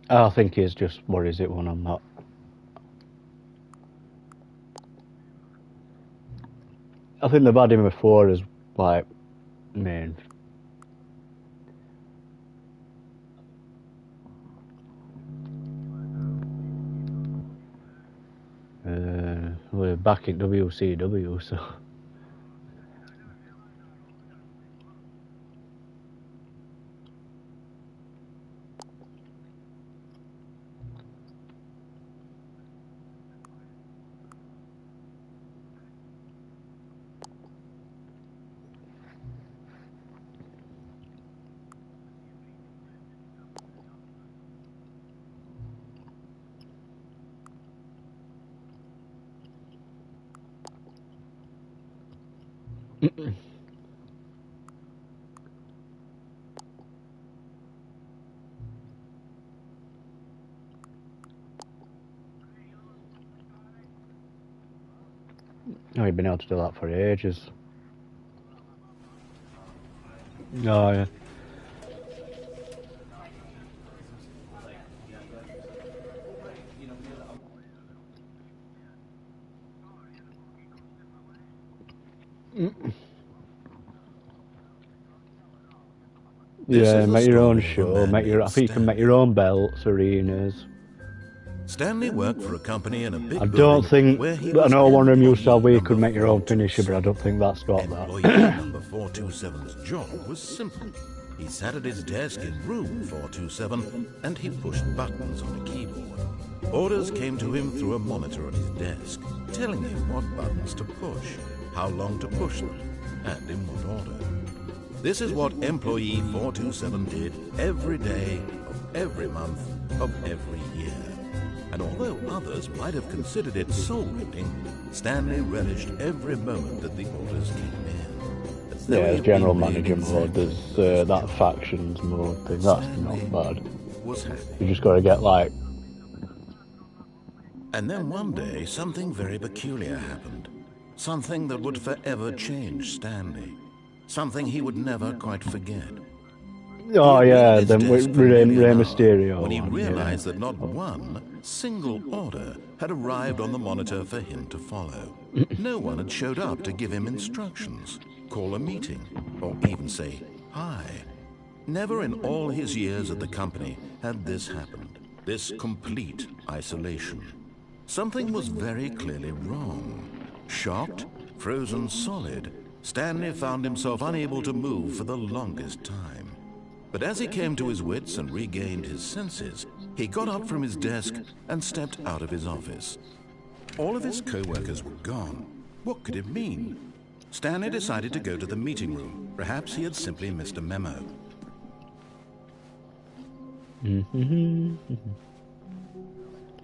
I think he's just worries it when I'm not. I think they've had him before as like main. We're back in WCW, so. Oh, you've been able to do that for ages. Oh, yeah. Yeah, make your own show. I think you can make your own belts, arenas. Stanley worked for a company in a big I don't think. I know one of them used to have where you could make your own finisher, but I don't think that's got that. Number 427's job was simple. He sat at his desk in room 427 and he pushed buttons on a keyboard. Orders came to him through a monitor on his desk, telling him what buttons to push, how long to push them, and in what order. This is what employee 427 did every day of every month of every year. And although others might have considered it soul-rending, Stanley relished every moment that the orders came in. Yeah, there's general manager mode, there's that factions mode thing, that's not bad. You just gotta get like... And then one day, something very peculiar happened. Something that would forever change Stanley. Something he would never quite forget. Oh yeah, then with Rey Mysterio. When he realized that not one single order had arrived on the monitor for him to follow. No one had showed up to give him instructions, call a meeting, or even say hi. Never in all his years at the company had this happened. This complete isolation. Something was very clearly wrong. Shocked, frozen solid, Stanley found himself unable to move for the longest time. But as he came to his wits and regained his senses, he got up from his desk and stepped out of his office. All of his co-workers were gone. What could it mean? Stanley decided to go to the meeting room. Perhaps he had simply missed a memo.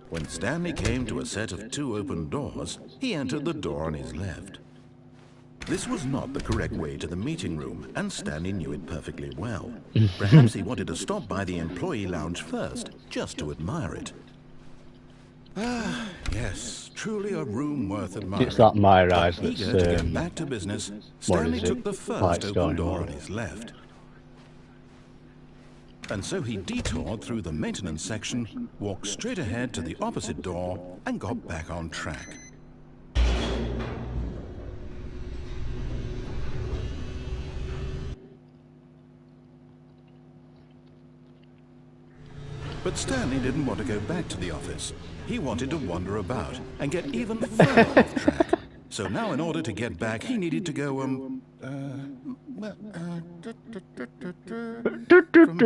When Stanley came to a set of 2 open doors, he entered the door on his left. This was not the correct way to the meeting room, and Stanley knew it perfectly well. Perhaps he wanted to stop by the employee lounge first, just to admire it. Ah, yes, truly a room worth admiring. It's that My Rise that's eager to get back to business, Stanley took the first open door on his left. And so he detoured through the maintenance section, walked straight ahead to the opposite door, and got back on track. But Stanley didn't want to go back to the office. He wanted to wander about and get even further off track. So now in order to get back, he needed to go, from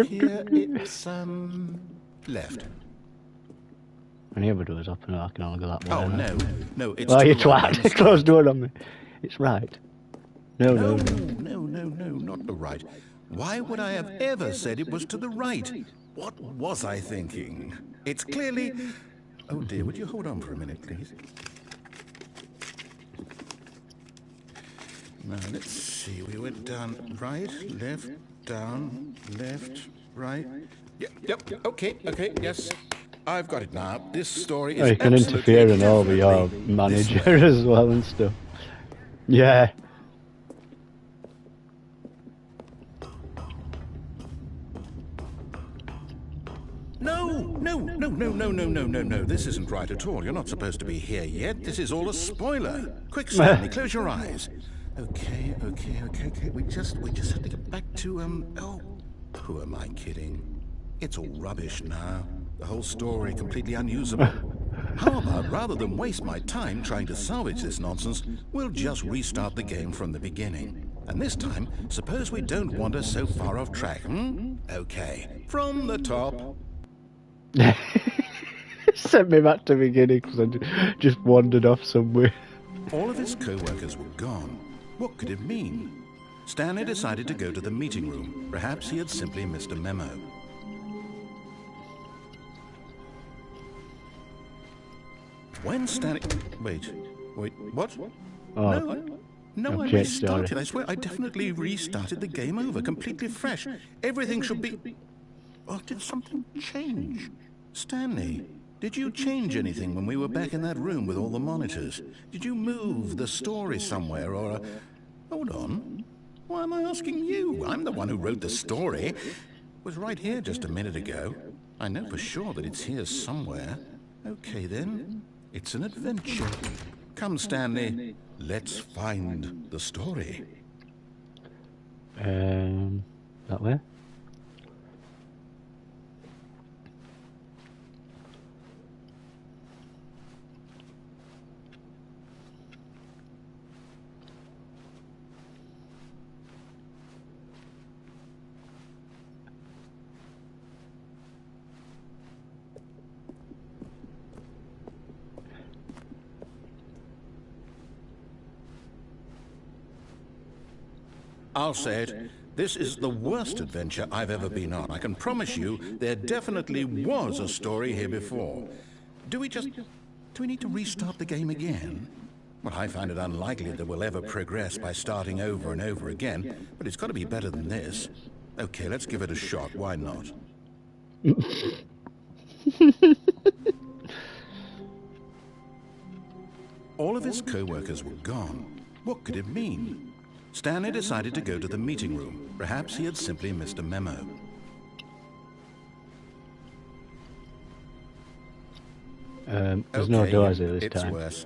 here it's left. And the other door's up and I can only go that way. Oh, no, it's Oh, to you the right twat. Close door on me. It's right. No, no, not the right. Why would I have ever said it was to the right? What was I thinking? It's clearly... Oh dear, would you hold on for a minute, please? Now, let's see. We went down right, left, down, left, right. Yep, okay, yes. I've got it now. This story is you can interfere and all with your manager as well and stuff. Yeah. No. This isn't right at all. You're not supposed to be here yet. This is all a spoiler. Quick, Stanley, close your eyes. Okay. We just have to get back to, oh, who am I kidding? It's all rubbish now. The whole story completely unusable. How about, rather than waste my time trying to salvage this nonsense, we'll just restart the game from the beginning. And this time, suppose we don't wander so far off track, Okay, from the top. Sent me back to the beginning because I just wandered off somewhere. All of his co-workers were gone. What could it mean? Stanley decided to go to the meeting room. Perhaps he had simply missed a memo. When Stanley... Wait, what? Oh, No, I restarted. I swear, I definitely restarted the game over, completely fresh. Everything should be... Or did something change? Stanley, did you change anything when we were back in that room with all the monitors? Did you move the story somewhere, or... Hold on. Why am I asking you? I'm the one who wrote the story. It was right here just a minute ago. I know for sure that it's here somewhere. Okay, then. It's an adventure. Come, Stanley. Let's find the story. That way? I'll say it. This is the worst adventure I've ever been on. I can promise you there definitely was a story here before. Do we need to restart the game again? Well, I find it unlikely that we'll ever progress by starting over and over again, but it's got to be better than this. Okay, let's give it a shot. Why not? All of his co-workers were gone. What could it mean? Stanley decided to go to the meeting room. Perhaps he had simply missed a memo. There's no doors here this time. It's worse.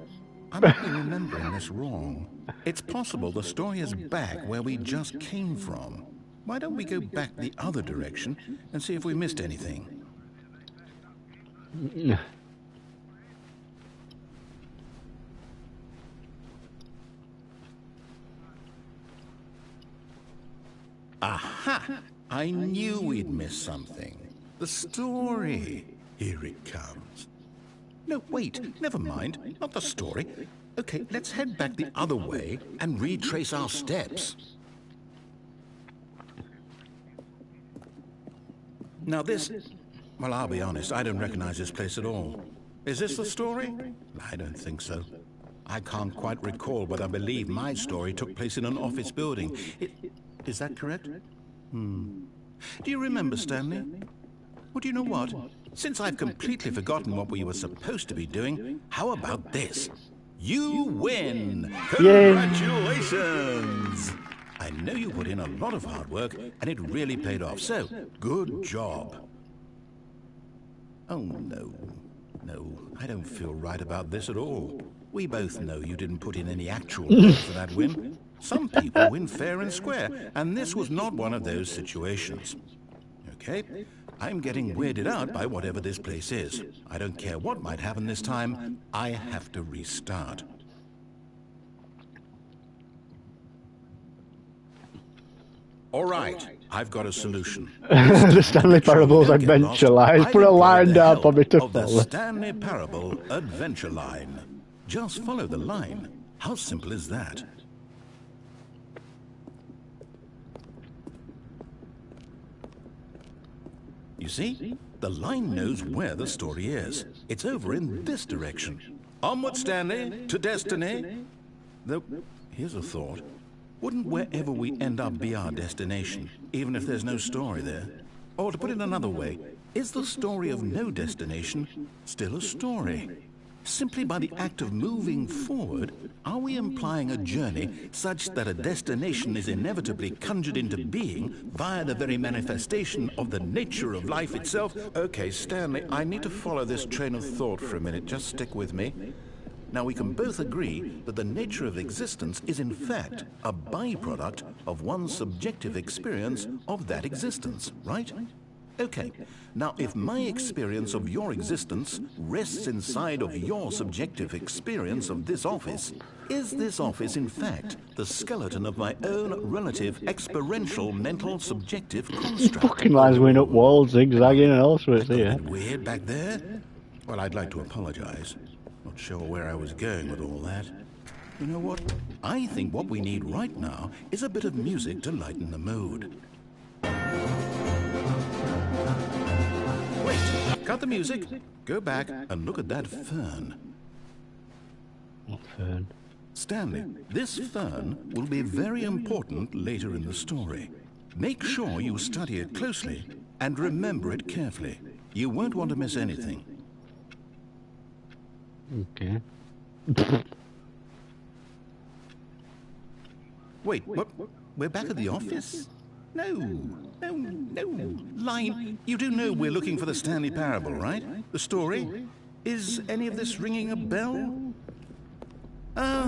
I might be remembering this wrong. It's possible the story is back where we just came from. Why don't we go back the other direction and see if we missed anything? Aha! I knew we'd missed something. The story. Here it comes. No, wait, never mind. Not the story. Okay, let's head back the other way and retrace our steps. Now this... Well, I'll be honest, I don't recognize this place at all. Is this the story? I don't think so. I can't quite recall whether I believe my story took place in an office building. Is that correct? Do you remember, Stanley? Well, do you know what? Since I've completely forgotten what we were supposed to be doing, how about this? You win! Congratulations! I know you put in a lot of hard work, and it really paid off, so good job. Oh, no, I don't feel right about this at all. We both know you didn't put in any actual work for that win. Some people win fair and square, and this was not one of those situations. Okay, I'm getting weirded out by whatever this place is. I don't care what might happen this time, I have to restart. All right, I've got a solution. The Stanley Parable's adventure line. Put a line down for me to of the follow. Stanley Parable adventure line. Just follow the line. How simple is that? You see, the line knows where the story is. It's over in this direction. Onward, Stanley, to destiny. Though, here's a thought. Wouldn't wherever we end up be our destination, even if there's no story there? Or to put it another way, is the story of no destination still a story? Simply by the act of moving forward, are we implying a journey such that a destination is inevitably conjured into being via the very manifestation of the nature of life itself? Okay, Stanley, I need to follow this train of thought for a minute. Just stick with me. Now, we can both agree that the nature of existence is in fact a byproduct of one's subjective experience of that existence, right? Okay, now if my experience of your existence rests inside of your subjective experience of this office, is this office in fact the skeleton of my own relative experiential mental subjective construct? Fucking lines going up walls, zigzagging and all sorts here. Weird back there? Well, I'd like to apologize. Not sure where I was going with all that. You know what? I think what we need right now is a bit of music to lighten the mood. Wait, cut the music. Go back and look at that fern. What fern? Stanley, this fern will be very important later in the story. Make sure you study it closely and remember it carefully. You won't want to miss anything. Okay. Wait, what? We're back at the office? No. Line, you do know we're looking for the Stanley Parable, right? The story? Is any of this ringing a bell? Oh,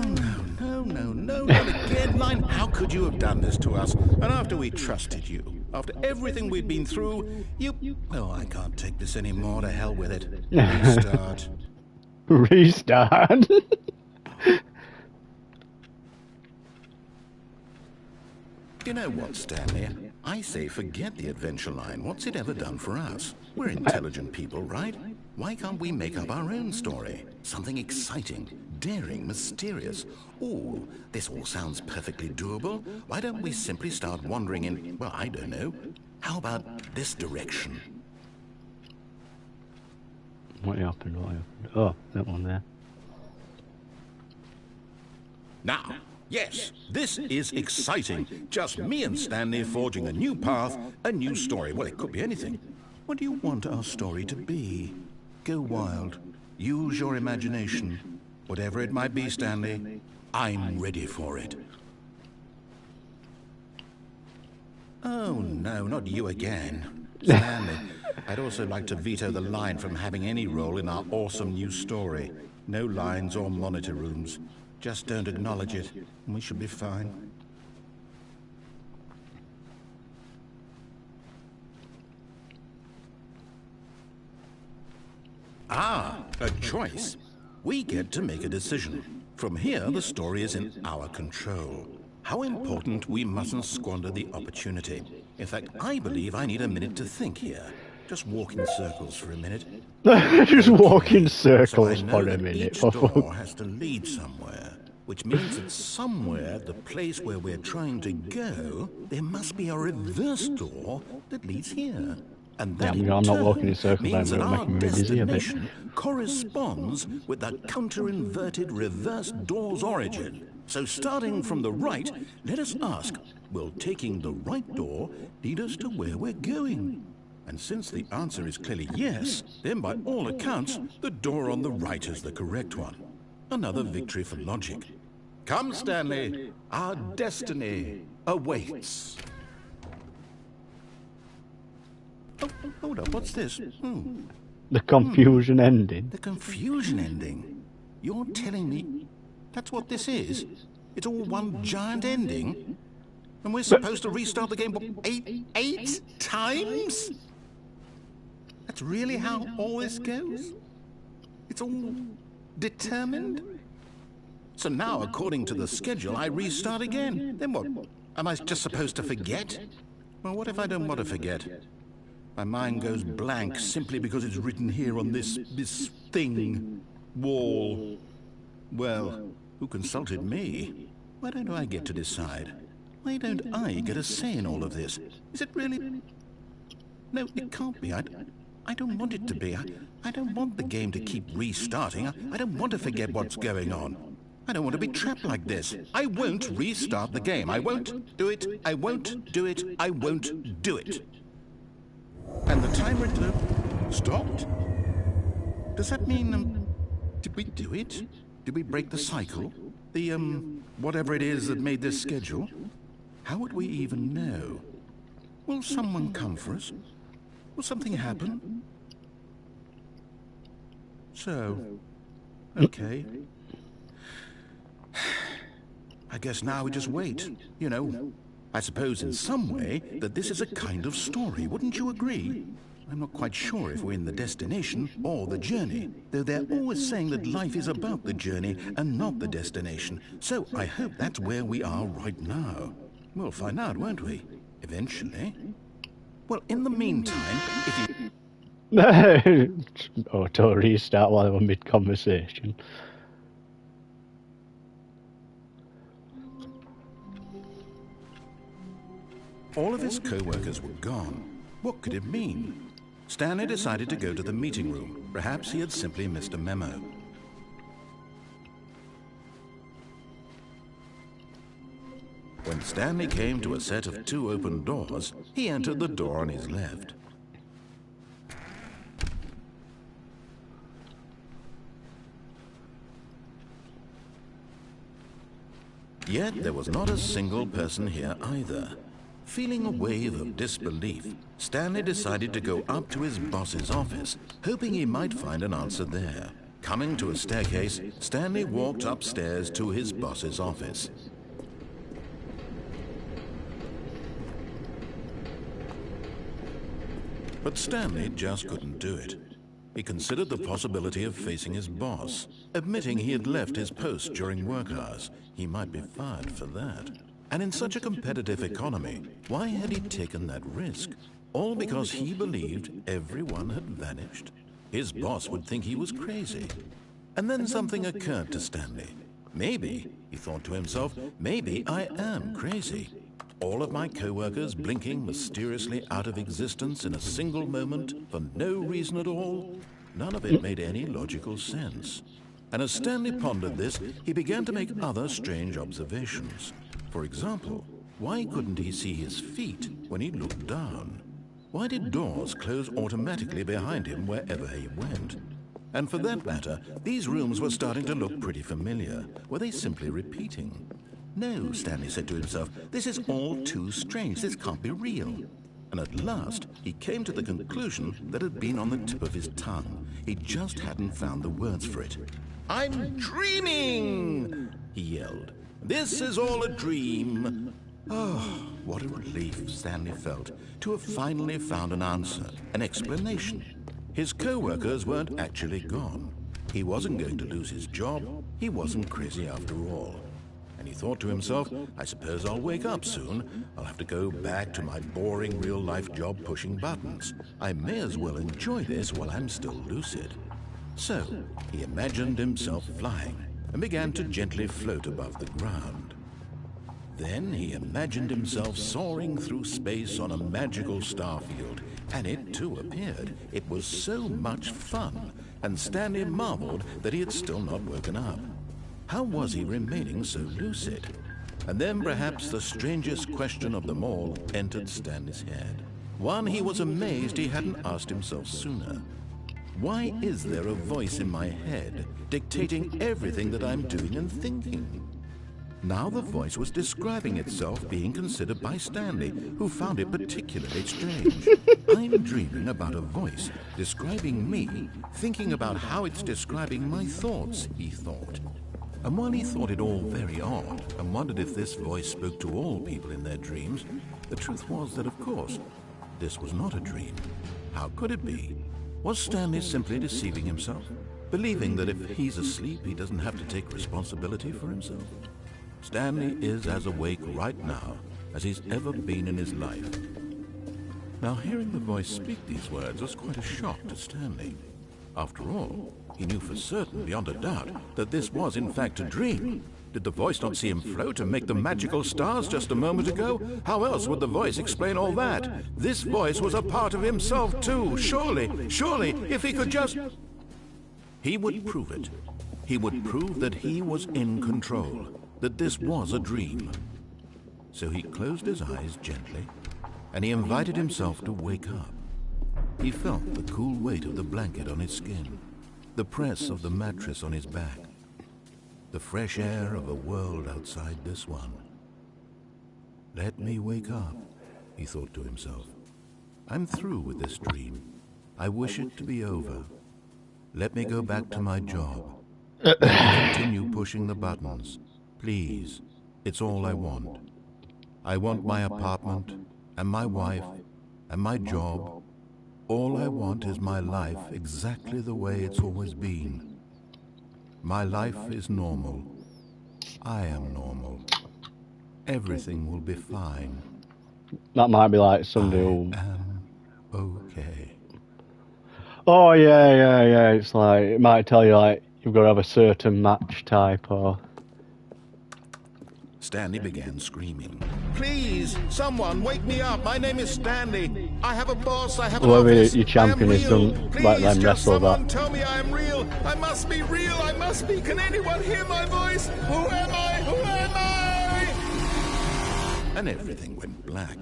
no, not again. Line, how could you have done this to us? And after we trusted you, after everything we'd been through, you... Oh, I can't take this anymore. To hell with it. Restart. Restart. You know what, Stanley? I say forget the adventure line. What's it ever done for us? We're intelligent people, right? Why can't we make up our own story? Something exciting, daring, mysterious. Oh, this all sounds perfectly doable. Why don't we simply start wandering in, well, I don't know. How about this direction? What happened? Oh, that one there. Now, yes, this is exciting. Just me and Stanley forging a new path, a new story. Well, it could be anything. What do you want our story to be? Go wild. Use your imagination. Whatever it might be, Stanley, I'm ready for it. Oh, no, not you again. Stanley, I'd also like to veto the line from having any role in our awesome new story. No lines or monitor rooms. Just don't acknowledge it, and we should be fine. Ah, a choice. We get to make a decision. From here, the story is in our control. How important we mustn't squander the opportunity. In fact, I believe I need a minute to think here. Just walk in circles for a minute. Just walk in circles so for a minute. Each door has to lead somewhere, which means that somewhere, the place where we're trying to go, there must be a reverse door that leads here. And that I'm not walking in circles, means that our making me dizzy a bit. destination corresponds with the counter-inverted reverse door's origin. So starting from the right, let us ask, will taking the right door lead us to where we're going? And since the answer is clearly yes, then by all accounts, the door on the right is the correct one. Another victory for logic. Come, Stanley, our destiny awaits. Oh, hold up, what's this? The confusion ending. The confusion ending? You're telling me that's what this is? It's all one giant ending? And we're supposed to restart the game eight times? That's really how all this goes? It's all determined? So now, according to the schedule, I restart again. Then what? Am I just supposed to forget? Well, what if I don't want to forget? My mind goes blank simply because it's written here on this thing, wall. Well, who consulted me? Why don't I get to decide? Why don't I get a say in all of this? Is it really? No, it can't be. I don't want it to be. I don't want the game to keep restarting. I don't want to forget what's going on. I don't want to be trapped like this. I won't restart the game. I won't do it. I won't do it. I won't do it. And the timer stopped? Does that mean, did we do it? Did we break the cycle? The, whatever it is that made this schedule? How would we even know? Will someone come for us? Will something happen? So, okay. I guess now we just wait, you know. I suppose in some way that this is a kind of story, wouldn't you agree? I'm not quite sure if we're in the destination or the journey, though they're always saying that life is about the journey and not the destination. So I hope that's where we are right now. We'll find out, won't we? Eventually. Well, in the meantime, if you... Auto restart while they were mid-conversation. All of his co-workers were gone. What could it mean? Stanley decided to go to the meeting room. Perhaps he had simply missed a memo. When Stanley came to a set of 2 open doors, he entered the door on his left. Yet there was not a single person here either. Feeling a wave of disbelief, Stanley decided to go up to his boss's office, hoping he might find an answer there. Coming to a staircase, Stanley walked upstairs to his boss's office. But Stanley just couldn't do it. He considered the possibility of facing his boss, admitting he had left his post during work hours. He might be fired for that. And in such a competitive economy, why had he taken that risk? All because he believed everyone had vanished? His boss would think he was crazy. And then something occurred to Stanley. Maybe, he thought to himself, maybe I am crazy. All of my co-workers blinking mysteriously out of existence in a single moment for no reason at all? None of it made any logical sense. And as Stanley pondered this, he began to make other strange observations. For example, why couldn't he see his feet when he looked down? Why did doors close automatically behind him wherever he went? And for that matter, these rooms were starting to look pretty familiar. Were they simply repeating? No, Stanley said to himself, this is all too strange. This can't be real. And at last, he came to the conclusion that had been on the tip of his tongue. He just hadn't found the words for it. "I'm dreaming!" he yelled. "This is all a dream." Oh, what a relief Stanley felt to have finally found an answer, an explanation. His co-workers weren't actually gone. He wasn't going to lose his job. He wasn't crazy after all. And he thought to himself, I suppose I'll wake up soon. I'll have to go back to my boring real-life job pushing buttons. I may as well enjoy this while I'm still lucid. So, he imagined himself flying and began to gently float above the ground. Then he imagined himself soaring through space on a magical starfield, and it too appeared. It was so much fun, and Stanley marveled that he had still not woken up. How was he remaining so lucid? And then perhaps the strangest question of them all entered Stanley's head. One he was amazed he hadn't asked himself sooner. Why is there a voice in my head dictating everything that I'm doing and thinking? Now the voice was describing itself being considered by Stanley, who found it particularly strange. I'm dreaming about a voice describing me, thinking about how it's describing my thoughts, he thought. And while he thought it all very odd and wondered if this voice spoke to all people in their dreams, the truth was that, of course, this was not a dream. How could it be? Was Stanley simply deceiving himself, believing that if he's asleep, he doesn't have to take responsibility for himself? Stanley is as awake right now as he's ever been in his life. Now, hearing the voice speak these words was quite a shock to Stanley. After all, he knew for certain, beyond a doubt, that this was in fact a dream. Did the voice not see him float and make the magical stars just a moment ago? How else would the voice explain all that? This voice was a part of himself too. Surely, if he could just... He would prove it. He would prove that he was in control, that this was a dream. So he closed his eyes gently, and he invited himself to wake up. He felt the cool weight of the blanket on his skin, the press of the mattress on his back, the fresh air of a world outside this one. Let me wake up, he thought to himself. I'm through with this dream. I wish it to be over. Let me go back to my job. Let me continue pushing the buttons. Please, it's all I want. I want my apartment, and my wife, and my job. All I want is my life exactly the way it's always been. My life is normal. I am normal. Everything will be fine. That might be like somebody who... I am okay. Oh, yeah. It's like, it might tell you, like, you've got to have a certain match type, or... Stanley began screaming. Please, someone, wake me up. My name is Stanley. I have a boss, I have an office. Your champion is done, let them wrestle that. Tell me I am real. I must be real. I must be. Can anyone hear my voice? Who am I? Who am I? And everything went black.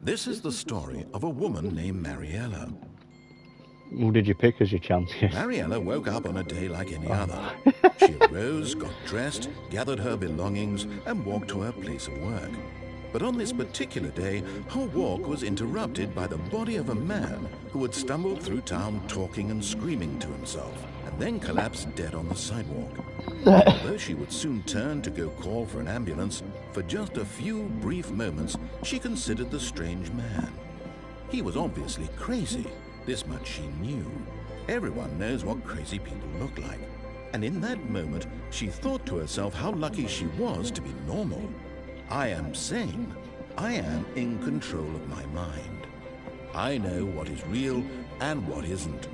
This is the story of a woman named Mariella. Who did you pick as your champion? Mariella woke up on a day like any other. She arose, got dressed, gathered her belongings, and walked to her place of work. But on this particular day, her walk was interrupted by the body of a man who had stumbled through town talking and screaming to himself, and then collapsed dead on the sidewalk. Although she would soon turn to go call for an ambulance, for just a few brief moments, she considered the strange man. He was obviously crazy. This much she knew. Everyone knows what crazy people look like. And in that moment, she thought to herself how lucky she was to be normal. I am sane. I am in control of my mind. I know what is real and what isn't.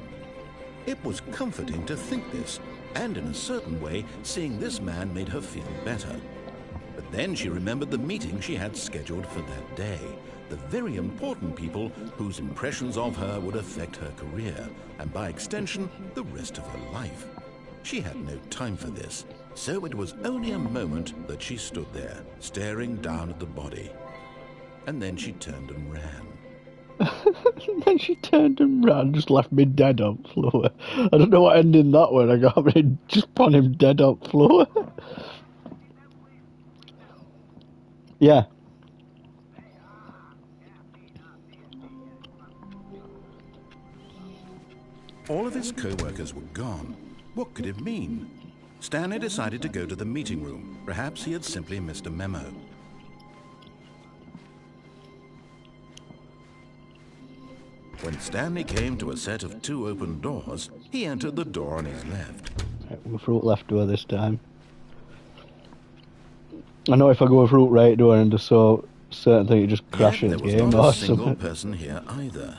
It was comforting to think this, and in a certain way, seeing this man made her feel better. But then she remembered the meeting she had scheduled for that day. The very important people whose impressions of her would affect her career, and by extension, the rest of her life. She had no time for this, so it was only a moment that she stood there, staring down at the body. And then she turned and ran. Just left me dead on floor. I don't know what ending that when I got me just upon him dead on floor. Yeah. All of his co-workers were gone. What could it mean? Stanley decided to go to the meeting room. Perhaps he had simply missed a memo. When Stanley came to a set of 2 open doors, he entered the door on his left. We'll route left door this time. I know if I go with route right door and just so certain thing, you just crash in the game. There was not a single person here either.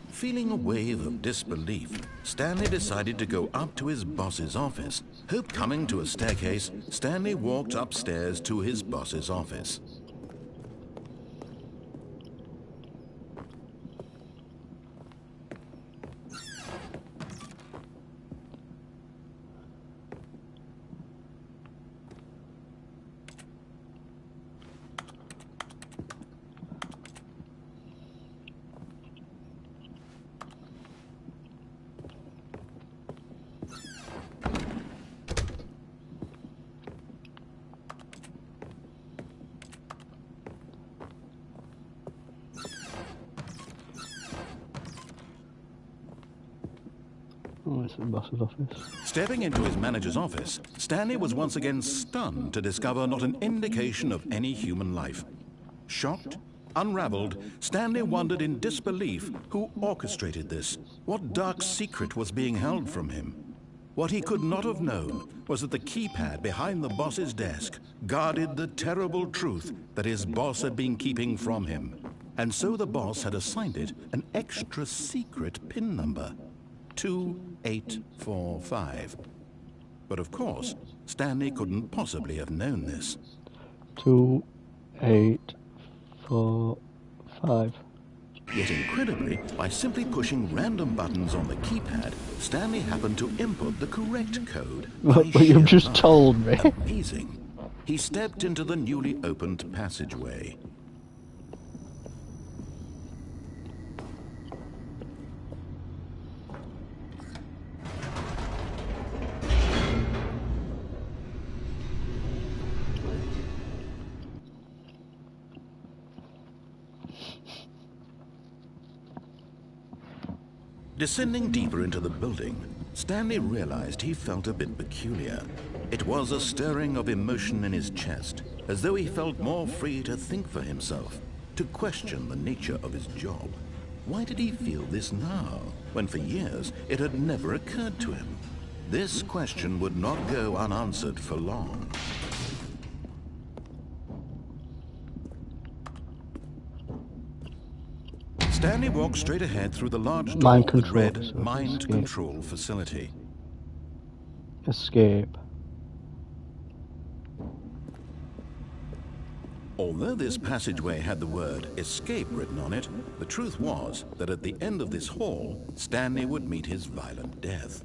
Feeling a wave of disbelief, Stanley decided to go up to his boss's office. Coming to a staircase, Stanley walked upstairs to his boss's office. Oh, it's the boss's office. Stepping into his manager's office, Stanley was once again stunned to discover not an indication of any human life. Shocked, unraveled, Stanley wondered in disbelief who orchestrated this. What dark secret was being held from him? What he could not have known was that the keypad behind the boss's desk guarded the terrible truth that his boss had been keeping from him. And so the boss had assigned it an extra secret PIN number, 2845. But of course, Stanley couldn't possibly have known this. 2845. Yet incredibly, by simply pushing random buttons on the keypad, Stanley happened to input the correct code. But you've just told me. Amazing. He stepped into the newly opened passageway. Descending deeper into the building, Stanley realized he felt a bit peculiar. It was a stirring of emotion in his chest, as though he felt more free to think for himself, to question the nature of his job. Why did he feel this now, when for years it had never occurred to him? This question would not go unanswered for long. Stanley walked straight ahead through the large door that read Mind Control Facility. Escape. Although this passageway had the word escape written on it, the truth was that at the end of this hall, Stanley would meet his violent death.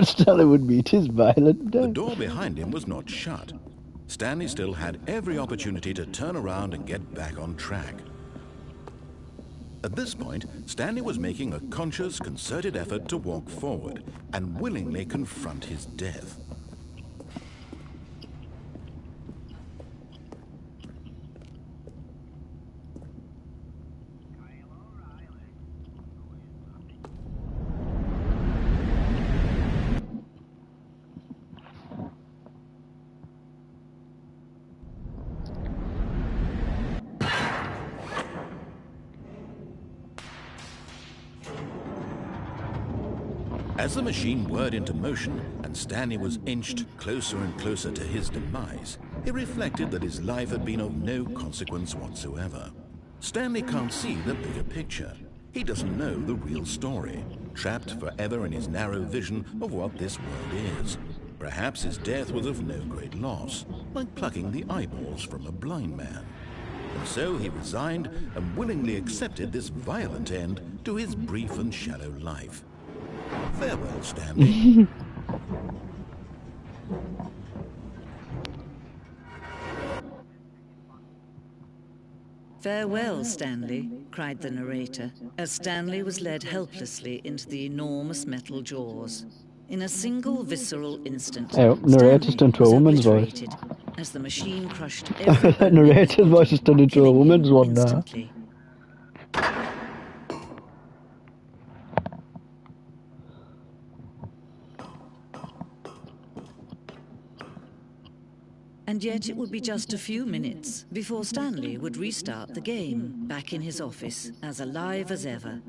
Stanley would meet his violent death. The door behind him was not shut. Stanley still had every opportunity to turn around and get back on track. At this point, Stanley was making a conscious, concerted effort to walk forward and willingly confront his death. As the machine whirred into motion and Stanley was inched closer and closer to his demise, he reflected that his life had been of no consequence whatsoever. Stanley can't see the bigger picture. He doesn't know the real story, trapped forever in his narrow vision of what this world is. Perhaps his death was of no great loss, like plucking the eyeballs from a blind man. And so he resigned and willingly accepted this violent end to his brief and shallow life. Farewell, Stanley. Farewell, Stanley, cried the narrator, as Stanley was led helplessly into the enormous metal jaws. In a single visceral instant, narrator's done to a woman's voice. As the machine crushed every narrator's voice is done into a woman's one now. And yet it would be just a few minutes before Stanley would restart the game, back in his office, as alive as ever.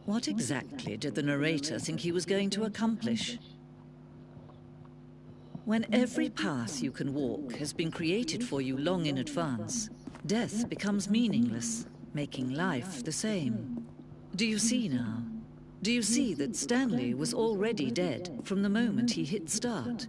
What exactly did the narrator think he was going to accomplish? When every path you can walk has been created for you long in advance, death becomes meaningless, making life the same. Do you see now? Do you see that Stanley was already dead from the moment he hit start?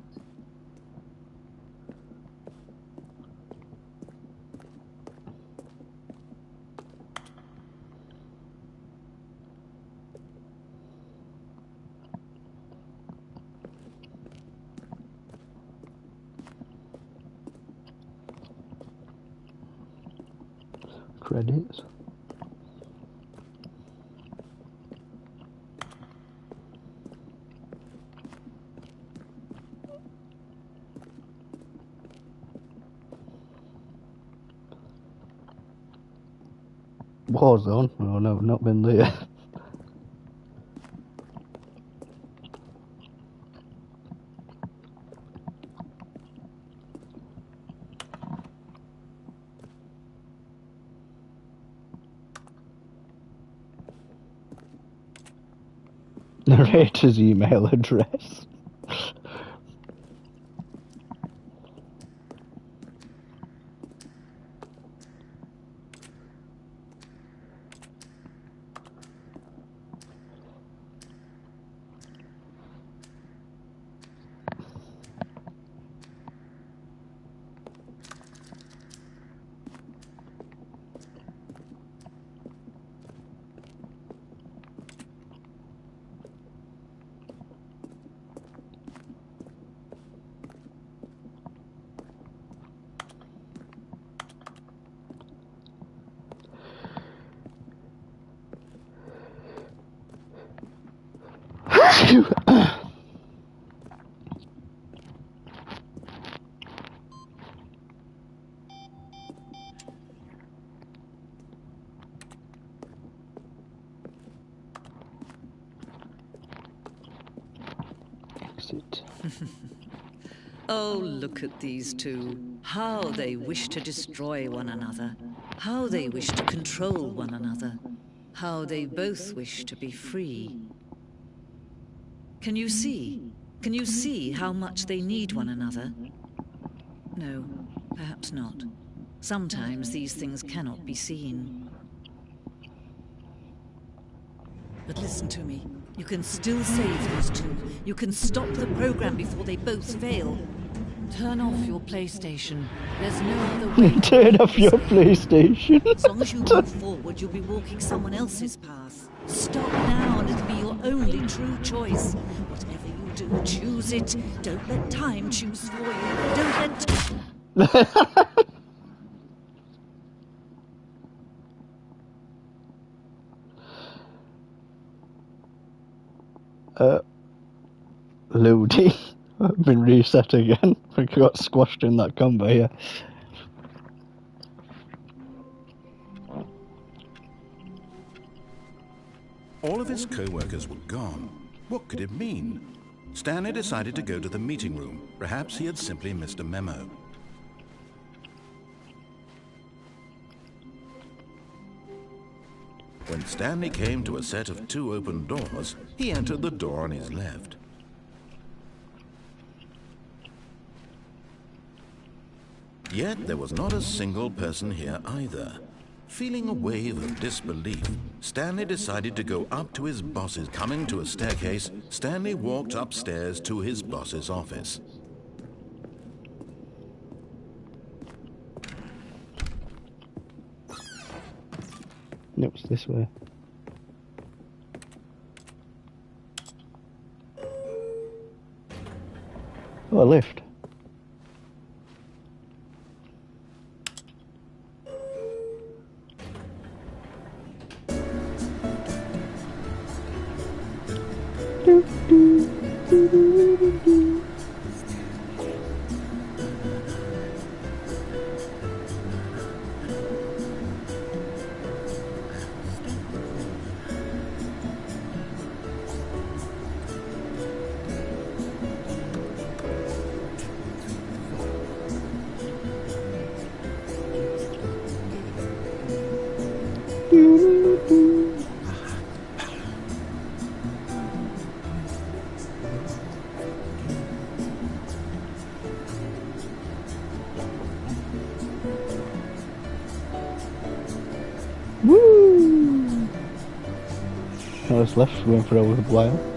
Credits. Warzone? Oh no, not been there. Narrator's email address. Exit. Oh, look at these two. How they wish to destroy one another. How they wish to control one another. How they both wish to be free. Can you see? Can you see how much they need one another? No, perhaps not. Sometimes these things cannot be seen. But listen to me. You can still save those two. You can stop the program before they both fail. Turn off your PlayStation. There's no other way. Turn off your PlayStation. As long as you move forward, you'll be walking someone else's path. Stop now and it'll be your only true choice. Whatever you do, choose it. Don't let time choose for you. Don't let... Ludi. I've been reset again. I got squashed in that conveyor. All of his co-workers were gone. What could it mean? Stanley decided to go to the meeting room. Perhaps he had simply missed a memo. When Stanley came to a set of 2 open doors, he entered the door on his left. Yet there was not a single person here either. Feeling a wave of disbelief, Stanley decided to go up to his boss's. Coming to a staircase, Stanley walked upstairs to his boss's office. No, it's this way. Oh, a lift. Woo! I was left going for a little while.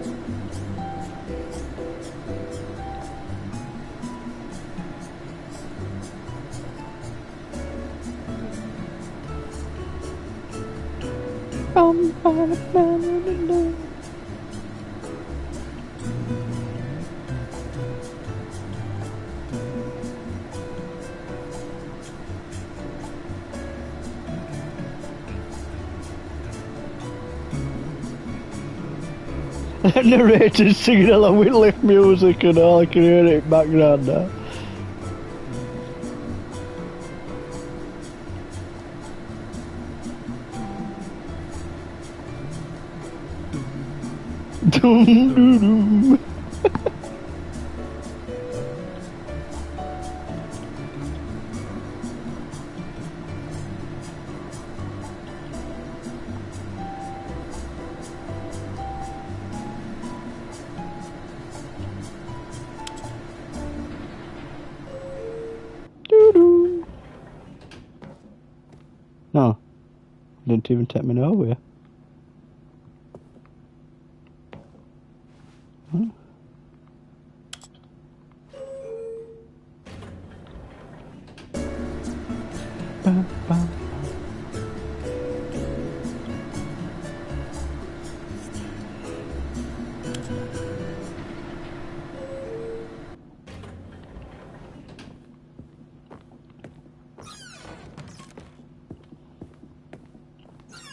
The narrator's singing along with lift music and all, I can hear it in background now. Doom doo doo. No. Didn't even take me nowhere. Huh? Bum, bum.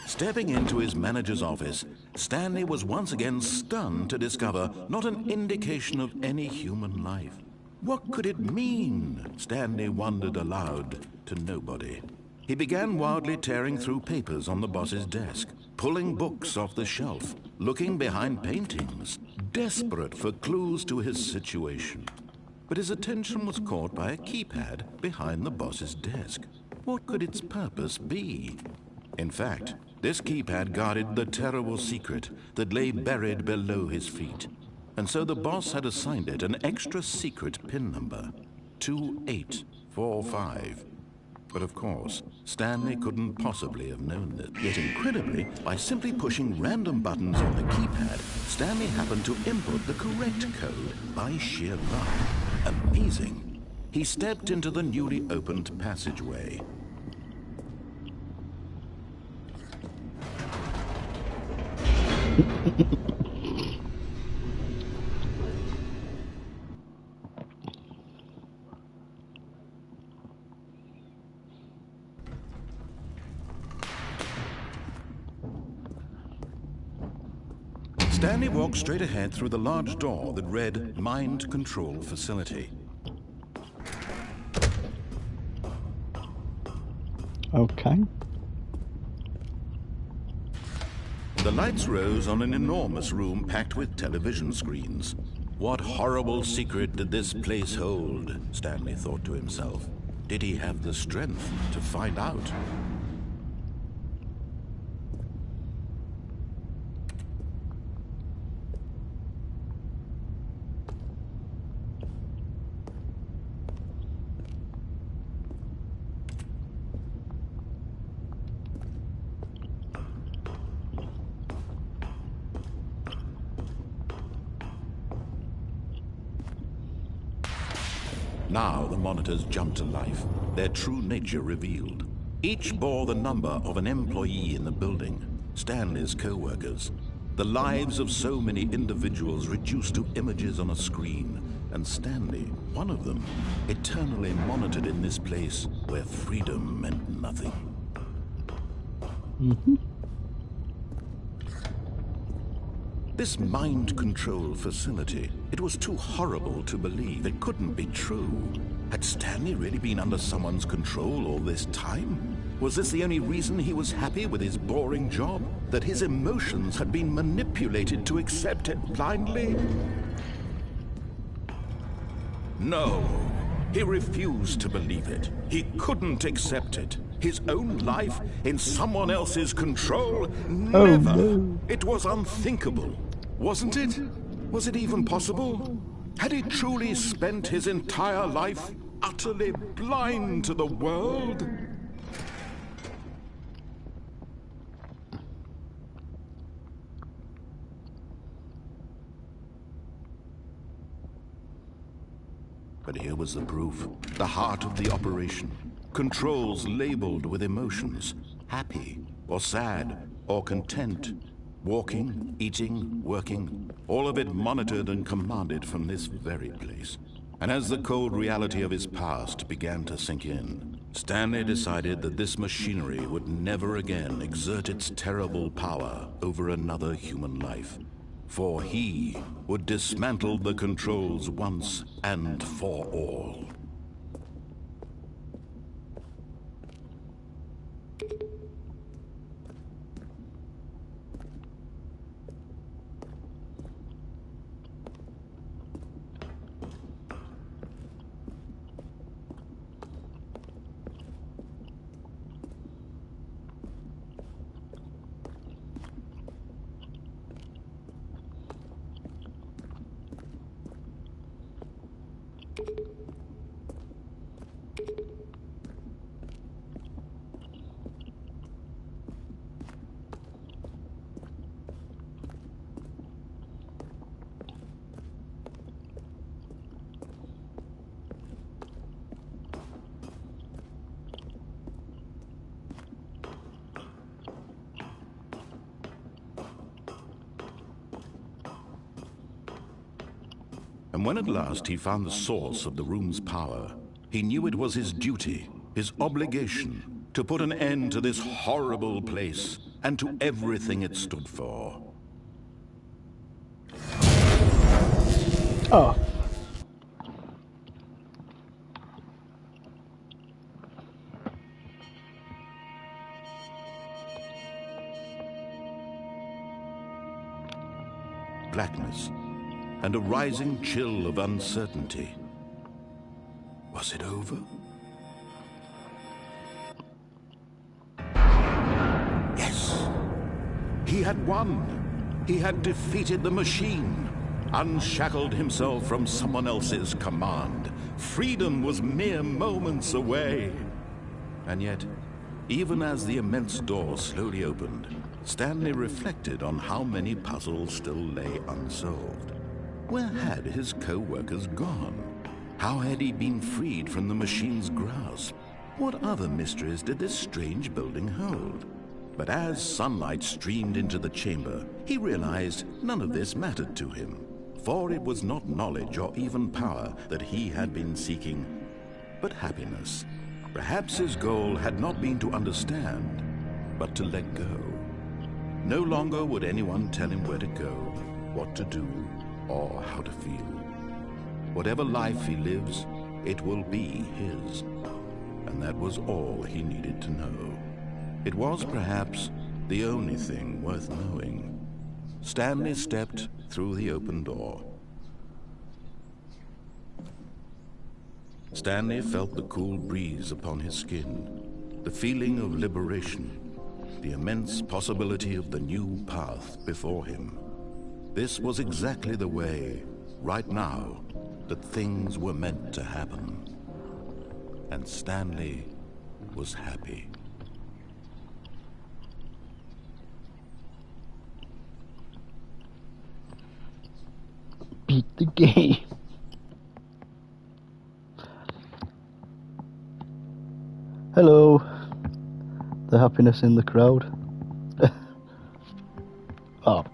Stepping into his manager's office, Stanley was once again stunned to discover not an indication of any human life. What could it mean? Stanley wondered aloud to nobody. He began wildly tearing through papers on the boss's desk, pulling books off the shelf, looking behind paintings, desperate for clues to his situation. But his attention was caught by a keypad behind the boss's desk. What could its purpose be? In fact, this keypad guarded the terrible secret that lay buried below his feet. And so the boss had assigned it an extra secret PIN number, 2845. But of course, Stanley couldn't possibly have known this. Yet incredibly, by simply pushing random buttons on the keypad, Stanley happened to input the correct code by sheer luck. Amazing. He stepped into the newly opened passageway. Stanley walked straight ahead through the large door that read Mind Control Facility. Okay. The lights rose on an enormous room packed with television screens. What horrible secret did this place hold? Stanley thought to himself. Did he have the strength to find out? Now the monitors jumped to life, their true nature revealed. Each bore the number of an employee in the building, Stanley's co-workers. The lives of so many individuals reduced to images on a screen, and Stanley, one of them, eternally monitored in this place where freedom meant nothing. This mind control facility, it was too horrible to believe. It couldn't be true. Had Stanley really been under someone's control all this time? Was this the only reason he was happy with his boring job? That his emotions had been manipulated to accept it blindly? No, he refused to believe it. He couldn't accept it. His own life in someone else's control? Never. No. It was unthinkable. Wasn't it? Was it even possible? Had he truly spent his entire life utterly blind to the world? But here was the proof. The heart of the operation. Controls labeled with emotions. Happy, or sad, or content. Walking, eating, working, all of it monitored and commanded from this very place. And as the cold reality of his past began to sink in, Stanley decided that this machinery would never again exert its terrible power over another human life. For he would dismantle the controls once and for all. And when at last he found the source of the room's power, he knew it was his duty, his obligation, to put an end to this horrible place and to everything it stood for. Oh. Blackness and a rising chill of uncertainty. Was it over? Yes! He had won! He had defeated the machine, unshackled himself from someone else's command. Freedom was mere moments away. And yet, even as the immense door slowly opened, Stanley reflected on how many puzzles still lay unsolved. Where had his co-workers gone? How had he been freed from the machine's grasp? What other mysteries did this strange building hold? But as sunlight streamed into the chamber, he realized none of this mattered to him, for it was not knowledge or even power that he had been seeking, but happiness. Perhaps his goal had not been to understand, but to let go. No longer would anyone tell him where to go, what to do, or how to feel. Whatever life he lives, it will be his. And that was all he needed to know. It was perhaps the only thing worth knowing. Stanley stepped through the open door. Stanley felt the cool breeze upon his skin, the feeling of liberation, the immense possibility of the new path before him. This was exactly the way, right now, that things were meant to happen. And Stanley was happy. Beat the game. Hello. The happiness in the crowd. Oh,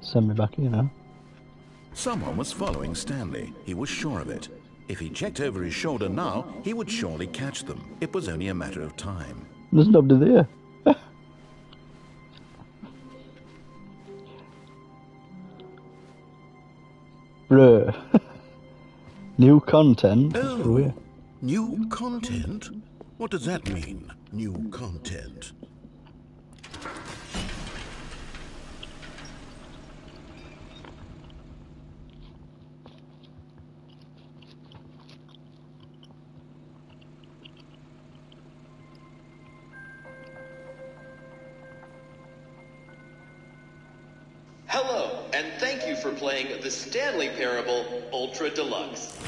send me back here now. Someone was following Stanley. He was sure of it. If he checked over his shoulder now, he would surely catch them. It was only a matter of time. There's nobody there. Bruh. New content? Oh, new content? What does that mean, new content? Hello, and thank you for playing the Stanley Parable Ultra Deluxe.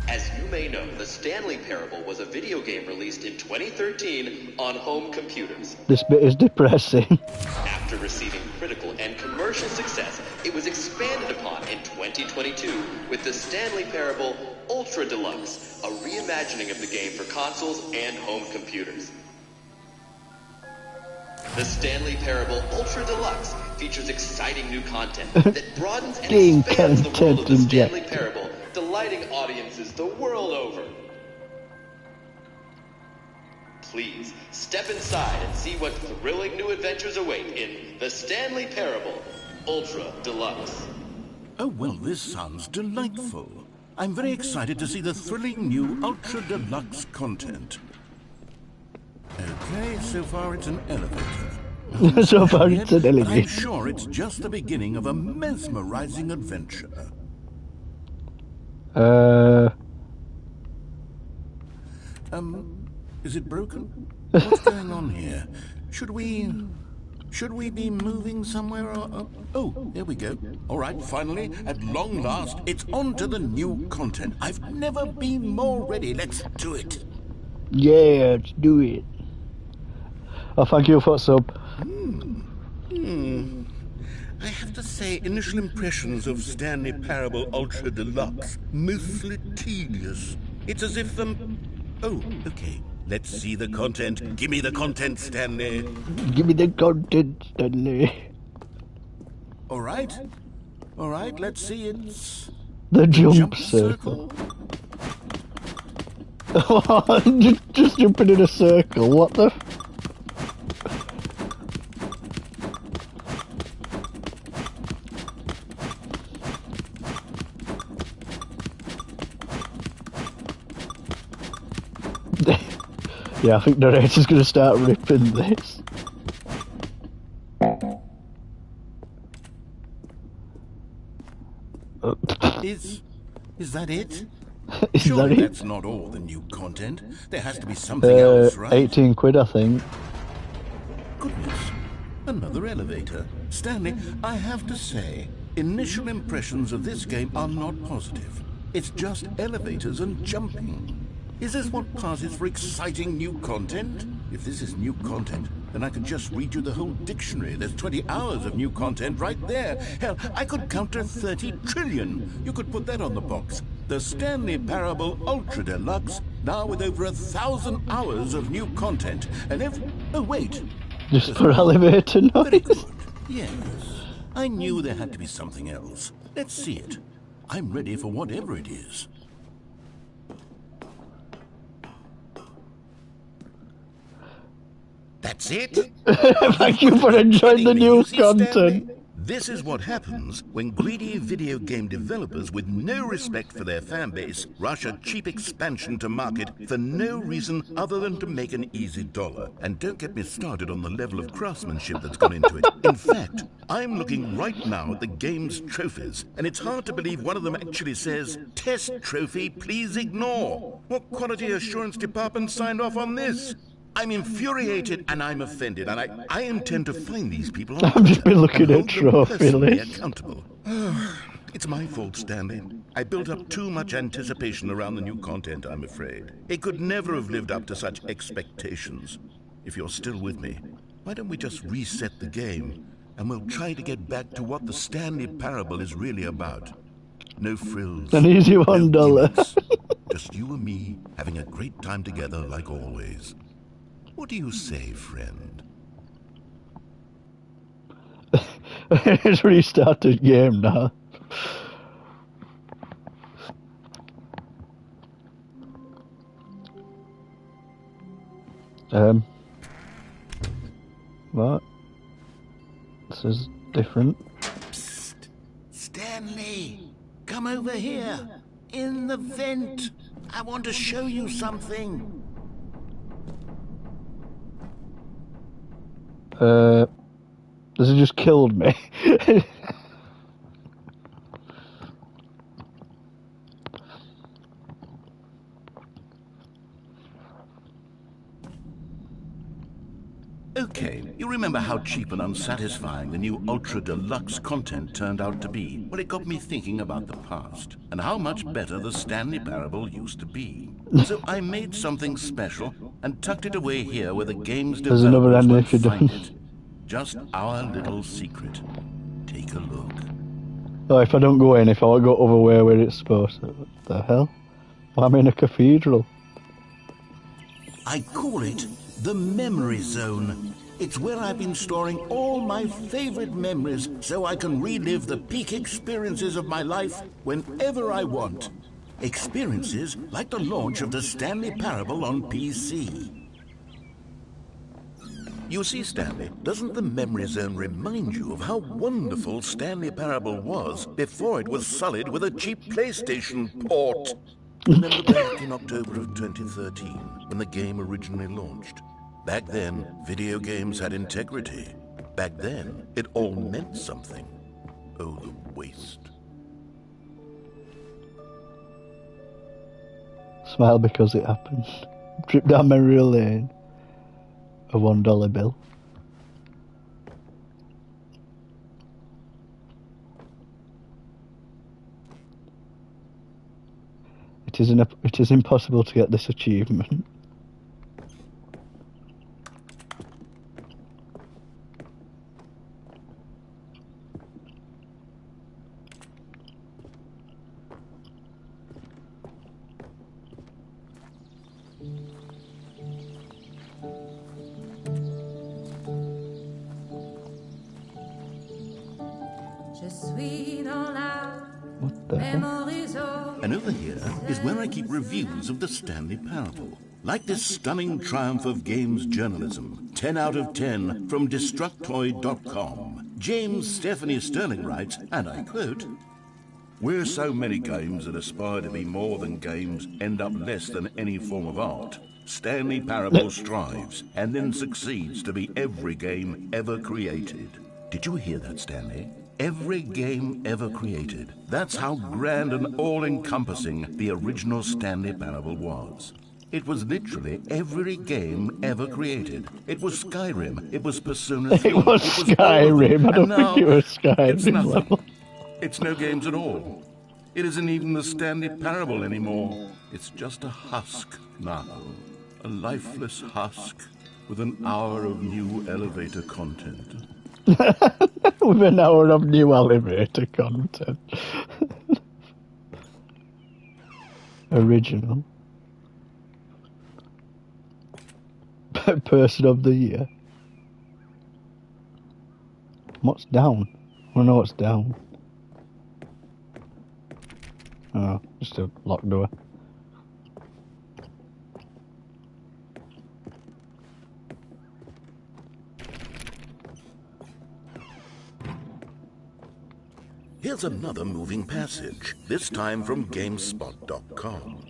As you may know, the Stanley Parable was a video game released in 2013 on home computers. This bit is depressing. After receiving critical and commercial success, it was expanded upon in 2022 with the Stanley Parable Ultra Deluxe, a reimagining of the game for consoles and home computers. The Stanley Parable Ultra Deluxe features exciting new content that broadens and expands the world of the Stanley Parable, delighting audiences the world over. Please, step inside and see what thrilling new adventures await in the Stanley Parable Ultra Deluxe. Oh, well, this sounds delightful. I'm very excited to see the thrilling new Ultra Deluxe content. Okay, so far it's an elevator. So far it's an elevator. I'm sure it's just the beginning of a mesmerizing adventure. Is it broken? What's going on here? Should we be moving somewhere or... Oh, there we go. All right, finally, at long last, it's on to the new content. I've never been more ready. Let's do it. Yeah, let's do it. Oh, thank you for sub. I have to say, initial impressions of Stanley Parable Ultra Deluxe, mostly tedious. It's as if Oh, okay. Let's see the content. Give me the content, Stanley. Give me the content, Stanley. All right, let's see. The jump circle. just jumping in a circle, what the... Yeah, I think the narrator's gonna start ripping this. Is that it? Is Surely that it? that's not all the new content. There has to be something else, right? 18 quid, I think. Goodness. Another elevator. Stanley, I have to say, initial impressions of this game are not positive. It's just elevators and jumping. Is this what passes for exciting new content? If this is new content, then I could just read you the whole dictionary. There's 20 hours of new content right there. Hell, I could count to 30 trillion. You could put that on the box. The Stanley Parable Ultra Deluxe, now with over 1,000 hours of new content. And oh, wait. Just for elevator noise. Very good. Yes. I knew there had to be something else. Let's see it. I'm ready for whatever it is. That's it? Thank you for enjoying the new content. Stanley? This is what happens when greedy video game developers with no respect for their fan base rush a cheap expansion to market for no reason other than to make an easy dollar. And don't get me started on the level of craftsmanship that's gone into it. In fact, I'm looking right now at the game's trophies, and it's hard to believe one of them actually says, "Test trophy, please ignore." What quality assurance department signed off on this? I'm infuriated and I'm offended, and I intend to find these people. I've just been looking at trophy lists. Accountable. It's my fault, Stanley. I built up too much anticipation around the new content, I'm afraid. It could never have lived up to such expectations. If you're still with me, why don't we just reset the game, and we'll try to get back to what the Stanley Parable is really about. No frills. An easy no $1. gimmicks. Just you and me having a great time together like always. What do you say, friend? It's restarted game now. What? This is different. Psst! Stanley! Come over here! In the vent! I want to show you something! This has just killed me. Okay, you remember how cheap and unsatisfying the new Ultra Deluxe content turned out to be? Well, it got me thinking about the past, and how much better the Stanley Parable used to be. So I made something special, and tucked it away here where the game's There's another developers end won't if you find don't. it. Just our little secret. Take a look. Oh, if I don't go in, if I go over where it's supposed to. What the hell? I'm in a cathedral. I call it the Memory Zone. It's where I've been storing all my favorite memories so I can relive the peak experiences of my life whenever I want. Experiences like the launch of the Stanley Parable on PC. You see, Stanley, doesn't the Memory Zone remind you of how wonderful Stanley Parable was before it was sullied with a cheap PlayStation port? Remember back in October of 2013, when the game originally launched? Back then, video games had integrity. Back then, it all meant something. Oh, the waste. Smile because it happened. Trip down memory lane. A $1 bill. It is impossible to get this achievement. What the hell? And over here is where I keep reviews of the Stanley Parable. Like this stunning triumph of games journalism, 10 out of 10 from Destructoid.com. James Stephanie Sterling writes, and I quote, "Where so many games that aspire to be more than games end up less than any form of art, Stanley Parable strives and then succeeds to be every game ever created." Did you hear that, Stanley? Every game ever created. That's how grand and all-encompassing the original Stanley Parable was. It was literally every game ever created. It was Skyrim. It was Persona 3. It was Skyrim. I don't think it was Skyrim. It's nothing. It's no games at all. It isn't even the Stanley Parable anymore. It's just a husk now. A lifeless husk with an hour of new elevator content. With an hour of new elevator content. Original. Person of the year. What's down? I don't know what's down. Oh, just a locked door. Here's another moving passage, this time from GameSpot.com.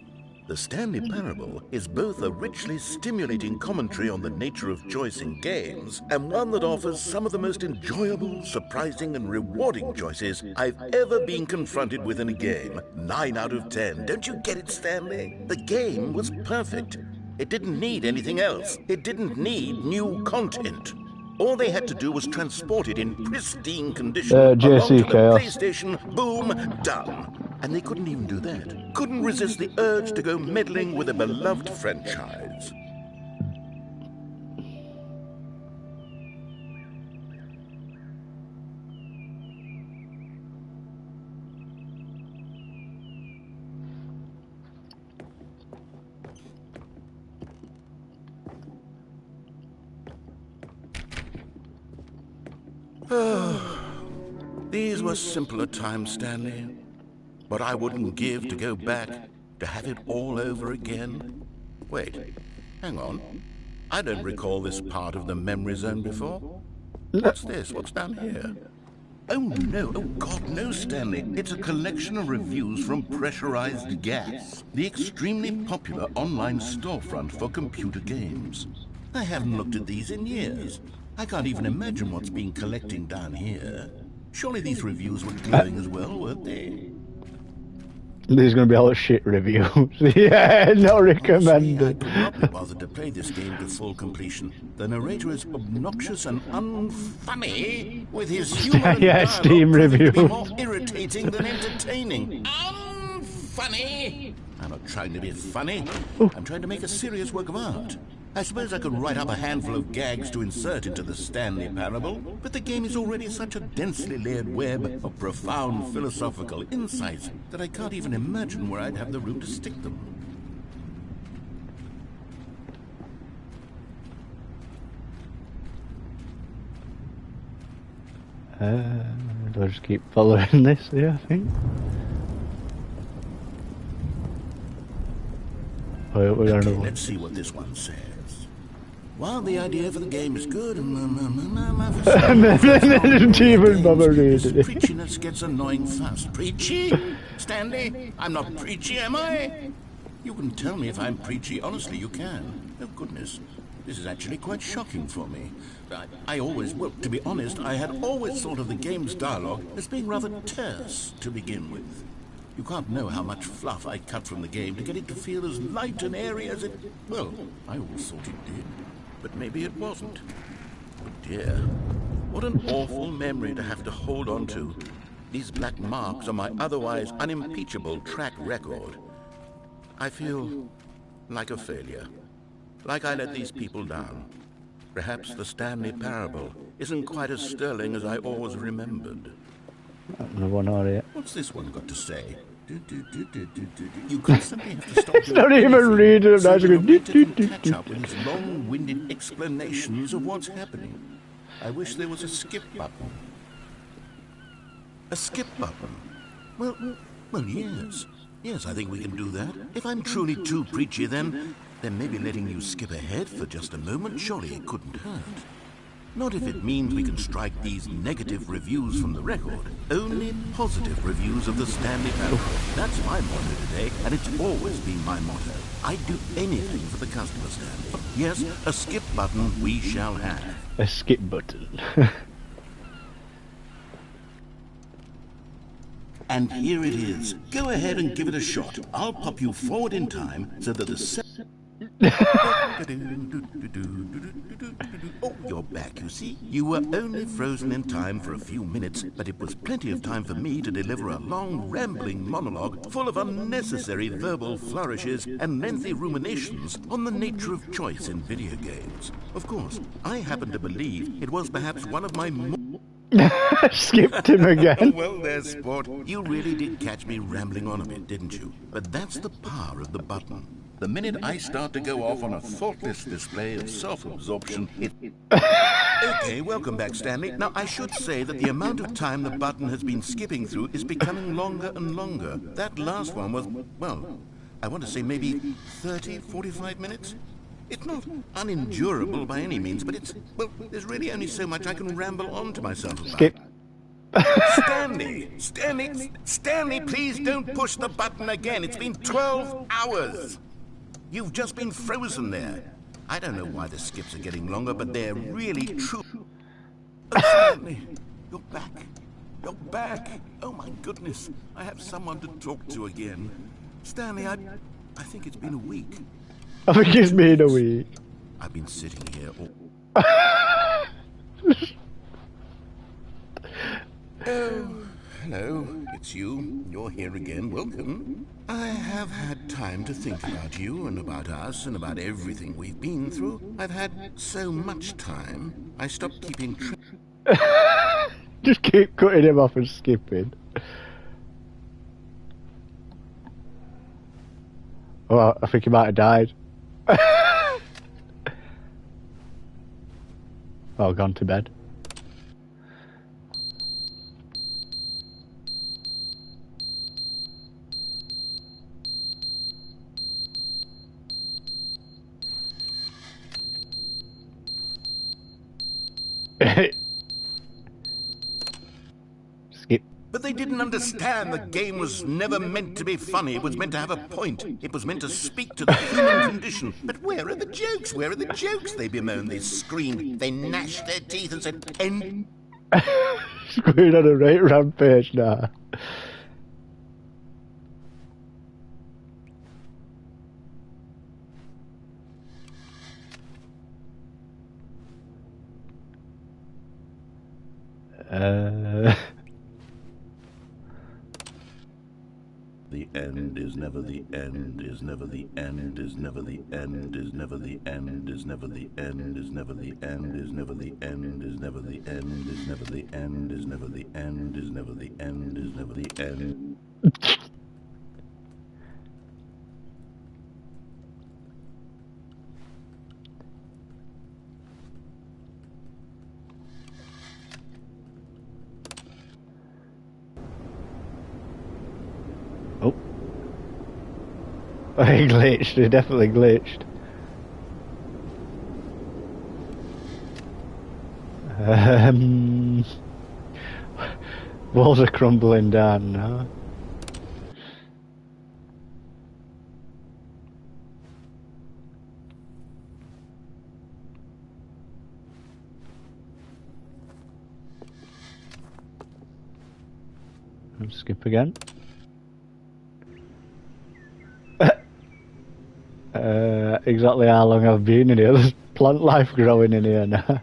The Stanley Parable is both a richly stimulating commentary on the nature of choice in games, and one that offers some of the most enjoyable, surprising, and rewarding choices I've ever been confronted with in a game. 9 out of 10. Don't you get it, Stanley? The game was perfect. It didn't need anything else. It didn't need new content. All they had to do was transport it in pristine condition along to the PlayStation. Boom, done. And they couldn't even do that. Couldn't resist the urge to go meddling with a beloved franchise. These were simpler times, Stanley. But I wouldn't give to go back, to have it all over again. Wait, hang on. I don't recall this part of the memory zone before. What's this? What's down here? Oh no, oh God, no, Stanley. It's a collection of reviews from Pressurized Gas, the extremely popular online storefront for computer games. I haven't looked at these in years. I can't even imagine what's been collecting down here. Surely these reviews were glowing as well, weren't they? There's going to be all the shit reviews. Yeah, not recommended. I could not be bothered to play this game to full completion. The narrator is obnoxious and unfunny, with his humor and dialogue Steam review. more irritating than entertaining. Unfunny! I'm not trying to be funny. I'm trying to make a serious work of art. I suppose I could write up a handful of gags to insert into the Stanley Parable, but the game is already such a densely layered web of profound philosophical insights that I can't even imagine where I'd have the room to stick them. Do I just keep following this here, I think? Okay, let's see what this one says. While the idea for the game is good, preachiness gets annoying fast. Preachy? Stanley? I'm not preachy, am I? You can tell me if I'm preachy. Honestly, you can. Oh, goodness. This is actually quite shocking for me. Well, to be honest, I had always thought of the game's dialogue as being rather terse to begin with. You can't know how much fluff I cut from the game to get it to feel as light and airy as it... Well, I always thought it did. But maybe it wasn't. Oh dear. What an awful memory to have to hold on to. These black marks on my otherwise unimpeachable track record. I feel like a failure. Like I let these people down. Perhaps the Stanley Parable isn't quite as sterling as I always remembered. What's this one got to say? You constantly have to stop doing not even reading it. so you can catch up with these long-winded explanations of what's happening. I wish there was a skip button. A skip button? Well, yes. Yes, I think we can do that. If I'm truly too preachy, then maybe letting you skip ahead for just a moment, surely it couldn't hurt. Not if it means we can strike these negative reviews from the record. Only positive reviews of the Stanley Parable. That's my motto today, and it's always been my motto. I'd do anything for the customer, Stanley. Yes, a skip button we shall have. A skip button. And here it is. Go ahead and give it a shot. I'll pop you forward in time so that the Oh, you're back, you see. You were only frozen in time for a few minutes, but it was plenty of time for me to deliver a long, rambling monologue full of unnecessary verbal flourishes and lengthy ruminations on the nature of choice in video games. Of course, I happen to believe it was perhaps one of my Skipped him again. Well there, sport. You really did catch me rambling on a bit, didn't you? But that's the power of the button. The minute I start to go off on a thoughtless display of self-absorption, Okay, welcome back, Stanley. Now, I should say that the amount of time the button has been skipping through is becoming longer and longer. That last one was, well, I want to say maybe 30, 45 minutes? It's not unendurable by any means, but it's, well, there's really only so much I can ramble on to myself about. Skip. Stanley, please don't push the button again. It's been 12 hours. You've just been frozen there. I don't know why the skips are getting longer, but they're really true. Oh, Stanley, you're back. You're back. Oh, my goodness. I have someone to talk to again. Stanley, I think it's been a week. I think it's been a week. I've been sitting here all... Oh, hello. It's you. You're here again. Welcome. I have had time to think about you and about us and about everything we've been through. I've had so much time. I stopped keeping track. Just keep cutting him off and skipping. Oh, I think he might have died. Oh, gone to bed. Skip. But they didn't understand the game was never meant to be funny. It was meant to have a point. It was meant to speak to the human condition. But where are the jokes? Where are the jokes? They bemoaned, they screamed, they gnashed their teeth and said, end. Going on a right rampage now. The end is never the end, is never the end, is never the end, is never the end, is never the end, is never the end, is never the end, is never the end, is never the end, is never the end, is never the end, is never the end. Oh. He glitched, he definitely glitched. Walls are crumbling down now. Let's skip again. Exactly how long I've been in here. There's plant life growing in here now.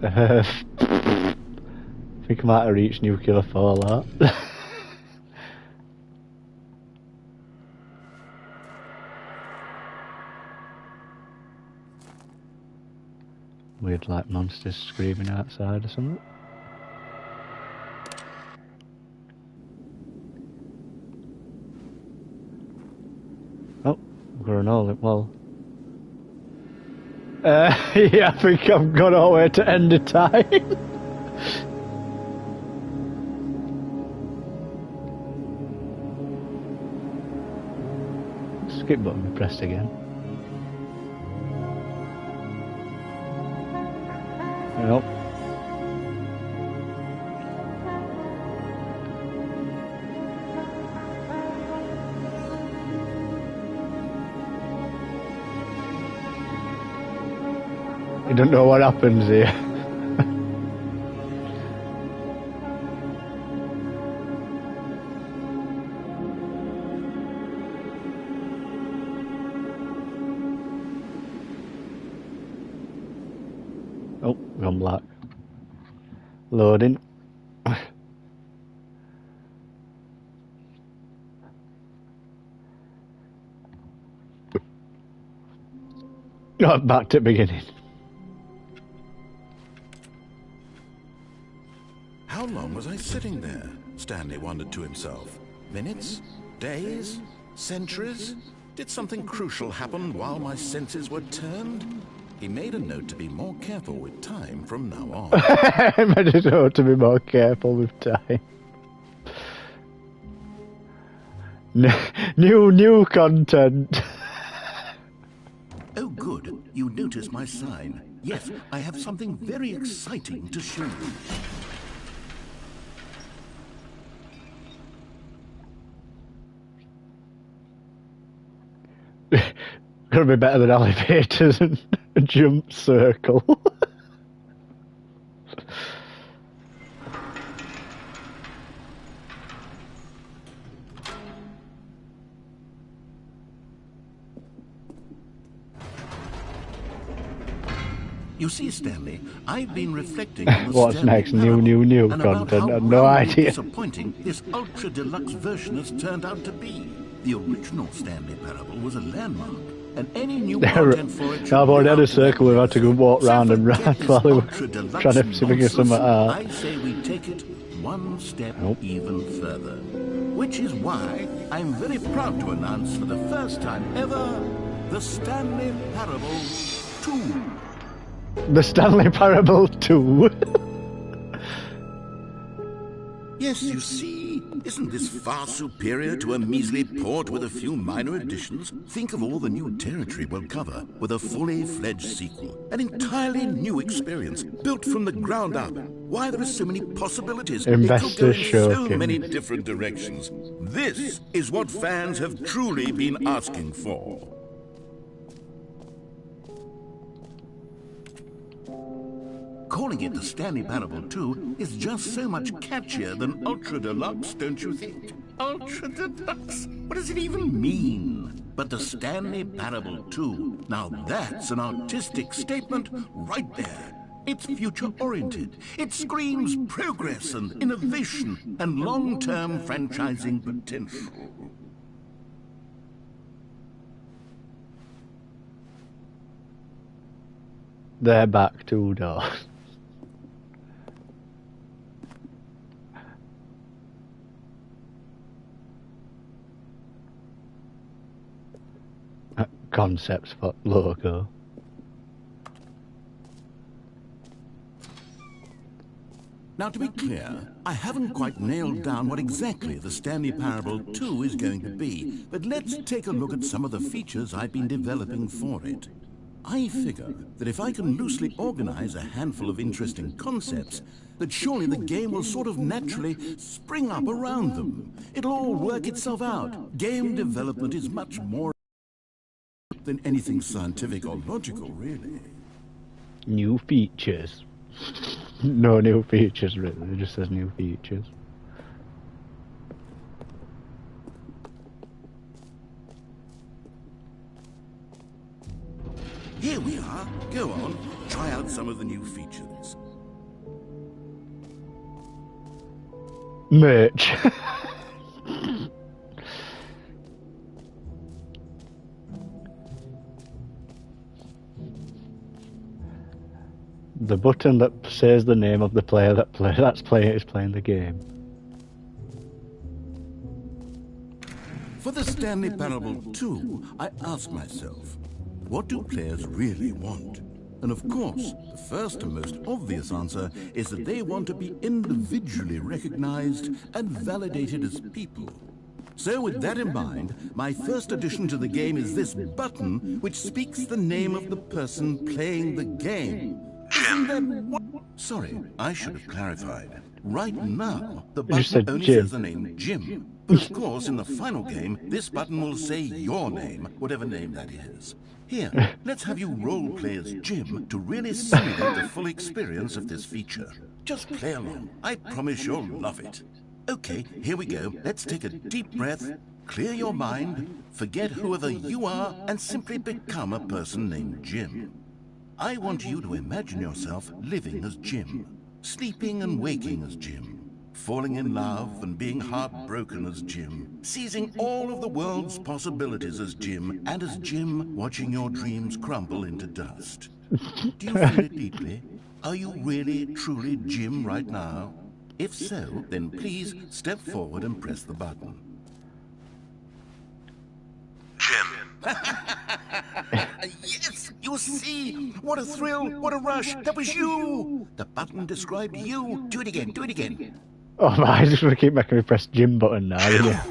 I think I might have reached nuclear fallout. Weird, like monsters screaming outside or something. don't know. Well, yeah, I think I've got a way to end the time. Skip button pressed again. Nope. I don't know what happens here. Oh, gone black. Loading. Oh, back to beginning. How long was I sitting there? Stanley wondered to himself. Minutes? Days? Centuries? Did something crucial happen while my senses were turned? He made a note to be more careful with time from now on. I made a note to be more careful with time. New content. Oh, good. You noticed my sign. Yes, I have something very exciting to show you. Gonna be better than elevators and a jump circle. You see, Stanley, I've been reflecting on the What's Stanley next? Parable New and about content. how I've no roundly idea. disappointing this ultra deluxe version has turned out to be. The original Stanley Parable was a landmark, and any new content for it. I've already had a circle. We've had to go walk round and round while we were trying to see if we can sum it out. I say we take it one step even further, which is why I'm very proud to announce for the first time ever the Stanley Parable 2. The Stanley Parable 2. Yes, you see, isn't this far superior to a measly port with a few minor additions? Think of all the new territory we'll cover with a fully fledged sequel. An entirely new experience, built from the ground up. Why, there are so many possibilities. Investor it could go in so shocking. many different directions. This is what fans have truly been asking for. Calling it the Stanley Parable 2 is just so much catchier than Ultra Deluxe, don't you think? Ultra Deluxe? What does it even mean? But the Stanley Parable 2, now that's an artistic statement right there. It's future-oriented. It screams progress and innovation and long-term franchising potential. They're back 2 doors. Concept spot logo. Now, to be clear, I haven't quite nailed down what exactly the Stanley Parable 2 is going to be, but let's take a look at some of the features I've been developing for it. I figure that if I can loosely organize a handful of interesting concepts, that surely the game will sort of naturally spring up around them. It'll all work itself out. Game development is much more than anything scientific or logical, really. New features. No new features, really. It just says new features. Here we are. Go on, try out some of the new features. Merch. The button that says the name of the player is playing the game. For With the Stanley Parable 2, I asked myself, what do players really want? And of course, the first and most obvious answer is that they want to be individually recognized and validated as people. So with that in mind, my first addition to the game is this button which speaks the name of the person playing the game. Isn't that what? Sorry, I should have clarified. Right now, the button only says the name Jim. But of course, in the final game, this button will say your name, whatever name that is. Here, let's have you role-play as Jim to really simulate the full experience of this feature. Just play along. I promise you'll love it. Okay, here we go. Let's take a deep breath, clear your mind, forget whoever you are, and simply become a person named Jim. I want you to imagine yourself living as Jim, sleeping and waking as Jim, falling in love and being heartbroken as Jim, seizing all of the world's possibilities as Jim, and as Jim watching your dreams crumble into dust. Do you feel it deeply? Are you really, truly Jim right now? If so, then please step forward and press the button. Jim. Yes, you see! What a thrill, what a rush! That was you! The button described you. Do it again, do it again. Oh man, I just want to keep making me press Jim button now, yeah.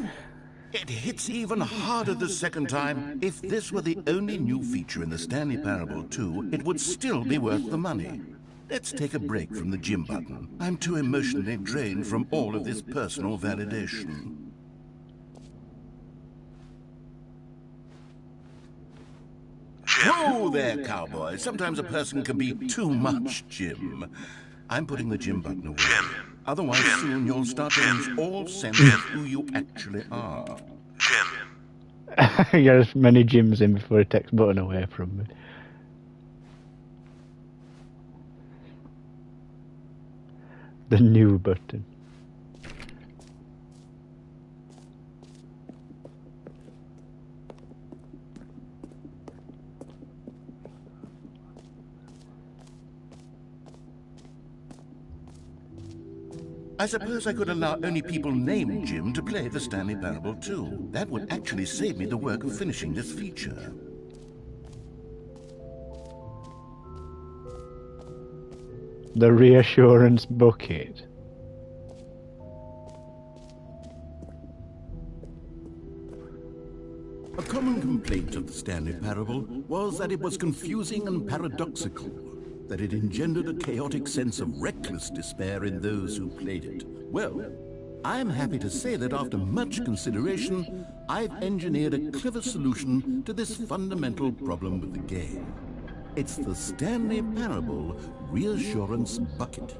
It hits even harder the second time. If this were the only new feature in the Stanley Parable 2, it would still be worth the money. Let's take a break from the Jim button. I'm too emotionally drained from all of this personal validation. Whoa there, cowboy. Sometimes a person can be too much Jim. I'm putting the Jim button away. Otherwise, soon you'll start to lose all sense of who you actually are. Get as many Jims in before he takes button away from me. The new button. I suppose I could allow only people named Jim to play the Stanley Parable 2. That would actually save me the work of finishing this feature. The Reassurance Bucket. A common complaint of the Stanley Parable was that it was confusing and paradoxical, that it engendered a chaotic sense of reckless despair in those who played it. Well, I'm happy to say that after much consideration, I've engineered a clever solution to this fundamental problem with the game. It's the Stanley Parable Reassurance Bucket.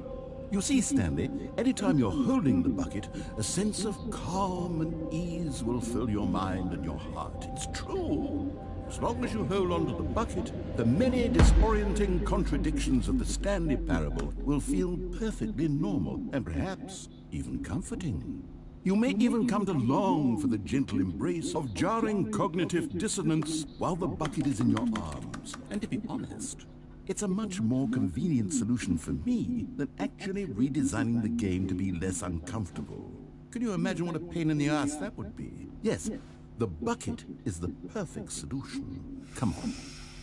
You see, Stanley, anytime you're holding the bucket, a sense of calm and ease will fill your mind and your heart. It's true. As long as you hold on to the bucket, the many disorienting contradictions of the Stanley Parable will feel perfectly normal and perhaps even comforting. You may even come to long for the gentle embrace of jarring cognitive dissonance while the bucket is in your arms. And to be honest, it's a much more convenient solution for me than actually redesigning the game to be less uncomfortable. Can you imagine what a pain in the ass that would be? Yes, the bucket is the perfect solution. Come on,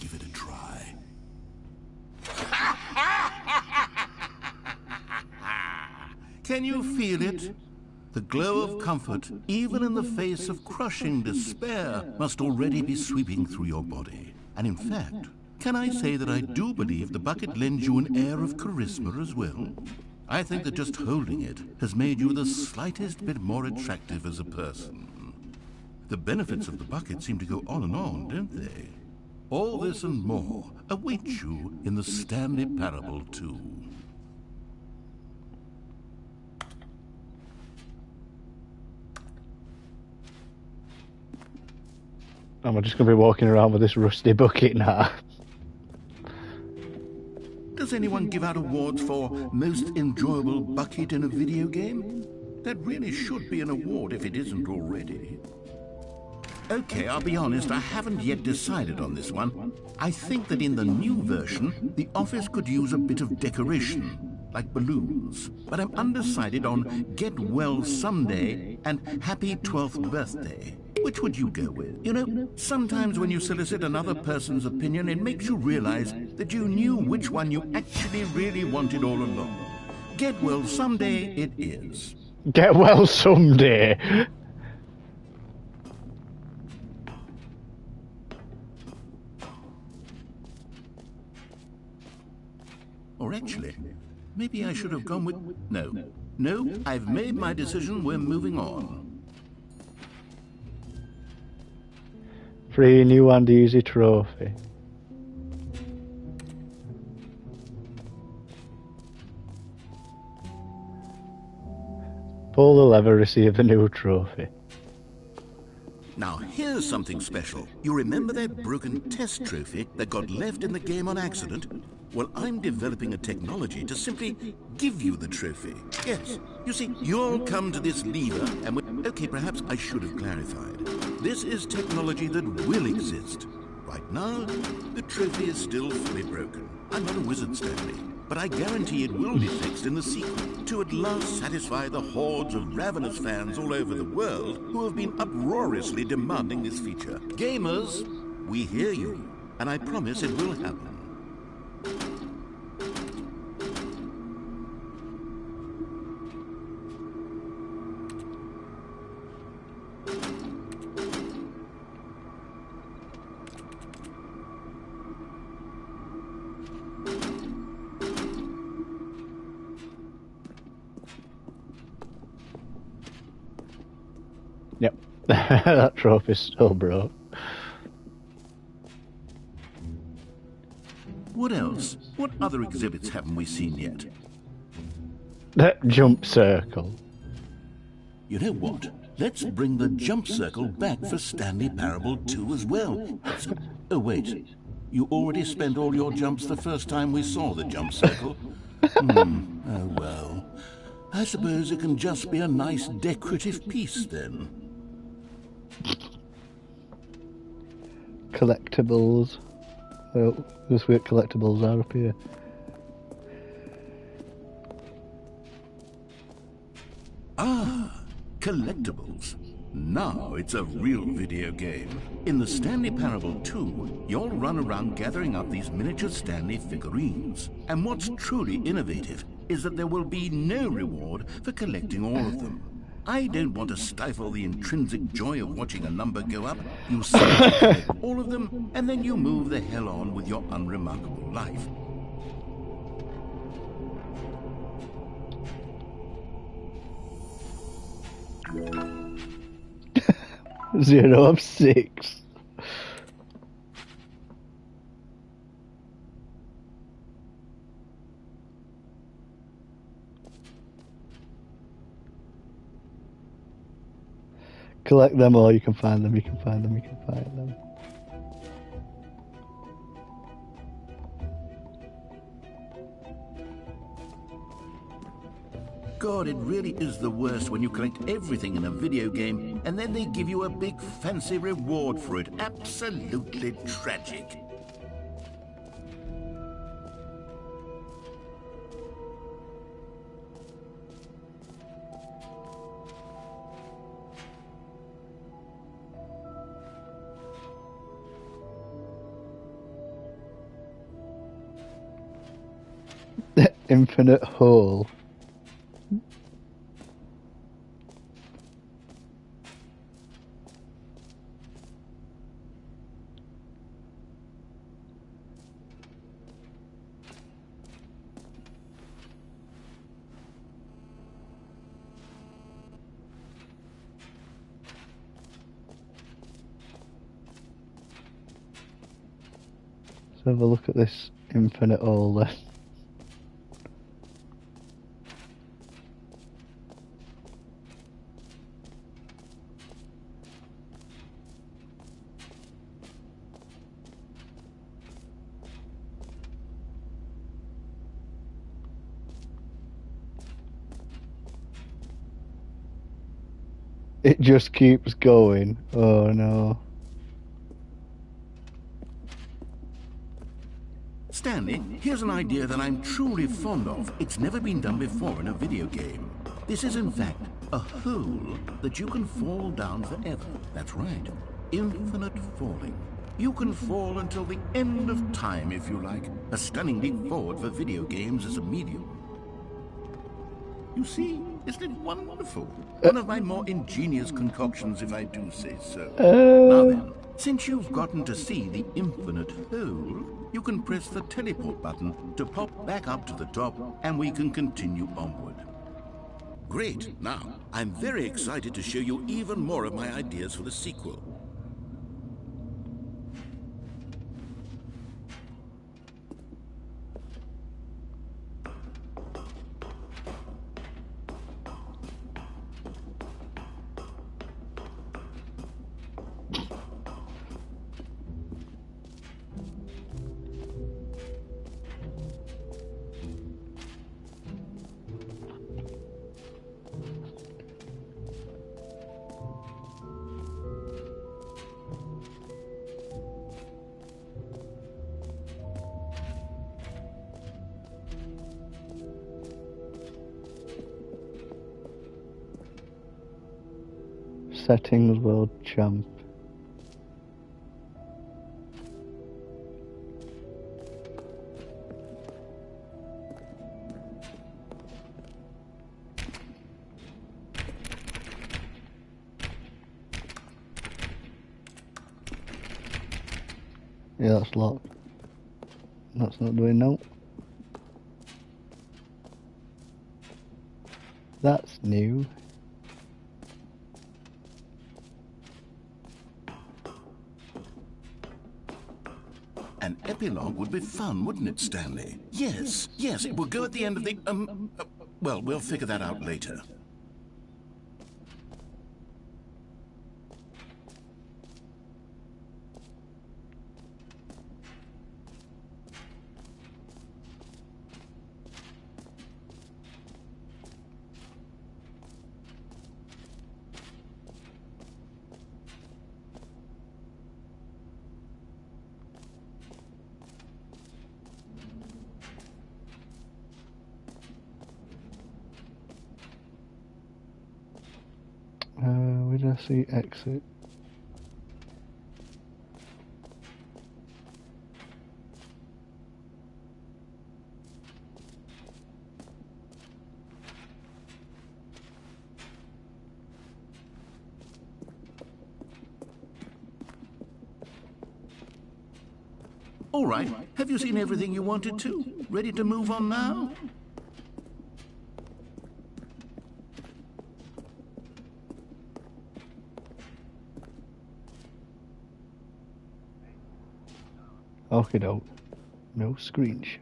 give it a try. Can you feel it? The glow of comfort, even in the face of crushing despair, must already be sweeping through your body. And in fact, can I say that I do believe the bucket lends you an air of charisma as well? I think that just holding it has made you the slightest bit more attractive as a person. The benefits of the bucket seem to go on and on, don't they? All this and more await you in the Stanley Parable 2. I'm just going to be walking around with this rusty bucket now. Does anyone give out awards for most enjoyable bucket in a video game? That really should be an award if it isn't already. Okay, I'll be honest, I haven't yet decided on this one. I think that in the new version, the office could use a bit of decoration, like balloons. But I'm undecided on Get Well Someday and Happy 12th Birthday. Which would you go with? You know, sometimes when you solicit another person's opinion, it makes you realize that you knew which one you actually really wanted all along. Get well someday it is. Get well someday. Or actually, maybe I should have gone with... No, I've made my decision. We're moving on. Free new and easy trophy. Pull the lever, receive the new trophy. Now here's something special. You remember that broken test trophy that got left in the game on accident? Well, I'm developing a technology to simply give you the trophy. Yes, you see, you'll come to this lever and... Okay, perhaps I should have clarified. This is technology that will exist. Right now, the trophy is still fully broken. I'm not a wizard, Stanley, but I guarantee it will be fixed in the sequel to at last satisfy the hordes of ravenous fans all over the world who have been uproariously demanding this feature. Gamers, we hear you, and I promise it will happen. Yep, that trophy's still broke. What else? What other exhibits haven't we seen yet? That jump circle. You know what? Let's bring the jump circle back for Stanley Parable 2 as well. Oh, wait. You already spent all your jumps the first time we saw the jump circle? Oh, well. I suppose it can just be a nice decorative piece, then. Collectibles. Oh, just where collectibles are up here. Ah, Collectibles. Now it's a real video game. In the Stanley Parable 2, you'll run around gathering up these miniature Stanley figurines. And what's truly innovative is that there will be no reward for collecting all of them. I don't want to stifle the intrinsic joy of watching a number go up. You simply collect all of them, and then you move the hell on with your unremarkable life. Zero of 6. Collect them all, you can find them, you can find them, you can find them. God, it really is the worst when you collect everything in a video game and then they give you a big fancy reward for it. Absolutely tragic. Infinite hole. Let's have a look at this infinite hole then. It just keeps going. Oh no. Stanley, here's an idea that I'm truly fond of. It's never been done before in a video game. This is, in fact, A hole that you can fall down forever. That's right. Infinite falling. You can fall until the end of time, if you like. A stunning leap forward for video games as a medium. You see, isn't it wonderful? One of my more ingenious concoctions, if I do say so. Now then, since you've gotten to see the infinite hole, you can press the teleport button to pop back up to the top, and we can continue onward. Great. Now, I'm very excited to show you even more of my ideas for the sequel. Settings world champ. Yeah, that's locked. That's not doing no. That's new. An epilogue would be fun, wouldn't it, Stanley? Yes, yes, it will go at the end of the, well, we'll figure that out later. Where did I see exit? All right, have you seen everything you wanted to? Ready to move on now? Okay, no screenshots.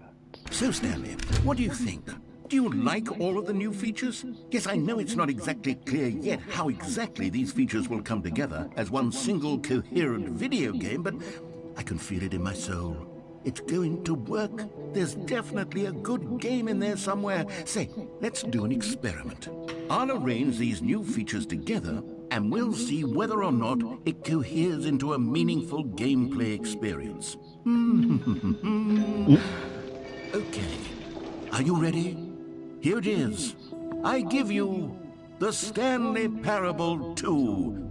So, Stanley, what do you think? Do you like all of the new features? Yes, I know it's not exactly clear yet how exactly these features will come together as one single coherent video game, but I can feel it in my soul. It's going to work. There's definitely a good game in there somewhere. Say, let's do an experiment. I'll arrange these new features together, and we'll see whether or not it coheres into a meaningful gameplay experience. Okay, are you ready? Here it is. I give you the Stanley Parable 2.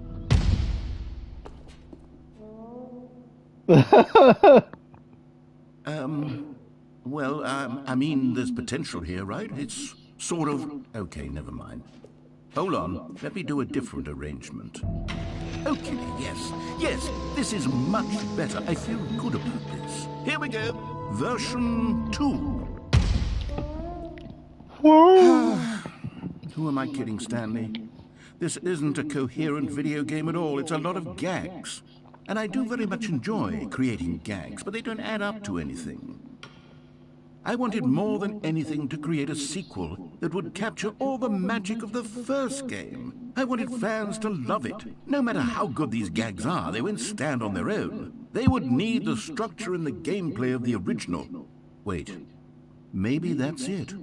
Well, I mean, there's potential here, right? It's sort of... Okay, never mind. Hold on, let me do a different arrangement. Okay, yes, this is much better. I feel good about this. Here we go. Version 2. Who am I kidding, Stanley? This isn't a coherent video game at all. It's a lot of gags. And I do very much enjoy creating gags, but they don't add up to anything. I wanted more than anything to create a sequel that would capture all the magic of the first game. I wanted fans to love it. No matter how good these gags are, they won't stand on their own. They would need the structure and the gameplay of the original. Wait, maybe that's it.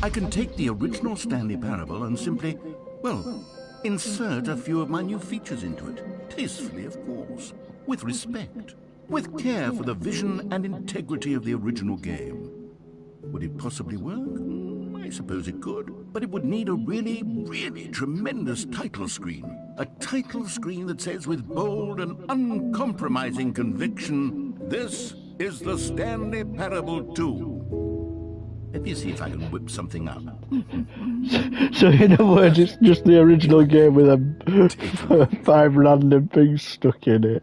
I can take the original Stanley Parable and simply, well, insert a few of my new features into it. Tastefully, of course. With respect. With care for the vision and integrity of the original game. Would it possibly work? I suppose it could, but it would need a really, really tremendous title screen. A title screen that says with bold and uncompromising conviction, "This is the Stanley Parable 2." Let me see if I can whip something up. So in other words, it's just the original game with them 5 random things stuck in it.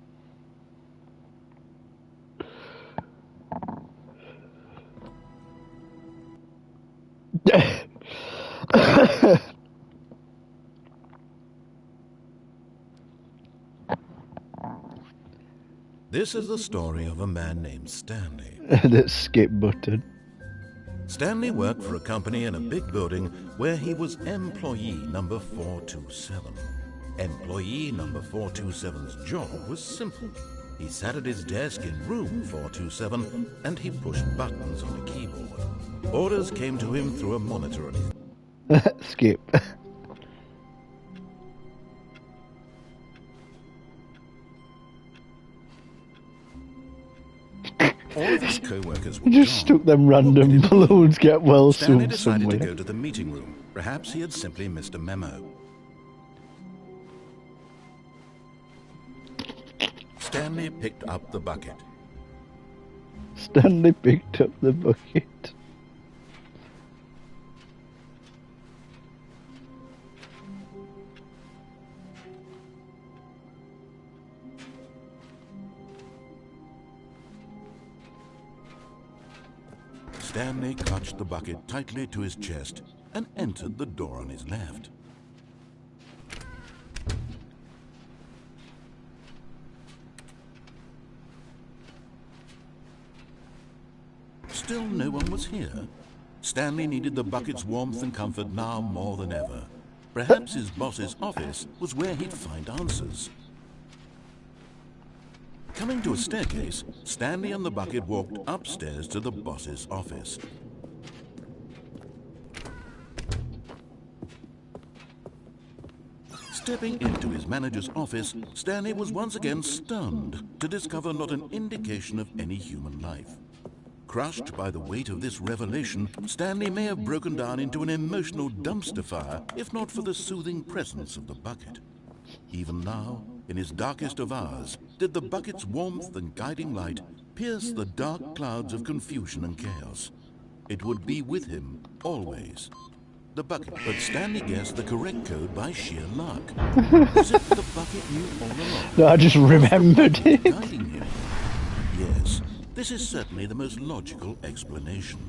This is the story of a man named Stanley. That skip button. Stanley worked for a company in a big building where he was employee number 427. Employee number 427's job was simple. He sat at his desk in room 427 and he pushed buttons on a keyboard. Orders came to him through a monitor on his... Skip. All of his co-workers were Just gone. stuck them random balloons get well Stanley soon decided somewhere. to go to the meeting room. Perhaps he had simply missed a memo. Stanley picked up the bucket. Stanley picked up the bucket. Stanley clutched the bucket tightly to his chest and entered the door on his left. Still no one was here. Stanley needed the bucket's warmth and comfort now more than ever. Perhaps his boss's office was where he'd find answers. Coming to a staircase, Stanley and the bucket walked upstairs to the boss's office. Stepping into his manager's office, Stanley was once again stunned to discover not an indication of any human life. Crushed by the weight of this revelation, Stanley may have broken down into an emotional dumpster fire if not for the soothing presence of the bucket. Even now, in his darkest of hours, did the bucket's warmth and guiding light pierce the dark clouds of confusion and chaos. It would be with him, always. The bucket, but Stanley guessed the correct code by sheer luck. Was it the bucket knew all along? No, I just remembered it. Guiding him? Yes, this is certainly the most logical explanation.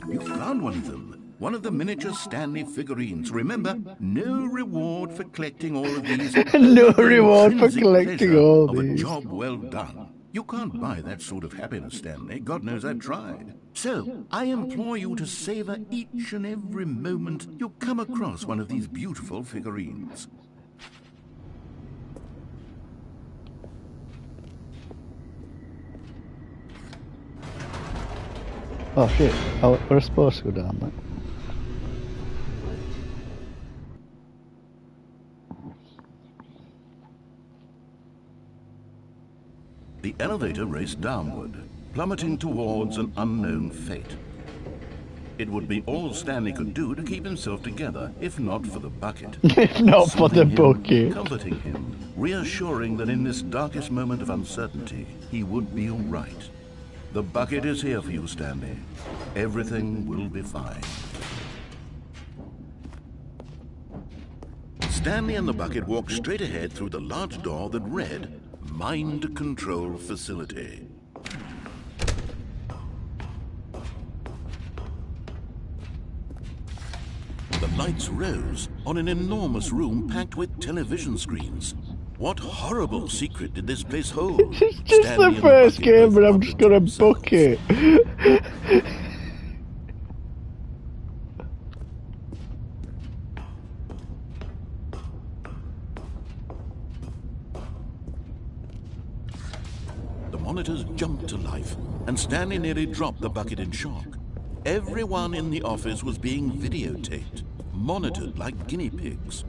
You found one of them. One of the miniature Stanley figurines. Remember, no reward for collecting all of these. No reward for Intrinsic collecting pleasure all of a these. job well done. You can't buy that sort of happiness, Stanley. God knows I've tried. So, I implore you to savor each and every moment you come across one of these beautiful figurines. Oh shit, oh, we're supposed to go down there. The elevator raced downward, plummeting towards an unknown fate. It would be all Stanley could do to keep himself together, if not for the bucket. If not for the Soothing him, bucket. comforting him, reassuring that in this darkest moment of uncertainty, he would be all right. The bucket is here for you, Stanley. Everything will be fine. Stanley and the bucket walked straight ahead through the large door that read, Mind Control Facility. The lights rose on an enormous room packed with television screens. What horrible secret did this place hold? It's just Stanley the and first bucket game, both but I'm wondered just to gonna themselves. book it. The monitors jumped to life, and Stanley nearly dropped the bucket in shock. Everyone in the office was being videotaped, monitored like guinea pigs.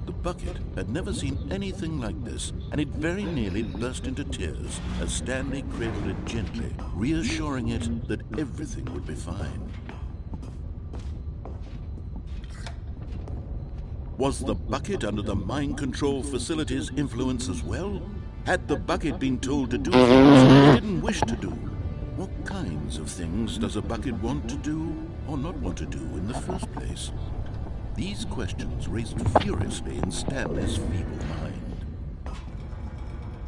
The bucket had never seen anything like this, and it very nearly burst into tears as Stanley cradled it gently, reassuring it that everything would be fine. Was the bucket under the mind control facility's influence as well? Had the bucket been told to do things it didn't wish to do? What kinds of things does a bucket want to do or not want to do in the first place? These questions raced furiously in Stanley's feeble mind.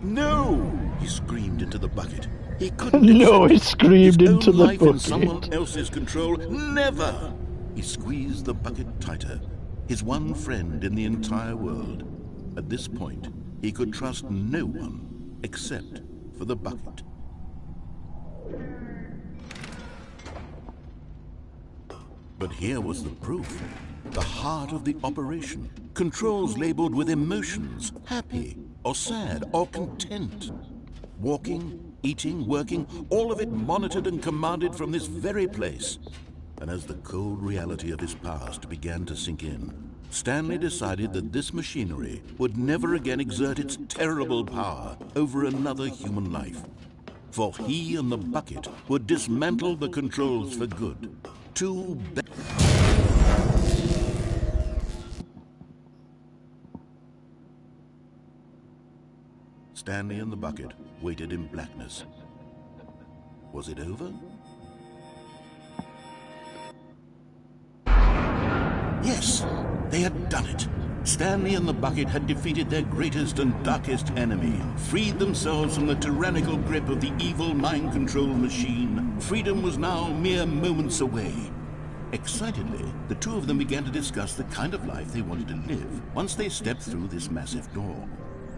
No! He screamed into the bucket. He couldn't No, accept he screamed his into own the life in bucket. someone else's control. Never! He squeezed the bucket tighter. His one friend in the entire world. At this point, he could trust no one except for the bucket. But here was the proof. The heart of the operation. Controls labeled with emotions, happy or sad or content. Walking, eating, working, all of it monitored and commanded from this very place. And as the cold reality of his past began to sink in, Stanley decided that this machinery would never again exert its terrible power over another human life. For he and the bucket would dismantle the controls for good. Stanley and the bucket waited in blackness. Was it over? Yes, they had done it. Stanley and the bucket had defeated their greatest and darkest enemy, freed themselves from the tyrannical grip of the evil mind control machine. Freedom was now mere moments away. Excitedly, the two of them began to discuss the kind of life they wanted to live once they stepped through this massive door.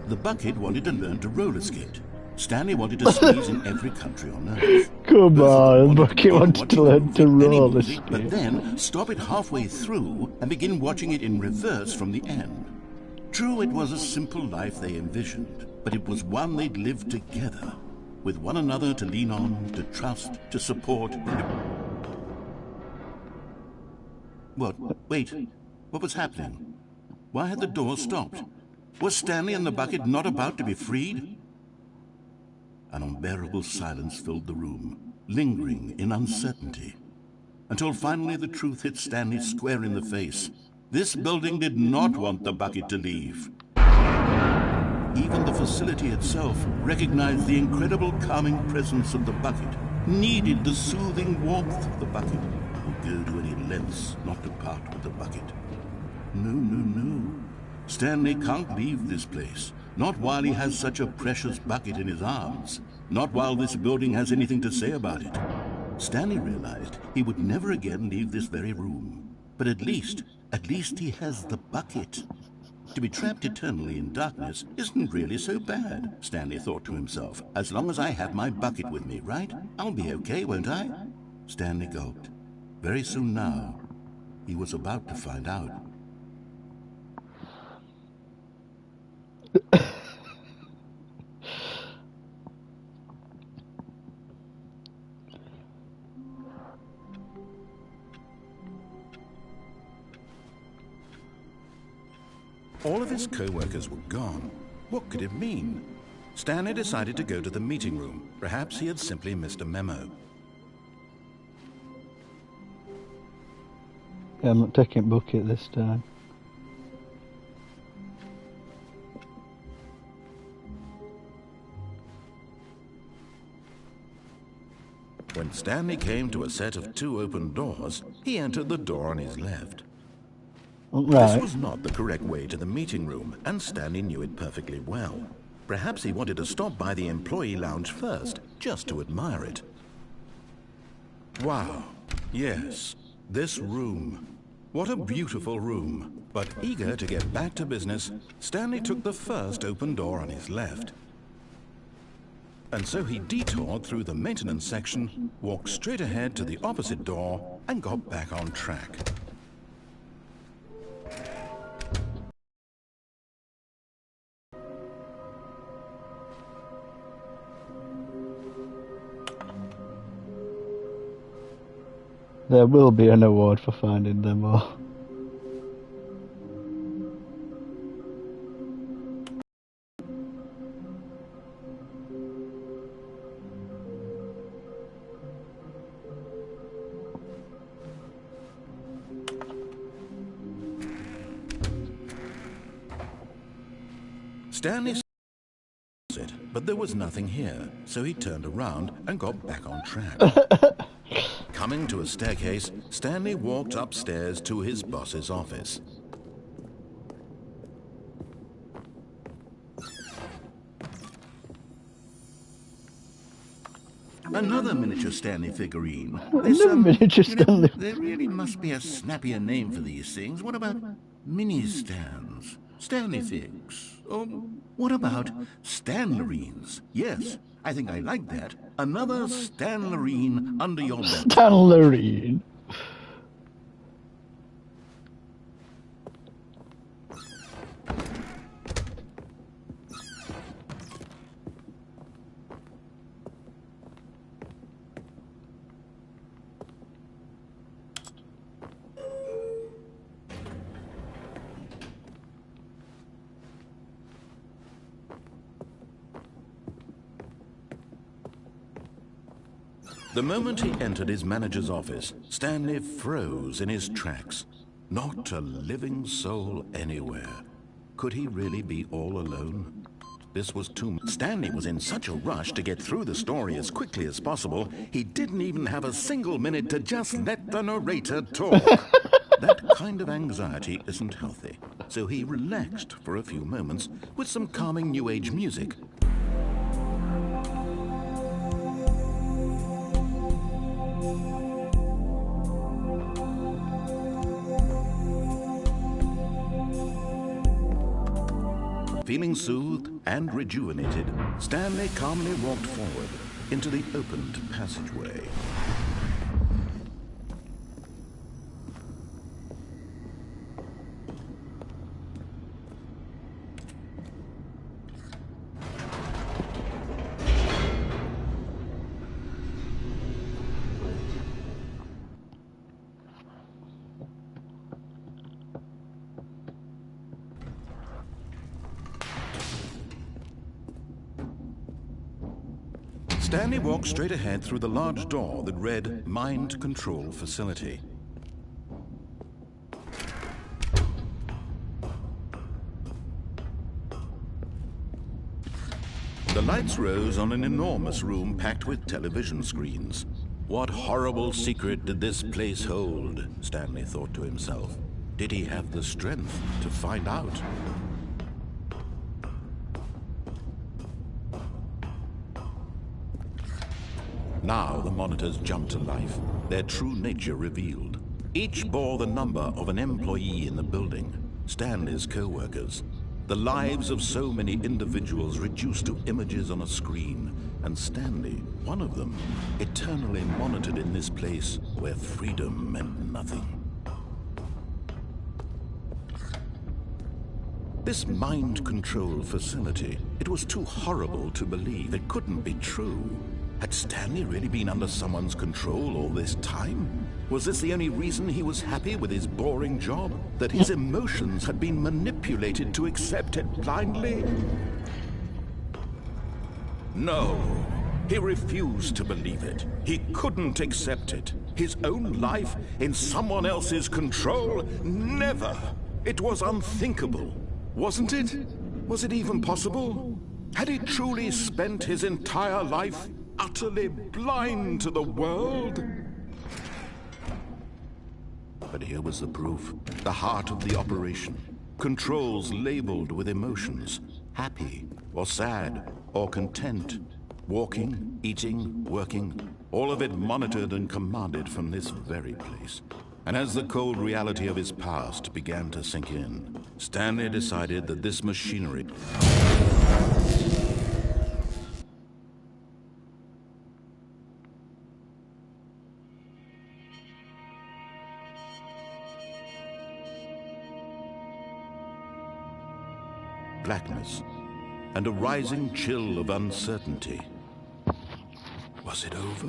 The bucket wanted to learn to roller skate. Stanley wanted to squeeze in every country on Earth. Come Both of them on, Bucket wanted to learn to any roller movie, skate. but then stop it halfway through and begin watching it in reverse from the end. True, it was a simple life they envisioned, but it was one they'd lived together, with one another to lean on, to trust, to support. What? Wait. What was happening? Why had the door stopped? Was Stanley and the bucket not about to be freed? An unbearable silence filled the room, lingering in uncertainty, until finally the truth hit Stanley square in the face. This building did not want the bucket to leave. Even the facility itself recognized the incredible calming presence of the bucket, needed the soothing warmth of the bucket, would go to any lengths not to part with the bucket. No. Stanley can't leave this place. Not while he has such a precious bucket in his arms. Not while this building has anything to say about it. Stanley realized he would never again leave this very room. But at least he has the bucket. To be trapped eternally in darkness isn't really so bad, Stanley thought to himself. As long as I have my bucket with me, right? I'll be okay, won't I? Stanley gulped. Very soon now, he was about to find out. All of his co-workers were gone. What could it mean? Stanley decided to go to the meeting room. Perhaps he had simply missed a memo. Yeah, I'm not taking Bucket this time. When Stanley came to a set of 2 open doors, he entered the door on his left. This Right. was not the correct way to the meeting room, and Stanley knew it perfectly well. Perhaps he wanted to stop by the employee lounge first, just to admire it. Wow. Yes, this room. What a beautiful room. But eager to get back to business, Stanley took the first open door on his left. And so he detoured through the maintenance section, walked straight ahead to the opposite door, and got back on track. There will be an award for finding them all. Stanley saw it, but there was nothing here, so he turned around and got back on track. Coming to a staircase, Stanley walked upstairs to his boss's office. Another miniature Stanley figurine. Another miniature Stanley. There really must be a snappier name for these things. What about mini stands? Stanley figs? Or what about Stanlerines? Yes, I think I like that. Another Stanlerine under your belt. Stanlerine. The moment he entered his manager's office, Stanley froze in his tracks. Not a living soul anywhere. Could he really be all alone? This was too much. Stanley was in such a rush to get through the story as quickly as possible, he didn't even have a single minute to just let the narrator talk. That kind of anxiety isn't healthy, so he relaxed for a few moments with some calming New Age music. Feeling soothed and rejuvenated, Stanley calmly walked forward into the opened passageway. Stanley walked straight ahead through the large door that read Mind Control Facility. The lights rose on an enormous room packed with television screens. What horrible secret did this place hold? Stanley thought to himself. Did he have the strength to find out? Now the monitors jumped to life, their true nature revealed. Each bore the number of an employee in the building, Stanley's co-workers. The lives of so many individuals reduced to images on a screen, and Stanley, one of them, eternally monitored in this place where freedom meant nothing. This mind control facility, it was too horrible to believe. It couldn't be true. Had Stanley really been under someone's control all this time? Was this the only reason he was happy with his boring job? That his emotions had been manipulated to accept it blindly? No, he refused to believe it. He couldn't accept it. His own life in someone else's control? Never! It was unthinkable, wasn't it? Was it even possible? Had he truly spent his entire life utterly blind to the world? But here was the proof. The heart of the operation. Controls labeled with emotions. Happy, or sad, or content. Walking, eating, working. All of it monitored and commanded from this very place. And as the cold reality of his past began to sink in, Stanley decided that this machinery... blackness, and a rising chill of uncertainty. Was it over?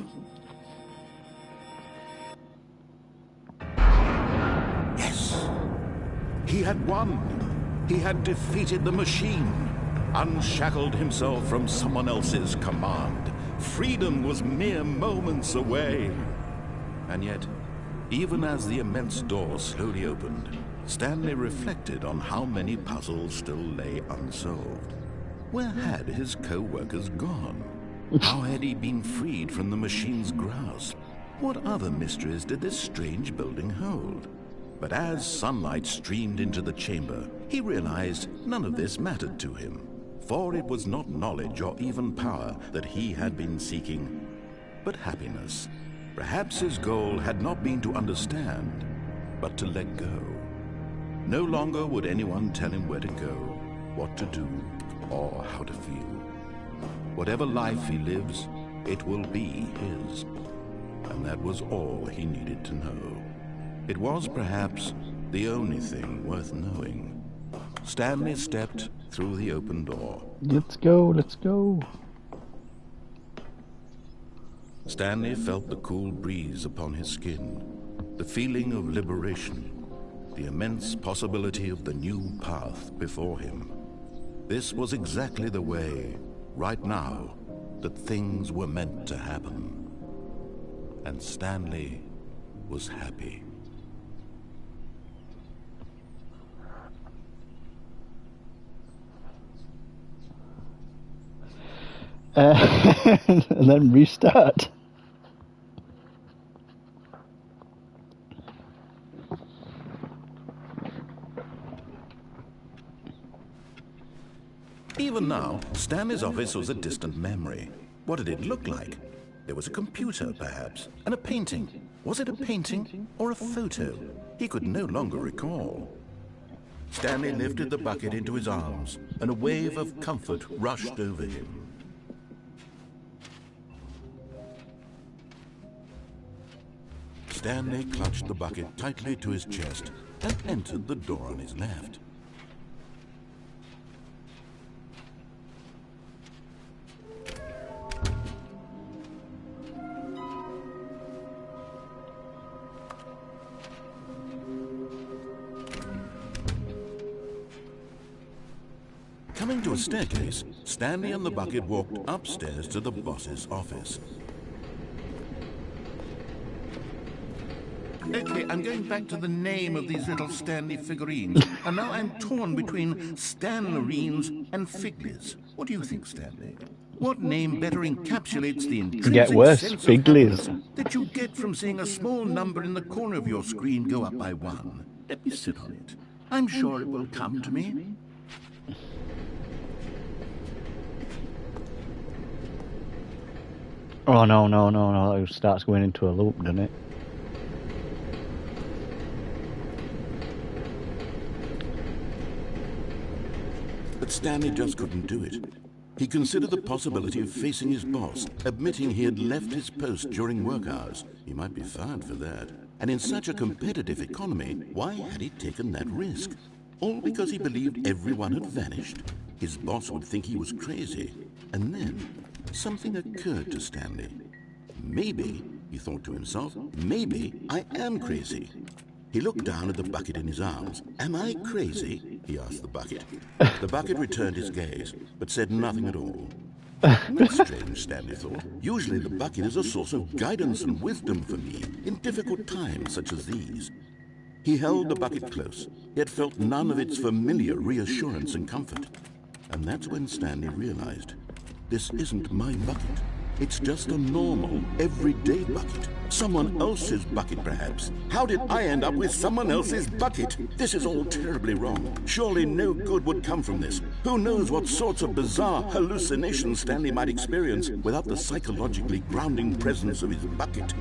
Yes! He had won! He had defeated the machine, unshackled himself from someone else's command. Freedom was mere moments away. And yet, even as the immense door slowly opened, Stanley reflected on how many puzzles still lay unsolved. Where had his co-workers gone? How had he been freed from the machine's grasp? What other mysteries did this strange building hold? But as sunlight streamed into the chamber, he realized none of this mattered to him, for it was not knowledge or even power that he had been seeking, but happiness. Perhaps his goal had not been to understand, but to let go. No longer would anyone tell him where to go, what to do, or how to feel. Whatever life he lives, it will be his. And that was all he needed to know. It was perhaps the only thing worth knowing. Stanley stepped through the open door. Let's go, let's go. Stanley felt the cool breeze upon his skin, the feeling of liberation, the immense possibility of the new path before him. This was exactly the way, right now, that things were meant to happen. And Stanley was happy. And then restart. Even now, Stanley's office was a distant memory. What did it look like? There was a computer, perhaps, and a painting. Was it a painting or a photo? He could no longer recall. Stanley lifted the bucket into his arms, and a wave of comfort rushed over him. Stanley clutched the bucket tightly to his chest and entered the door on his left. Coming to a staircase, Stanley and the bucket walked upstairs to the boss's office. Okay, I'm going back to the name of these little Stanley figurines, and now I'm torn between Stanlerines and Figlies. What do you think, Stanley? What name better encapsulates the intrinsic Get worse, sense Figlies. of that you get from seeing a small number in the corner of your screen go up by 1? Let me sit on it. I'm sure it will come to me. Oh no, it starts going into a loop, doesn't it? But Stanley just couldn't do it. He considered the possibility of facing his boss, admitting he had left his post during work hours. He might be fired for that. And in such a competitive economy, why had he taken that risk? All because he believed everyone had vanished? His boss would think he was crazy. And then, something occurred to Stanley. Maybe, he thought to himself, maybe I am crazy. He looked down at the bucket in his arms. Am I crazy? He asked the bucket. The bucket returned his gaze, but said nothing at all. That's strange, Stanley thought. Usually the bucket is a source of guidance and wisdom for me in difficult times such as these. He held the bucket close, yet felt none of its familiar reassurance and comfort. And that's when Stanley realized, this isn't my bucket. It's just a normal, everyday bucket. Someone else's bucket, perhaps. How did I end up with someone else's bucket? This is all terribly wrong. Surely no good would come from this. Who knows what sorts of bizarre hallucinations Stanley might experience without the psychologically grounding presence of his bucket.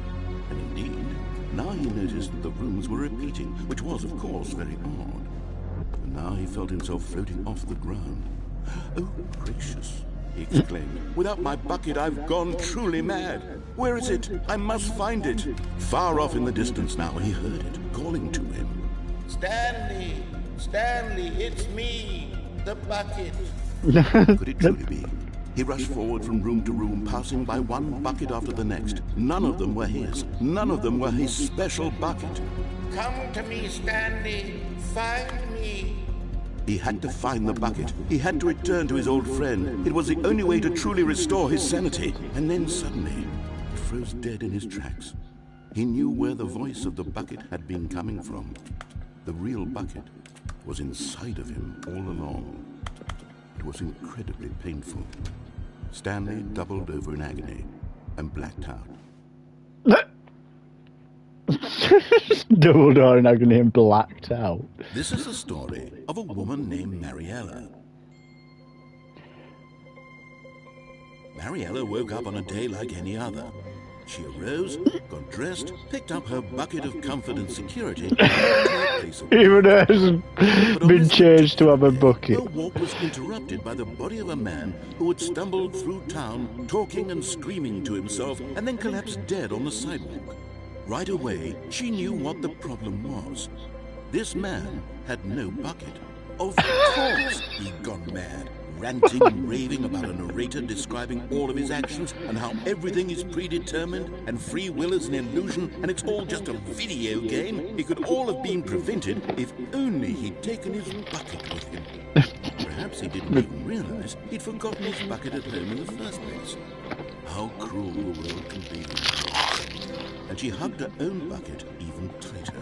And indeed, now he noticed that the rooms were repeating, which was, of course, very odd. And now he felt himself floating off the ground. Oh, gracious, he exclaimed. Without my bucket, I've gone truly mad. Where is it? I must find it. Far off in the distance now, he heard it, calling to him. Stanley! Stanley, it's me! The bucket! Could it truly be? He rushed forward from room to room, passing by one bucket after the next. None of them were his. None of them were his special bucket. Come to me, Stanley! Find me! He had to find the bucket. He had to return to his old friend. It was the only way to truly restore his sanity. And then suddenly, he froze dead in his tracks. He knew where the voice of the bucket had been coming from. The real bucket was inside of him all along. It was incredibly painful. Stanley doubled over in agony and blacked out. Doubled over in agony and blacked out. This is the story of a woman named Mariella. Mariella woke up on a day like any other. She arose, got dressed, picked up her bucket of comfort and security, and went to a place of Even though it hasn't been changed to have a bucket. Her walk was interrupted by the body of a man who had stumbled through town, talking and screaming to himself, and then collapsed dead on the sidewalk. Right away, she knew what the problem was. This man had no bucket. Of course he'd gone mad, ranting and raving about a narrator describing all of his actions and how everything is predetermined and free will is an illusion and it's all just a video game. It could all have been prevented if only he'd taken his bucket with him. Perhaps he didn't even realize he'd forgotten his bucket at home in the first place. How cruel the world can be. And she hugged her own bucket even tighter.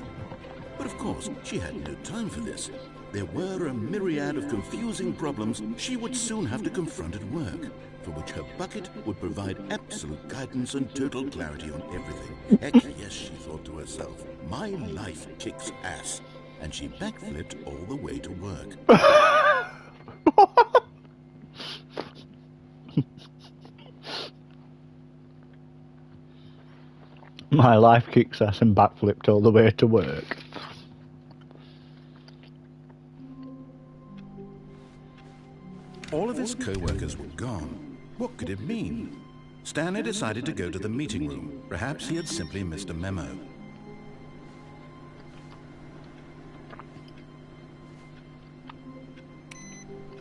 But of course, she had no time for this. There were a myriad of confusing problems she would soon have to confront at work, for which her bucket would provide absolute guidance and total clarity on everything. Heck yes, she thought to herself, my life kicks ass. And she backflipped all the way to work. My life kicks ass and backflipped all the way to work. All of his co-workers were gone. What could it mean? Stanley decided to go to the meeting room. Perhaps he had simply missed a memo.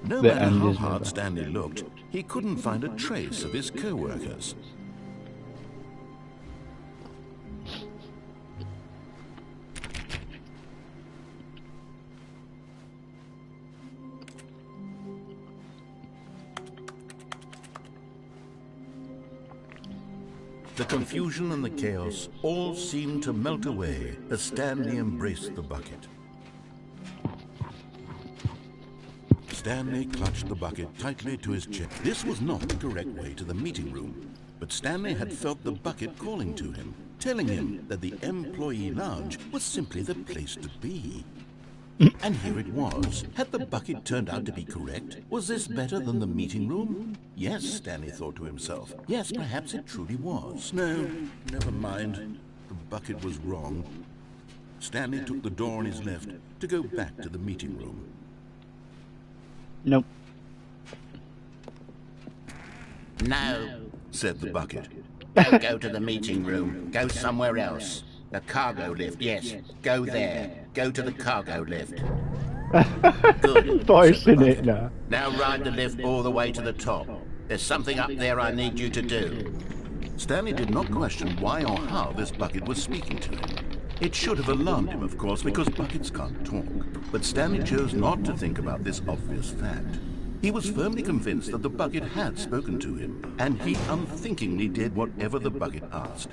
No matter how hard Stanley looked, he couldn't find a trace of his co-workers. The confusion and the chaos all seemed to melt away as Stanley embraced the bucket. Stanley clutched the bucket tightly to his chest. This was not the correct way to the meeting room, but Stanley had felt the bucket calling to him, telling him that the employee lounge was simply the place to be. And here it was. Had the bucket turned out to be correct? Was this better than the meeting room? Yes, Stanley thought to himself. Yes, perhaps it truly was. No, never mind. The bucket was wrong. Stanley took the door on his left to go back to the meeting room. Nope. No, Said the bucket. don't go to the meeting room. Go somewhere else. The cargo lift, yes. Go there. Go to the cargo lift. Good. Voicing it now. Now ride the lift all the way to the top. There's something up there I need you to do. Stanley did not question why or how this bucket was speaking to him. It should have alarmed him, of course, because buckets can't talk. But Stanley chose not to think about this obvious fact. He was firmly convinced that the bucket had spoken to him, and he unthinkingly did whatever the bucket asked.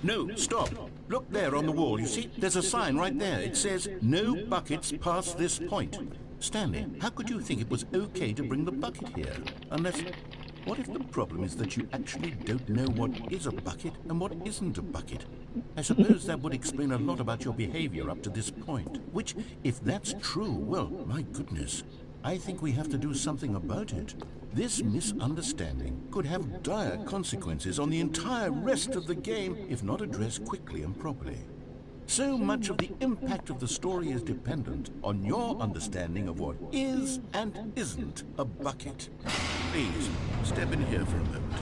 No, stop. Look there on the wall. You see, there's a sign right there. It says, no buckets past this point. Stanley, how could you think it was okay to bring the bucket here? Unless, what if the problem is that you actually don't know what is a bucket and what isn't a bucket? I suppose that would explain a lot about your behavior up to this point. Which, if that's true, well, my goodness, I think we have to do something about it. This misunderstanding could have dire consequences on the entire rest of the game if not addressed quickly and properly. So much of the impact of the story is dependent on your understanding of what is and isn't a bucket. Please, step in here for a moment.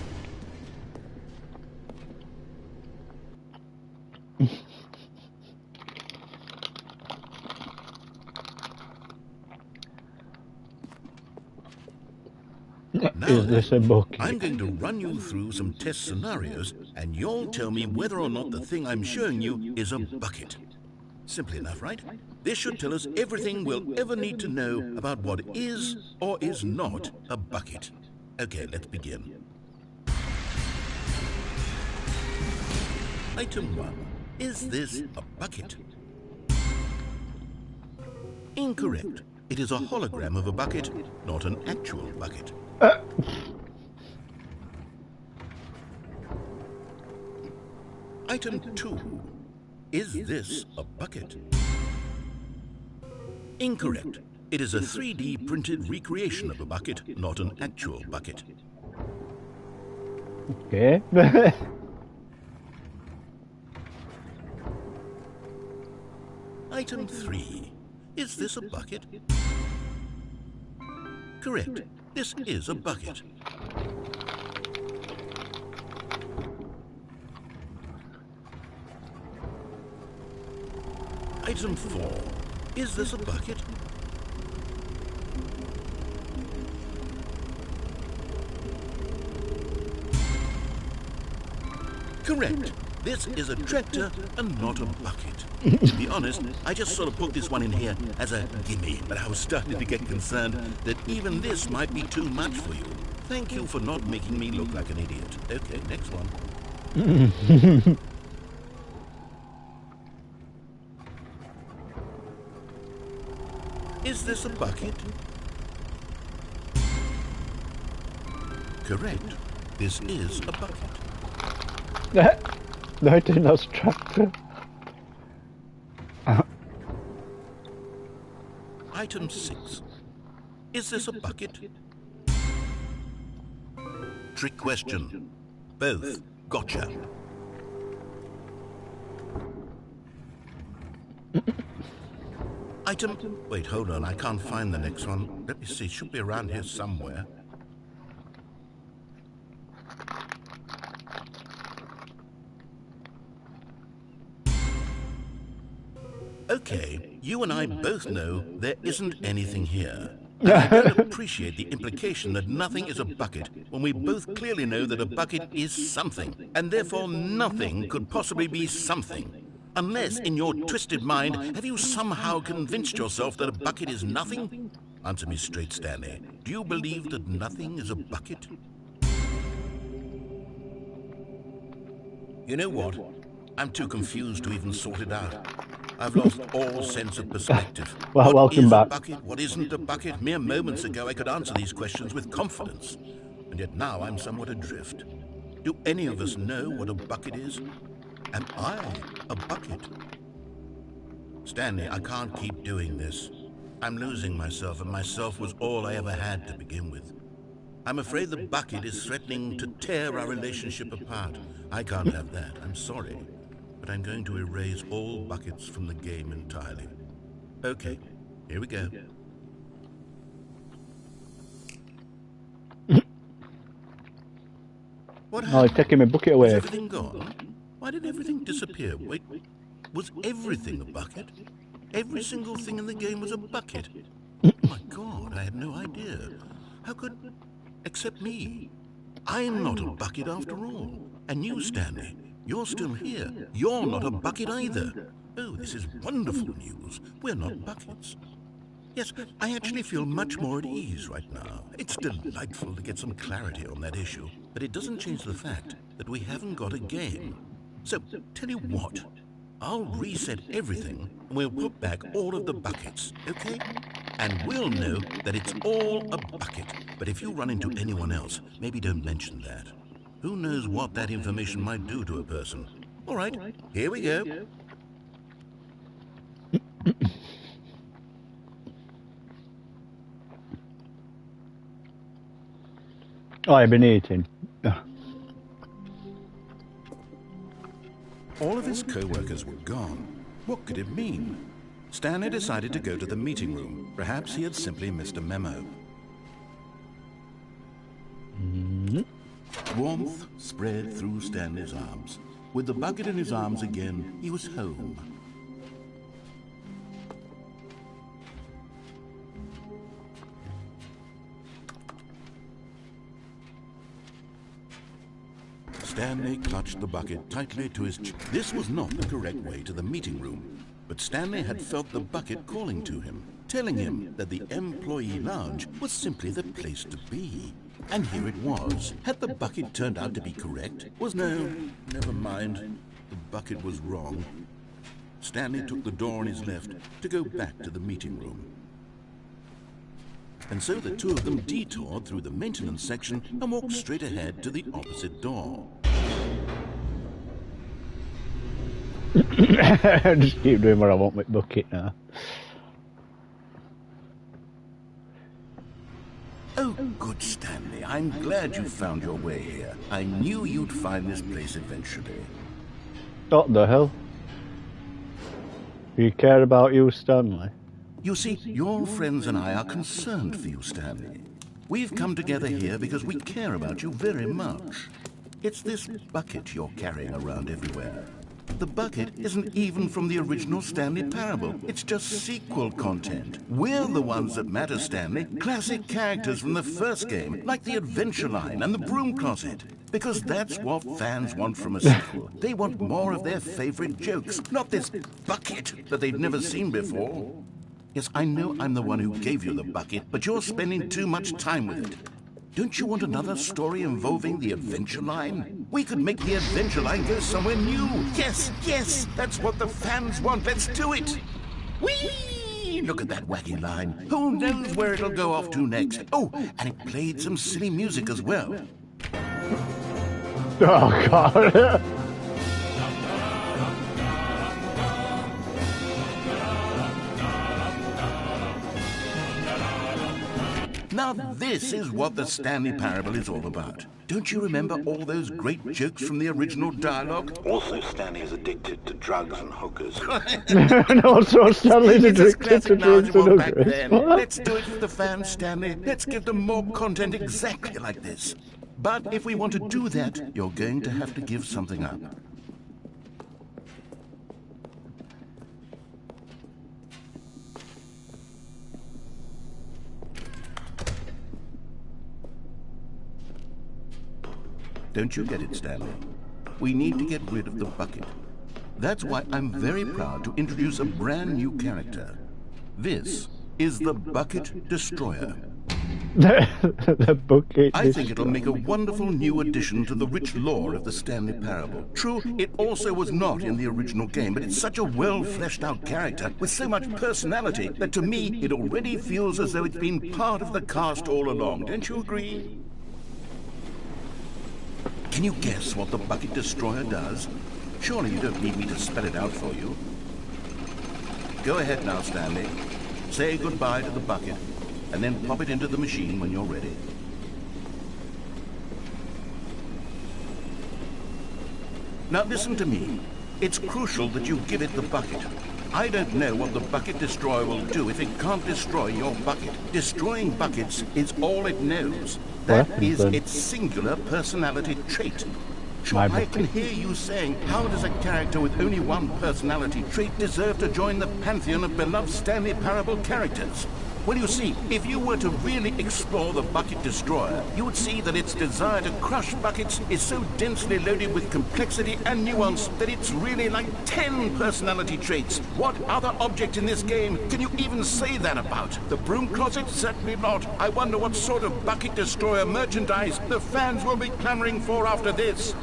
Now, Is this a bucket? I'm going to run you through some test scenarios, and you'll tell me whether or not the thing I'm showing you is a bucket. Simple enough, right? This should tell us everything we'll ever need to know about what is or is not a bucket. Okay, let's begin. Item 1. Is this a bucket? Incorrect. It is a hologram of a bucket, not an actual bucket. Item 2. Is this a bucket? Incorrect. It is a 3D printed recreation of a bucket, not an actual bucket. Okay. Item 3. Is this a bucket? Correct. This is a bucket. Item 4. Is this a bucket? Correct. This is a tractor and not a bucket. To be honest, I just sort of put this one in here as a gimme, but I was starting to get concerned that even this might be too much for you. Thank you for not making me look like an idiot. Okay, next one. Is this a bucket? Correct. This is a bucket. No, I didn't. That's tractor. Item 6. Is this a bucket? Trick question. Both. Gotcha. Item... Wait, hold on. I can't find the next one. Let me see. It should be around here somewhere. Okay, you and I both know there isn't anything here. And I don't appreciate the implication that nothing is a bucket when we both clearly know that a bucket is something, and therefore nothing could possibly be something. Unless, in your twisted mind, have you somehow convinced yourself that a bucket is nothing? Answer me straight, Stanley. Do you believe that nothing is a bucket? You know what? I'm too confused to even sort it out. I've lost all sense of perspective. Well, welcome back. What is a bucket? What isn't a bucket? Mere moments ago I could answer these questions with confidence. And yet now I'm somewhat adrift. Do any of us know what a bucket is? Am I a bucket? Stanley, I can't keep doing this. I'm losing myself, and myself was all I ever had to begin with. I'm afraid the bucket is threatening to tear our relationship apart. I can't have that. I'm sorry. But I'm going to erase all buckets from the game entirely. Okay, here we go. What happened? Oh, he's taking my bucket away. Was everything gone? Why did everything disappear? Wait, was everything a bucket? Every single thing in the game was a bucket? My God, I had no idea. How could... except me. I'm not a bucket after all. And you, Stanley, you're still here. You're not a bucket either. Oh, this is wonderful news. We're not buckets. Yes, I actually feel much more at ease right now. It's delightful to get some clarity on that issue, but it doesn't change the fact that we haven't got a game. So, tell you what, I'll reset everything and we'll put back all of the buckets, okay? And we'll know that it's all a bucket. But if you run into anyone else, maybe don't mention that. Who knows what that information might do to a person? All right, here we go. Oh, I've been eating. All of his co-workers were gone. What could it mean? Stanley decided to go to the meeting room. Perhaps he had simply missed a memo. Warmth spread through Stanley's arms. With the bucket in his arms again, he was home. Stanley clutched the bucket tightly to his chest. This was not the correct way to the meeting room. But Stanley had felt the bucket calling to him, telling him that the employee lounge was simply the place to be. And here it was. Had the bucket turned out to be correct? No, never mind. The bucket was wrong. Stanley took the door on his left to go back to the meeting room. And so the two of them detoured through the maintenance section and walked straight ahead to the opposite door. I just keep doing what I want with bucket now. Oh, good, Stanley. I'm glad you found your way here. I knew you'd find this place eventually. What the hell? You care about you, Stanley? You see, your friends and I are concerned for you, Stanley. We've come together here because we care about you very much. It's this bucket you're carrying around everywhere. The bucket isn't even from the original Stanley Parable. It's just sequel content. We're the ones that matter, Stanley. Classic characters from the first game, like the Adventure Line and the Broom Closet. Because that's what fans want from a sequel. They want more of their favorite jokes, not this bucket that they've never seen before. Yes, I know I'm the one who gave you the bucket, but you're spending too much time with it. Don't you want another story involving the Adventure Line? We could make the Adventure Line go somewhere new. Yes, yes, that's what the fans want. Let's do it. Whee! Look at that wacky line. Who knows where it'll go off to next? Oh, and it played some silly music as well. Oh, God. Now this is what the Stanley Parable is all about. Don't you remember all those great jokes from the original dialogue? Also, Stanley is addicted to drugs and hookers. And also Stanley's addicted to drugs and back hookers. then. Let's do it for the fans, Stanley. Let's give them more content exactly like this. But if we want to do that, you're going to have to give something up. Don't you get it, Stanley? We need to get rid of the bucket. That's why I'm very proud to introduce a brand new character. This is the Bucket Destroyer. The bucket. I think it'll make a wonderful new addition to the rich lore of the Stanley Parable. True, it also was not in the original game, but it's such a well-fleshed-out character with so much personality that to me it already feels as though it's been part of the cast all along. Don't you agree? Can you guess what the Bucket Destroyer does? Surely you don't need me to spell it out for you. Go ahead now, Stanley. Say goodbye to the bucket, and then pop it into the machine when you're ready. Now listen to me. It's crucial that you give it the bucket. I don't know what the Bucket Destroyer will do if it can't destroy your bucket. Destroying buckets is all it knows. That is its singular personality trait. Sure, I can hear you saying, how does a character with only one personality trait deserve to join the pantheon of beloved Stanley Parable characters? Well, you see, if you were to really explore the Bucket Destroyer, you would see that its desire to crush buckets is so densely loaded with complexity and nuance that it's really like 10 personality traits. What other object in this game can you even say that about? The Broom Closet? Certainly not. I wonder what sort of Bucket Destroyer merchandise the fans will be clamoring for after this.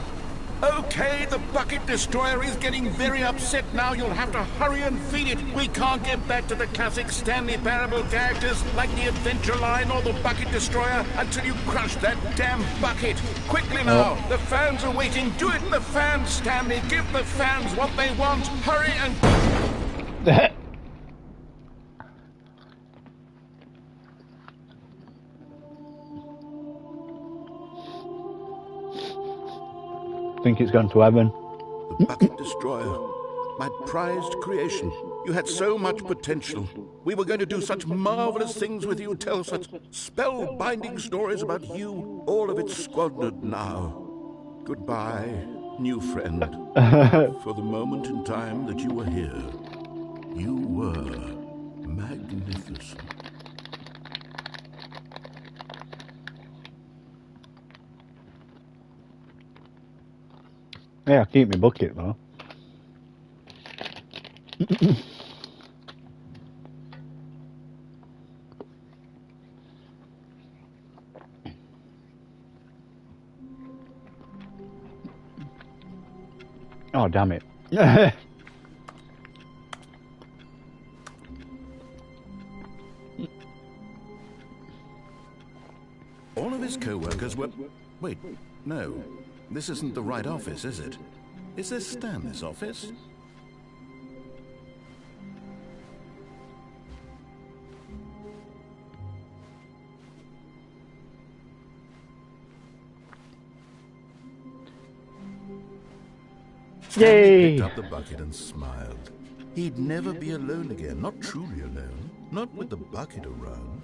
Okay, the Bucket Destroyer is getting very upset now. You'll have to hurry and feed it. We can't get back to the classic Stanley Parable characters like the Adventure Line or the Bucket Destroyer until you crush that damn bucket. Quickly now, the fans are waiting. Do it, the fans, Stanley. Give the fans what they want. Hurry and... think it's gone to heaven. The Bucket Destroyer. My prized creation. You had so much potential. We were going to do such marvelous things with you, tell such spellbinding stories about you. All of it squandered now. Goodbye, new friend. For the moment in time that you were here, you were magnificent. Yeah, keep my bucket though. Oh, damn it. All of his co-workers were... Wait, no. This isn't the right office, is it? Is this Stanley's office? Yay! Stanley picked up the bucket and smiled. He'd never be alone again, not truly alone. Not with the bucket around.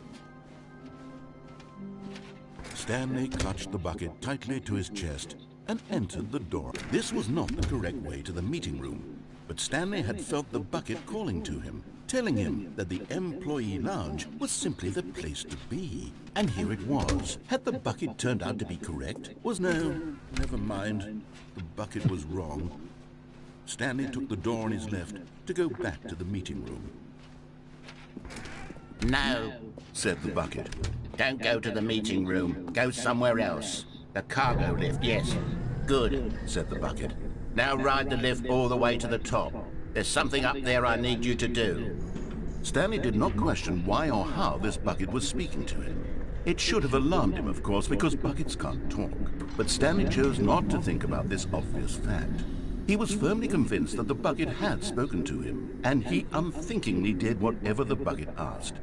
Stanley clutched the bucket tightly to his chest and entered the door. This was not the correct way to the meeting room, but Stanley had felt the bucket calling to him, telling him that the employee lounge was simply the place to be. And here it was. Had the bucket turned out to be correct? No, never mind. The bucket was wrong. Stanley took the door on his left to go back to the meeting room. No, Said the bucket. don't go to the meeting room. Go somewhere else. The cargo lift, yes. Good, Said the bucket. now ride the lift all the way to the top. There's something up there I need you to do. Stanley did not question why or how this bucket was speaking to him. It should have alarmed him, of course, because buckets can't talk. But Stanley chose not to think about this obvious fact. He was firmly convinced that the bucket had spoken to him, and he unthinkingly did whatever the bucket asked.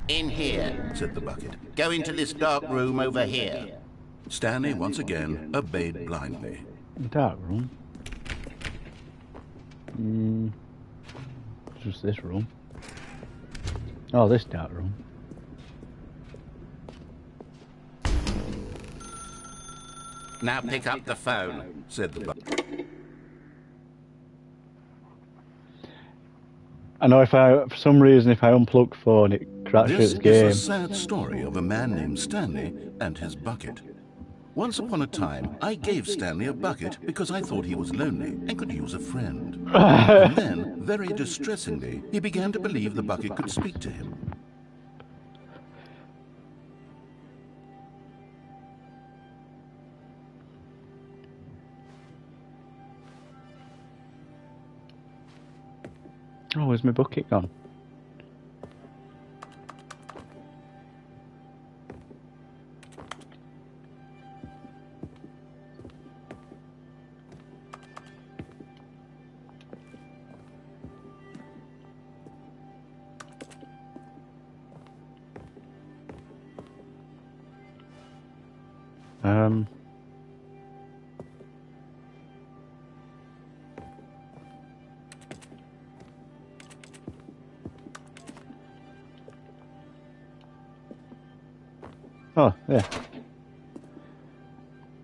In here. Said the bucket. Go into this dark room over here. Stanley once again obeyed blindly. Dark room. Just this room. Oh, this dark room. Now pick up the phone. Said the bucket. I know for some reason, if I unplug phone, it crashes This the game. is a sad story of a man named Stanley and his bucket. Once upon a time, I gave Stanley a bucket because I thought he was lonely and could use a friend. And then, very distressingly, he began to believe the bucket could speak to him. Oh, where's my bucket gone? Oh, yeah.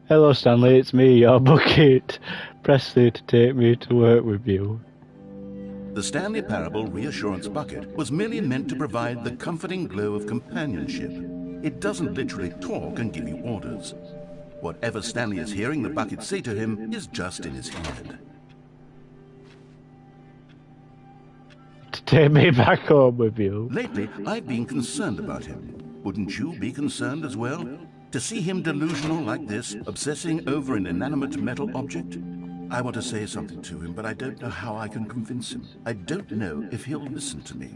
Hello, Stanley, it's me, your bucket. Press C to take me to work with you. The Stanley Parable Reassurance Bucket was merely meant to provide the comforting glow of companionship. It doesn't literally talk and give you orders. Whatever Stanley is hearing the bucket say to him is just in his head. To take me back home with you. Lately, I've been concerned about him. Wouldn't you be concerned as well? To see him delusional like this, obsessing over an inanimate metal object? I want to say something to him, but I don't know how I can convince him. I don't know if he'll listen to me.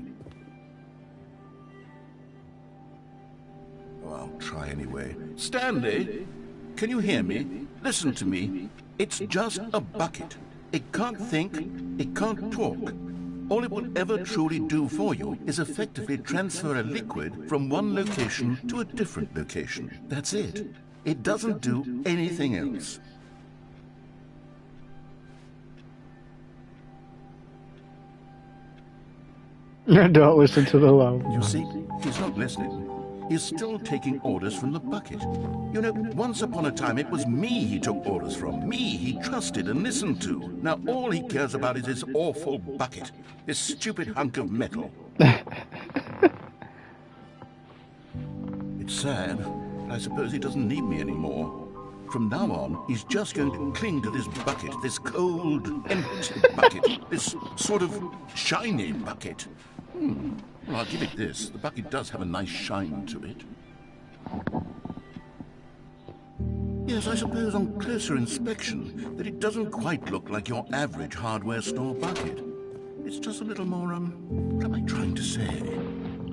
Oh, I'll try anyway. Stanley, can you hear me? Listen to me. It's just a bucket. It can't think, it can't talk. All it will ever truly do for you is effectively transfer a liquid from one location to a different location. That's it. It doesn't do anything else. Don't listen to the loud. You see, he's not listening. He's still taking orders from the bucket. You know, once upon a time it was me he took orders from. Me he trusted and listened to. Now all he cares about is his awful bucket. This stupid hunk of metal. It's sad, but I suppose he doesn't need me anymore. From now on, he's just going to cling to this bucket, this cold, empty bucket, this sort of shiny bucket. Well, I'll give it this. The bucket does have a nice shine to it. Yes, I suppose on closer inspection that it doesn't quite look like your average hardware store bucket. It's just a little more, what am I trying to say?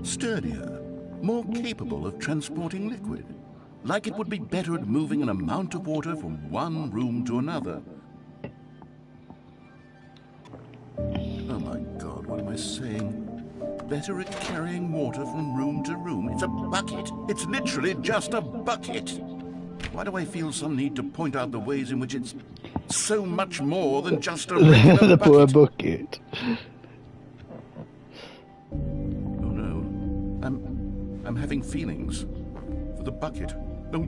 Sturdier, more capable of transporting liquid. Like it would be better at moving an amount of water from one room to another. Oh my God, what am I saying? Better at carrying water from room to room. It's a bucket. It's literally just a bucket. Why do I feel some need to point out the ways in which it's so much more than just a regular The poor bucket? bucket. Oh no. I'm having feelings for the bucket. No.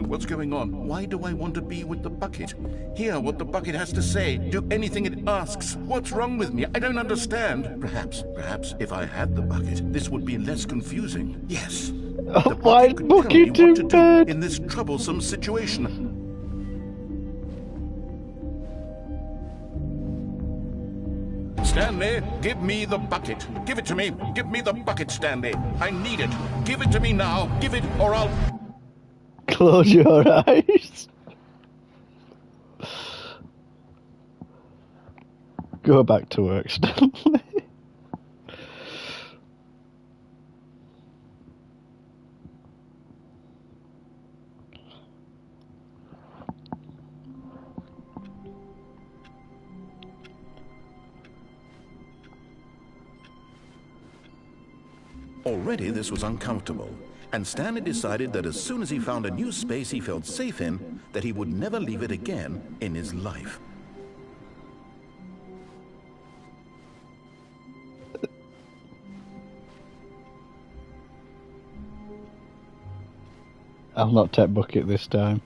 What's going on? Why do I want to be with the bucket? Hear what the bucket has to say. Do anything it asks. What's wrong with me? I don't understand. Perhaps, if I had the bucket, this would be less confusing. Yes. The Why is bucket could tell me bucket what to in do bed? in this troublesome situation. Stanley, give me the bucket. Give it to me. Give me the bucket, Stanley. I need it. Give it to me now. Give it, or I'll... Close your eyes. Go back to work, Stanley. Already this was uncomfortable, and Stanley decided that as soon as he found a new space he felt safe in, that he would never leave it again in his life. I'll not take bucket this time.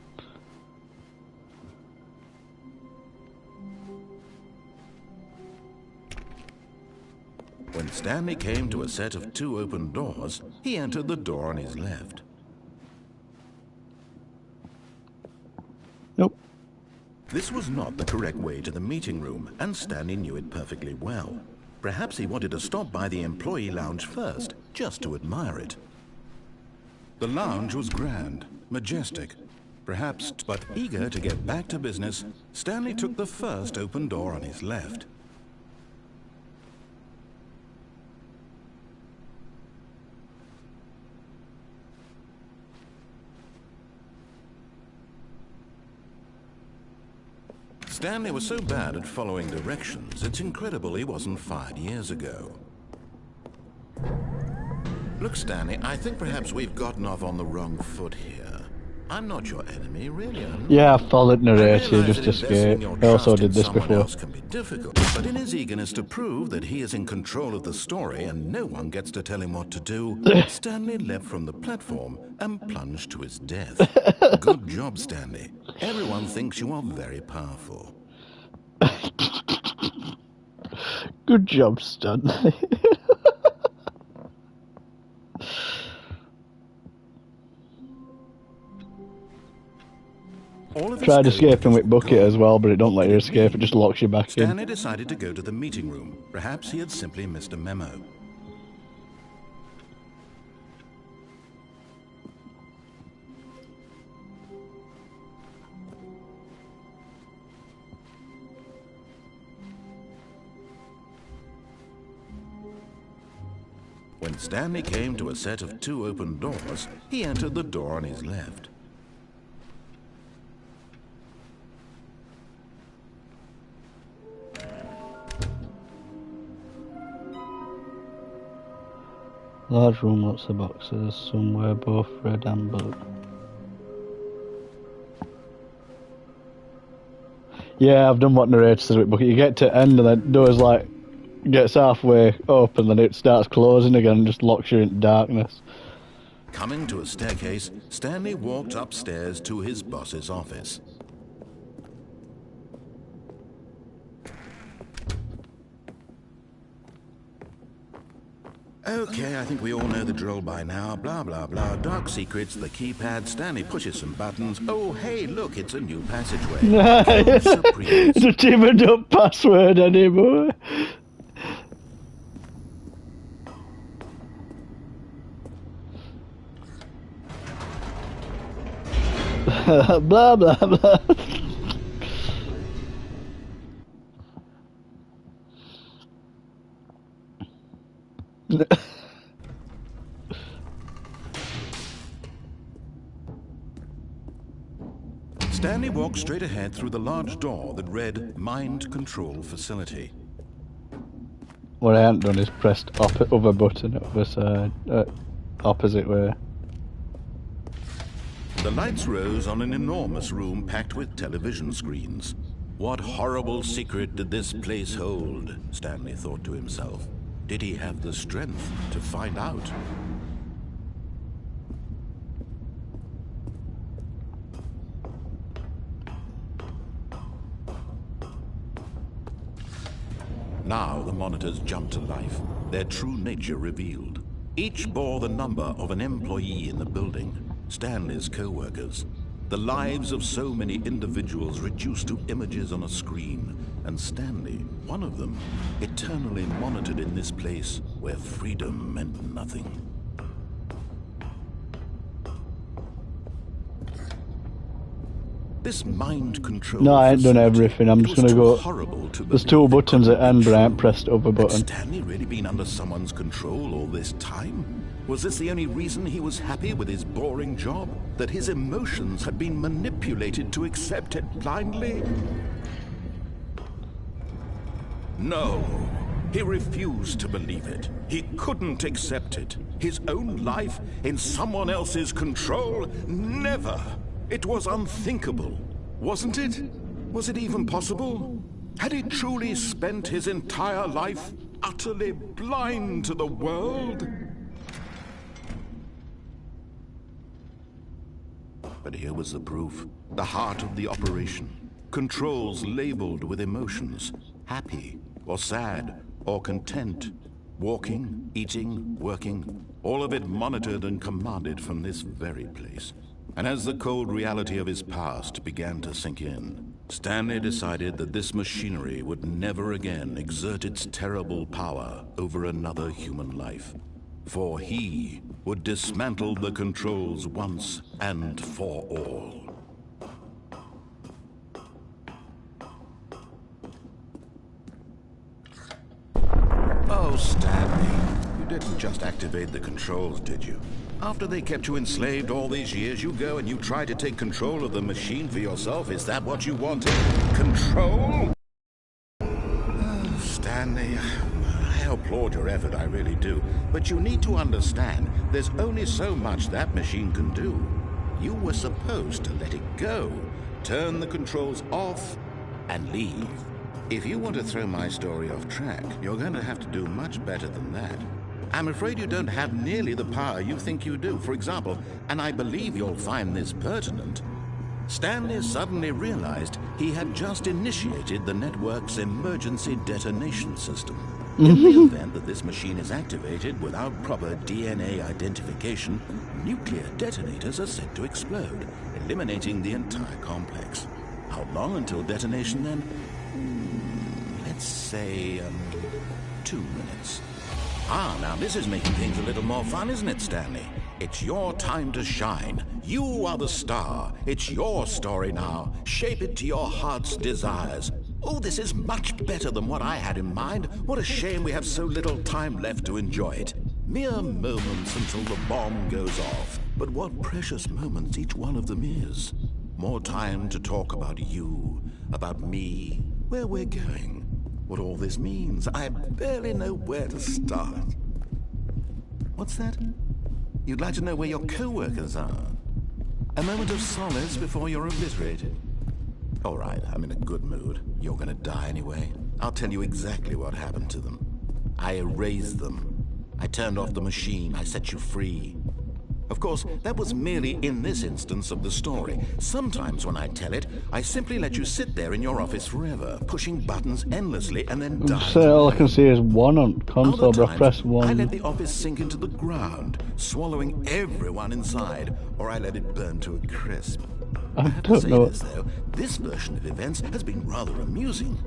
When Stanley came to a set of 2 open doors, he entered the door on his left. Nope. This was not the correct way to the meeting room, and Stanley knew it perfectly well. Perhaps he wanted to stop by the employee lounge first, just to admire it. The lounge was grand, majestic, perhaps, but eager to get back to business, Stanley took the first open door on his left. Stanley was so bad at following directions, it's incredible he wasn't fired years ago. Look, Stanley, I think perhaps we've gotten off on the wrong foot here. I'm not your enemy, really. Yeah, I followed narrator, I realize just that investing escape. your I also trust in did this someone before. else can be difficult, but in his eagerness to prove that he is in control of the story and no one gets to tell him what to do, Stanley leapt from the platform and plunged to his death. Good job, Stanley. Everyone thinks you are very powerful. Good job, Stanley. All of his Tried code escaping was with bucket gone. as well, but it don't let you What did it escape, it mean? just locks you back in. Stanley decided to go to the meeting room. Perhaps he had simply missed a memo. When Stanley came to a set of 2 open doors, he entered the door on his left. Large room, lots of boxes, somewhere both red and blue. Yeah, I've done what narrator says with bucket. You get to end and then doors like gets halfway open, then it starts closing again and just locks you in darkness. Coming to a staircase, Stanley walked upstairs to his boss's office. Okay, I think we all know the drill by now. Blah, blah, blah. Dark secrets, the keypad. Stanley pushes some buttons. Oh, hey, look, it's a new passageway. Code surprise. Don't even know password anymore. blah blah blah. Stanley walked straight ahead through the large door that read Mind Control Facility. What I hadn't done is pressed other button at the side, opposite way. The lights rose on an enormous room packed with television screens. What horrible secret did this place hold? Stanley thought to himself. Did he have the strength to find out? Now the monitors jumped to life, their true nature revealed. Each bore the number of an employee in the building, Stanley's co-workers. The lives of so many individuals reduced to images on a screen, and Stanley, one of them, eternally monitored in this place where freedom meant nothing. This mind control. No, I ain't done everything. I'm just gonna go. There's two buttons at end, but I haven't pressed the other button. Had Stanley really been under someone's control all this time? Was this the only reason he was happy with his boring job? That his emotions had been manipulated to accept it blindly? No. He refused to believe it. He couldn't accept it. His own life in someone else's control? Never. It was unthinkable, wasn't it? Was it even possible? Had he truly spent his entire life utterly blind to the world? But here was the proof, the heart of the operation. Controls labeled with emotions, happy or sad or content. Walking, eating, working, all of it monitored and commanded from this very place. And as the cold reality of his past began to sink in, Stanley decided that this machinery would never again exert its terrible power over another human life. For he would dismantle the controls once and for all. Oh, Stanley, you didn't just activate the controls, did you? After they kept you enslaved all these years, you go and you try to take control of the machine for yourself. Is that what you wanted? Control? Oh, Stanley, I applaud your effort, I really do. But you need to understand, there's only so much that machine can do. You were supposed to let it go, turn the controls off, and leave. If you want to throw my story off track, you're going to have to do much better than that. I'm afraid you don't have nearly the power you think you do. For example, and I believe you'll find this pertinent, Stanley suddenly realized he had just initiated the network's emergency detonation system. In the event that this machine is activated without proper DNA identification, nuclear detonators are set to explode, eliminating the entire complex. How long until detonation then? Let's say, 2 minutes. Ah, now this is making things a little more fun, isn't it, Stanley? It's your time to shine. You are the star. It's your story now. Shape it to your heart's desires. Oh, this is much better than what I had in mind. What a shame we have so little time left to enjoy it. Mere moments until the bomb goes off. But what precious moments each one of them is. More time to talk about you, about me, where we're going. What all this means, I barely know where to start. What's that? You'd like to know where your co-workers are? A moment of solace before you're obliterated? All right, I'm in a good mood. You're gonna die anyway. I'll tell you exactly what happened to them. I erased them. I turned off the machine. I set you free. Of course, that was merely in this instance of the story. Sometimes when I tell it, I simply let you sit there in your office forever, pushing buttons endlessly and then die. So all I can see is one on console, but I press one. I let the office sink into the ground, swallowing everyone inside, or I let it burn to a crisp. I have to say this, though, this version of events has been rather amusing.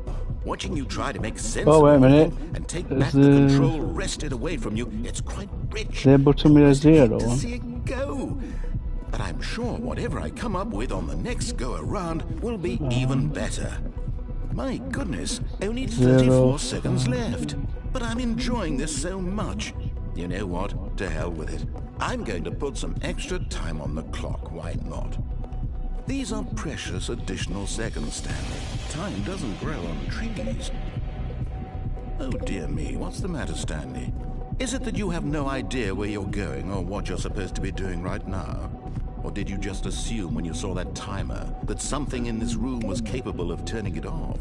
Watching you try to make sense of everything and take back the control wrested away from you, it's quite rich. They're button me a zero. To see it go. But I'm sure whatever I come up with on the next go-around will be even better. My goodness, only 34 seconds left. But I'm enjoying this so much. You know what? To hell with it. I'm going to put some extra time on the clock, why not? These are precious additional seconds, Stanley. Time doesn't grow on trees. Oh dear me, what's the matter, Stanley? Is it that you have no idea where you're going or what you're supposed to be doing right now? Or did you just assume when you saw that timer that something in this room was capable of turning it off?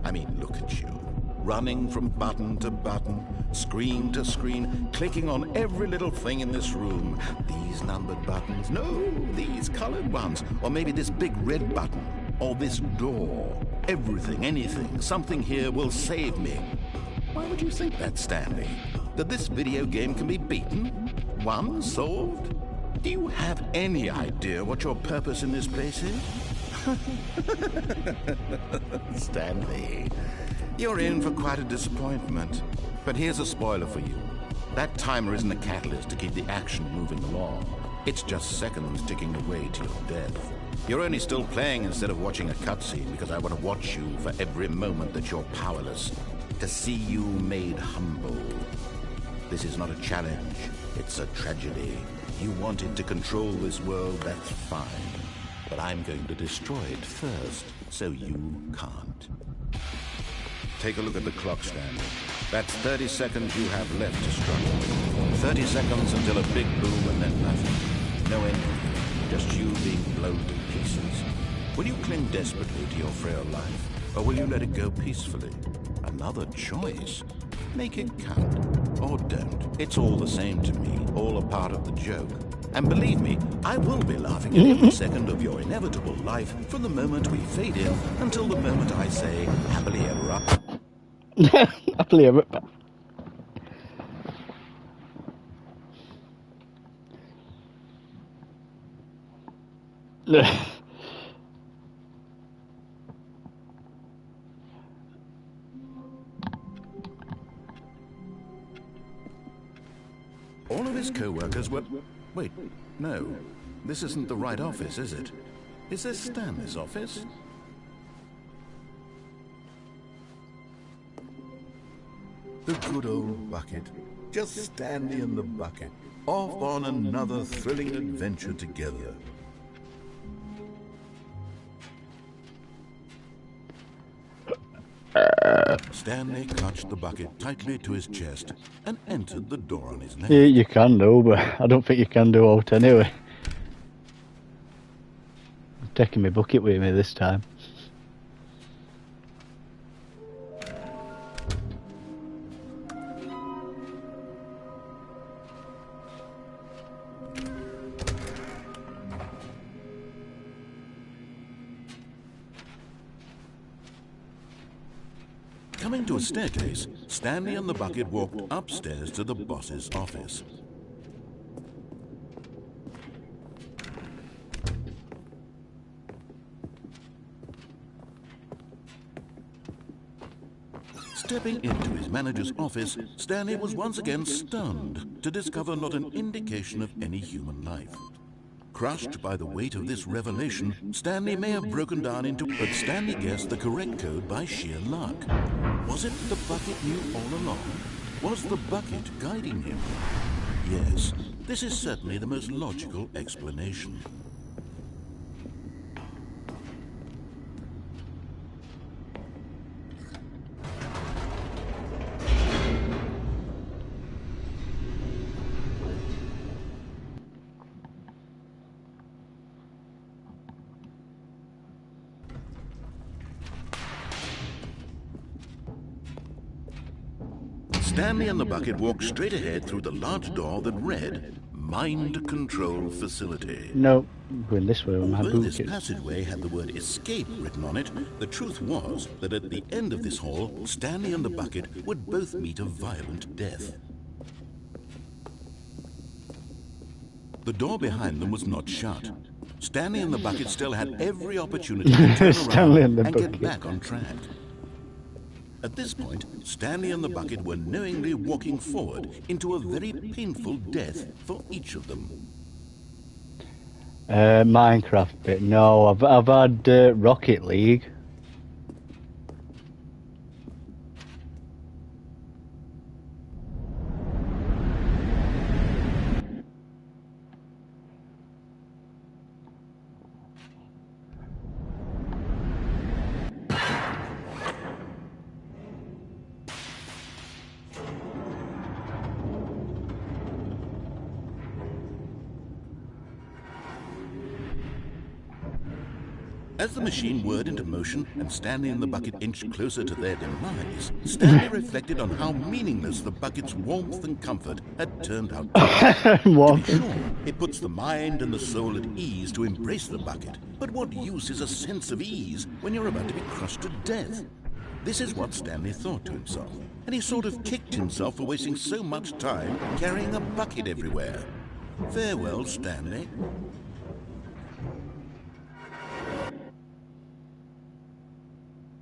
I mean, look at you. Running from button to button, screen to screen, clicking on every little thing in this room. These numbered buttons, no, these colored ones. Or maybe this big red button, or this door. Everything, anything, something here will save me. Why would you think that, Stanley? That this video game can be beaten? Won? Solved? Do you have any idea what your purpose in this place is? Stanley, you're in for quite a disappointment. But here's a spoiler for you. That timer isn't a catalyst to keep the action moving along. It's just seconds ticking away to your death. You're only still playing instead of watching a cutscene because I want to watch you for every moment that you're powerless. To see you made humble. This is not a challenge, it's a tragedy. You wanted to control this world, that's fine. But I'm going to destroy it first, so you can't. Take a look at the clock, Stanley. That's 30 seconds you have left to struggle. 30 seconds until a big boom and then nothing. No end, just you being blown to pieces. Will you cling desperately to your frail life, or will you let it go peacefully? Another choice. Make it count, or don't. It's all the same to me, all a part of the joke. And believe me, I will be laughing at every second of your inevitable life from the moment we fade in until the moment I say, happily ever after. Happily ever after. All of his co-workers were... Wait, no. This isn't the right office, is it? Is this Stanley's office? The good old bucket. Just Stanley and the bucket. Off on another thrilling adventure together. Stanley clutched the bucket tightly to his chest and entered the door on his left. Yeah, you can do, but I don't think you can do out anyway. I'm taking my bucket with me this time. Coming to a staircase, Stanley and the bucket walked upstairs to the boss's office. Stepping into his manager's office, Stanley was once again stunned to discover not an indication of any human life. Crushed by the weight of this revelation, Stanley may have broken down into... But Stanley guessed the correct code by sheer luck. Was it the bucket knew all along? Was the bucket guiding him? Yes, this is certainly the most logical explanation. Stanley and the bucket walked straight ahead through the large door that read, Mind Control Facility. No, going this way with my Although this bucket. passageway had the word escape written on it, the truth was that at the end of this hall, Stanley and the bucket would both meet a violent death. The door behind them was not shut. Stanley and the bucket still had every opportunity to turn Stanley around and and the get bucket. back on track. At this point, Stanley and the bucket were knowingly walking forward into a very painful death for each of them. Minecraft bit. No, I've had Rocket League. As the machine whirred into motion and Stanley and the bucket inched closer to their demise, Stanley reflected on how meaningless the bucket's warmth and comfort had turned out to be. To be sure, it puts the mind and the soul at ease to embrace the bucket, but what use is a sense of ease when you're about to be crushed to death? This is what Stanley thought to himself, and he sort of kicked himself for wasting so much time carrying a bucket everywhere. Farewell, Stanley.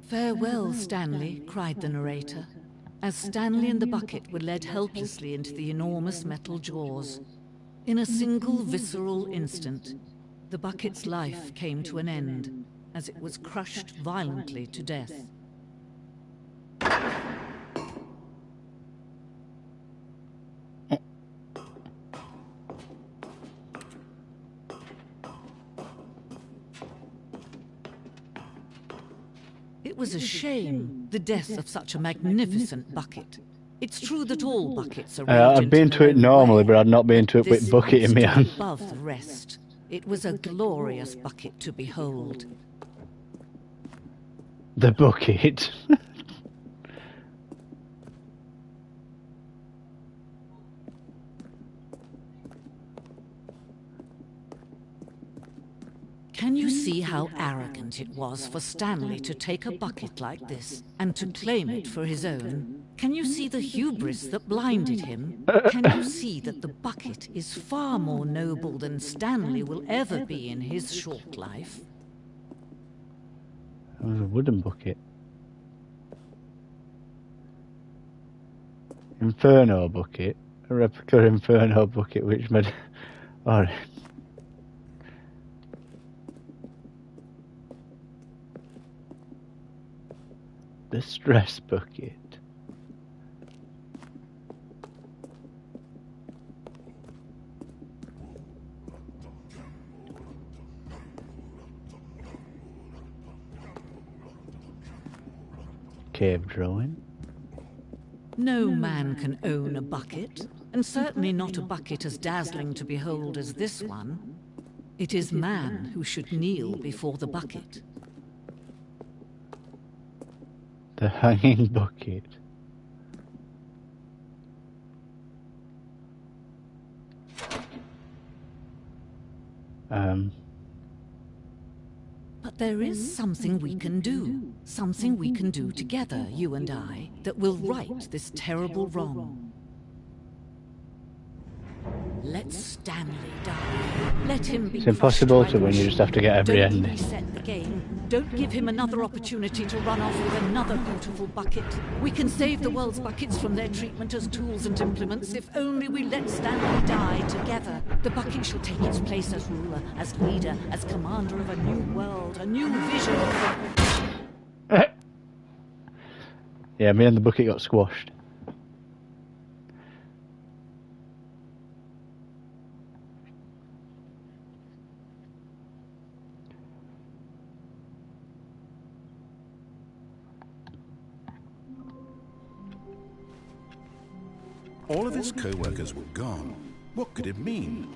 Farewell, Stanley, cried the narrator, as Stanley and the bucket were led helplessly into the enormous metal jaws. In a single visceral instant, the bucket's life came to an end, as it was crushed violently to death. It was a shame, the death of such a magnificent bucket. It's true that all buckets are I'd been to it normally, but I'd not been to it with bucket in my hand. Above the rest, it was a glorious bucket to behold. The bucket. Can you see how arrogant it was for Stanley to take a bucket like this and to claim it for his own? Can you see the hubris that blinded him? Can you see that the bucket is far more noble than Stanley will ever be in his short life? It was a wooden bucket. Inferno bucket. A replica Inferno bucket which made... Alright. The stress bucket. Cave drawing. No man can own a bucket, and certainly not a bucket as dazzling to behold as this one. It is man who should kneel before the bucket. The hanging bucket. But there is something we can do. Something we can do together, you and I, that will right this terrible wrong. Let Stanley die. Let him be. It's impossible to win, you just have to get every Don't ending. reset the game. Don't give him another opportunity to run off with another beautiful bucket. We can save the world's buckets from their treatment as tools and implements if only we let Stanley die together. The bucket shall take its place as ruler, as leader, as commander of a new world, a new vision. Yeah, me and the bucket got squashed. All of his co-workers were gone. What could it mean?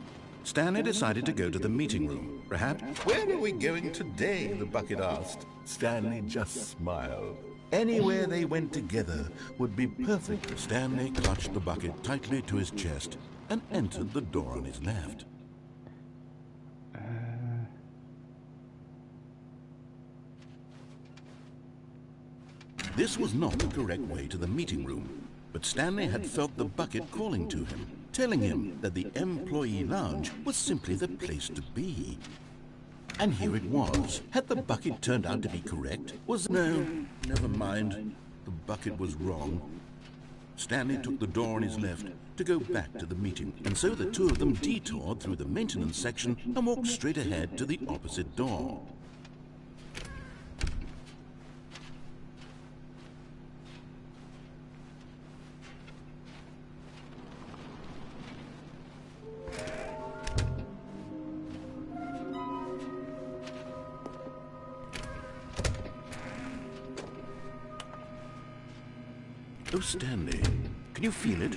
Stanley decided to go to the meeting room. Perhaps... Where are we going today? The bucket asked. Stanley just smiled. Anywhere they went together would be perfect. Stanley clutched the bucket tightly to his chest and entered the door on his left. This was not the correct way to the meeting room. But Stanley had felt the bucket calling to him, telling him that the employee lounge was simply the place to be. And here it was. Had the bucket turned out to be correct? No, never mind. The bucket was wrong. Stanley took the door on his left to go back to the meeting, and so the two of them detoured through the maintenance section and walked straight ahead to the opposite door. Oh, Stanley, can you feel it?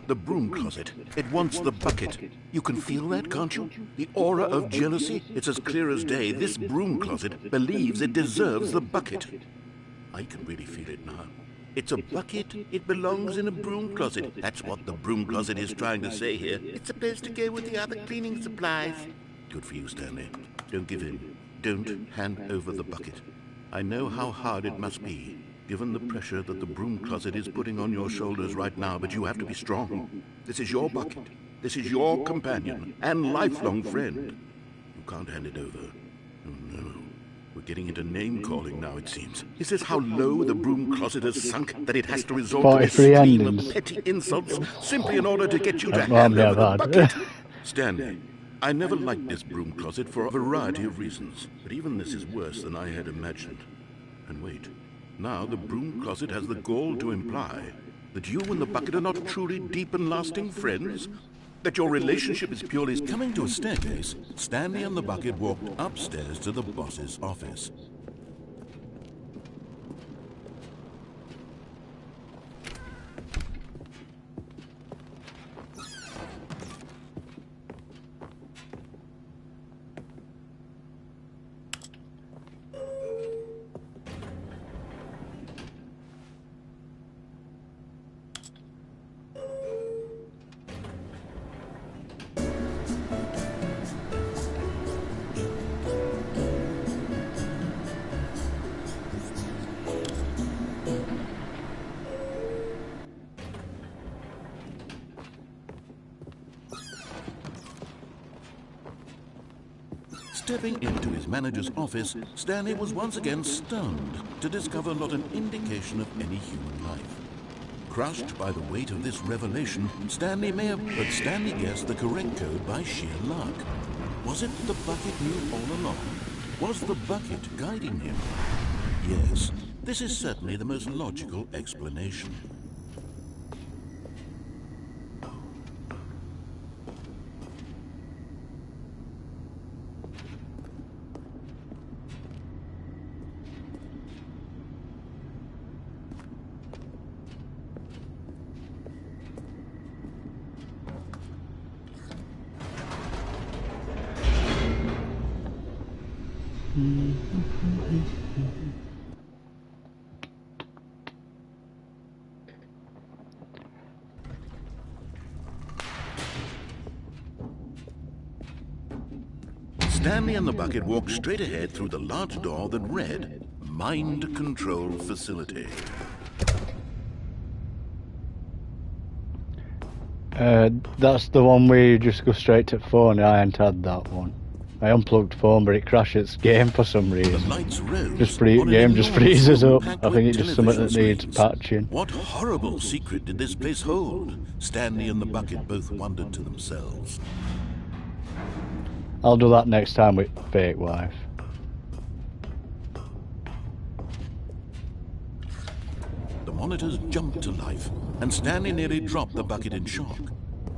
The broom closet. It wants the bucket. You can feel that, can't you? The aura of jealousy? It's as clear as day. This broom closet believes it deserves the bucket. I can really feel it now. It's a bucket. It belongs in a broom closet. That's what the broom closet is trying to say here. It's supposed to go with the other cleaning supplies. Good for you, Stanley. Don't give in. Don't hand over the bucket. I know how hard it must be, given the pressure that the broom closet is putting on your shoulders right now, but you have to be strong. This is your bucket. This is your companion and lifelong friend. You can't hand it over. Oh, no. We're getting into name-calling now, it seems. Is this how low the broom closet has sunk, that it has to resort to this stream of petty insults simply in order to get you to hand over the bucket? Stanley, I never liked this broom closet for a variety of reasons, but even this is worse than I had imagined. And wait. Now the broom closet has the gall to imply that you and the bucket are not truly deep and lasting friends? That your relationship is purely... Coming to a staircase, Stanley and the bucket walked upstairs to the boss's office. Stepping into his manager's office, Stanley was once again stunned to discover not an indication of any human life. Crushed by the weight of this revelation, Stanley guessed the correct code by sheer luck. Was it the bucket knew all along? Was the bucket guiding him? Yes, this is certainly the most logical explanation. Stanley and the bucket walked straight ahead through the large door that read, Mind Control Facility. That's the one where you just go straight to phone. I ain't had that one. I unplugged phone, but it crashes game for some reason. The lights rose. Game just freezes up. I think it's just something that needs patching. What horrible secret did this place hold? Stanley and the bucket both wondered to themselves. I'll do that next time with Fake Wife. The monitors jumped to life, and Stanley nearly dropped the bucket in shock.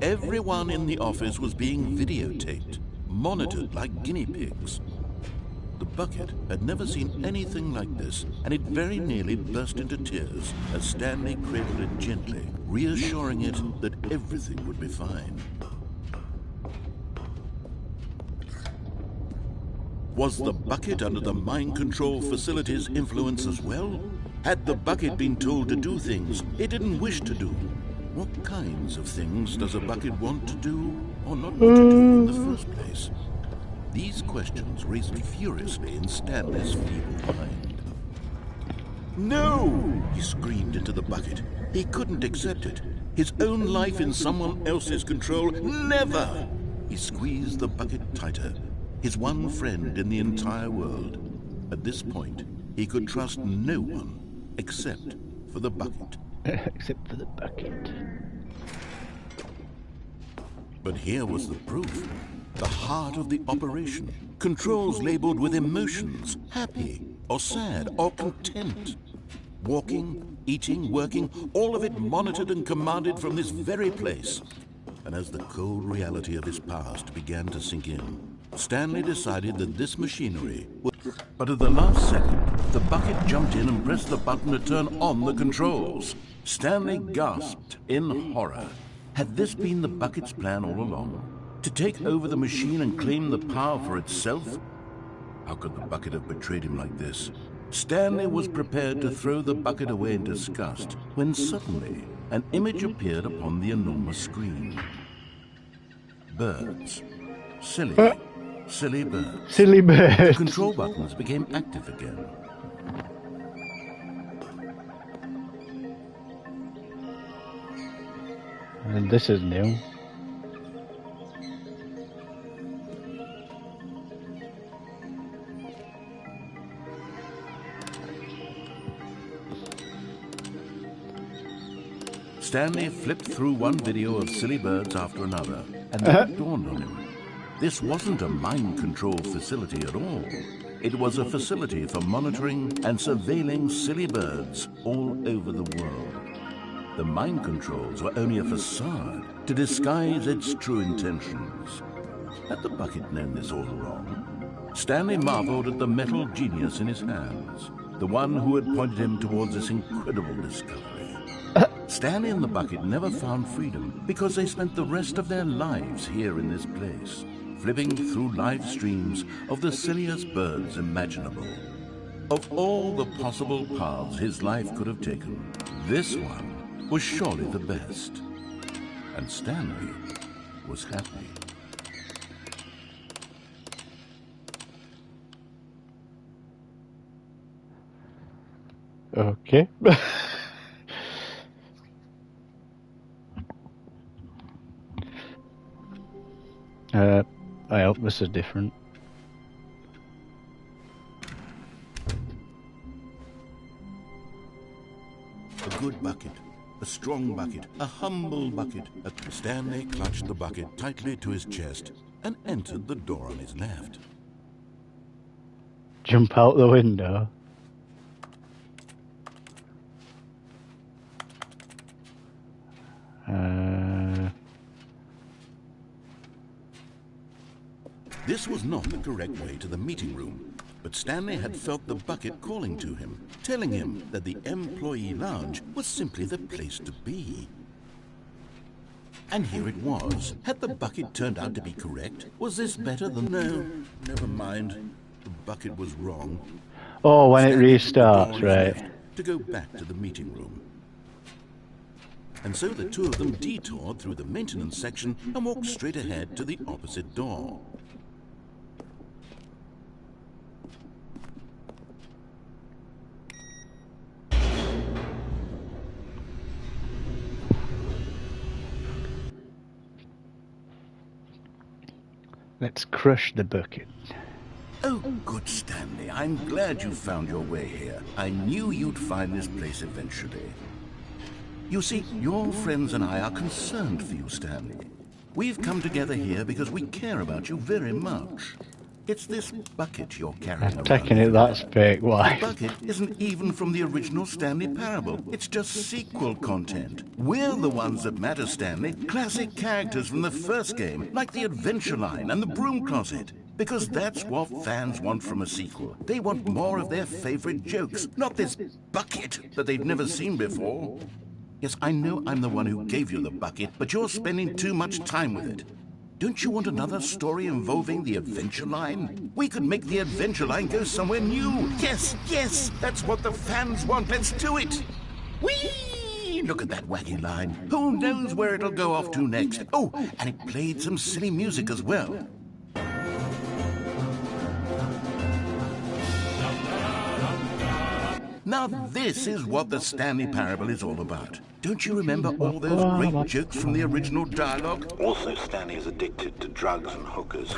Everyone in the office was being videotaped, monitored like guinea pigs. The bucket had never seen anything like this, and it very nearly burst into tears as Stanley cradled it gently, reassuring it that everything would be fine. Was the bucket under the mind control facility's influence as well? Had the bucket been told to do things it didn't wish to do? What kinds of things does a bucket want to do or not want to do in the first place? These questions raced furiously in Stanley's feeble mind. No! He screamed into the bucket. He couldn't accept it. His own life in someone else's control, never! He squeezed the bucket tighter. His one friend in the entire world. At this point, he could trust no one except for the bucket. Except for the bucket. But here was the proof. The heart of the operation. Controls labeled with emotions, happy or sad or content. Walking, eating, working, all of it monitored and commanded from this very place. And as the cold reality of his past began to sink in, Stanley decided that this machinery would... But at the last second, the bucket jumped in and pressed the button to turn on the controls. Stanley gasped in horror. Had this been the bucket's plan all along? To take over the machine and claim the power for itself? How could the bucket have betrayed him like this? Stanley was prepared to throw the bucket away in disgust when suddenly an image appeared upon the enormous screen. Birds. Silly birds. Silly birds. The control buttons became active again. And this is new. Stanley flipped through one video of silly birds after another, and then it dawned on him. This wasn't a mind control facility at all. It was a facility for monitoring and surveilling silly birds all over the world. The mind controls were only a facade to disguise its true intentions. Had the bucket known this all along? Stanley marveled at the metal genius in his hands, the one who had pointed him towards this incredible discovery. Stanley and the bucket never found freedom because they spent the rest of their lives here in this place, flipping through live streams of the silliest birds imaginable. Of all the possible paths his life could have taken, this one was surely the best. And Stanley was happy. Okay. I hope this is different. A good bucket, a strong bucket, a humble bucket. Stanley clutched the bucket tightly to his chest and entered the door on his left. Jump out the window. This was not the correct way to the meeting room, but Stanley had felt the bucket calling to him, telling him that the employee lounge was simply the place to be. And here it was. Had the bucket turned out to be correct? Was this better than... No, never mind. The bucket was wrong. Oh, when Stanley it restarts, took the door on his right. left to go back to the meeting room. And so the two of them detoured through the maintenance section and walked straight ahead to the opposite door. Let's crush the bucket. Oh, good Stanley. I'm glad you found your way here. I knew you'd find this place eventually. You see, your friends and I are concerned for you, Stanley. We've come together here because we care about you very much. It's this bucket you're carrying around. Taking it that's fake, why? The bucket isn't even from the original Stanley Parable. It's just sequel content. We're the ones that matter, Stanley. Classic characters from the first game, like the Adventure Line and the Broom Closet. Because that's what fans want from a sequel. They want more of their favorite jokes, not this bucket that they've never seen before. Yes, I know I'm the one who gave you the bucket, but you're spending too much time with it. Don't you want another story involving the Adventure Line? We could make the Adventure Line go somewhere new. Yes, yes, that's what the fans want. Let's do it. Whee! Look at that wacky line. Who knows where it'll go off to next? Oh, and it played some silly music as well. Now this is what the Stanley Parable is all about. Don't you remember all those great jokes from the original dialogue? Also, Stanley is addicted to drugs and hookers.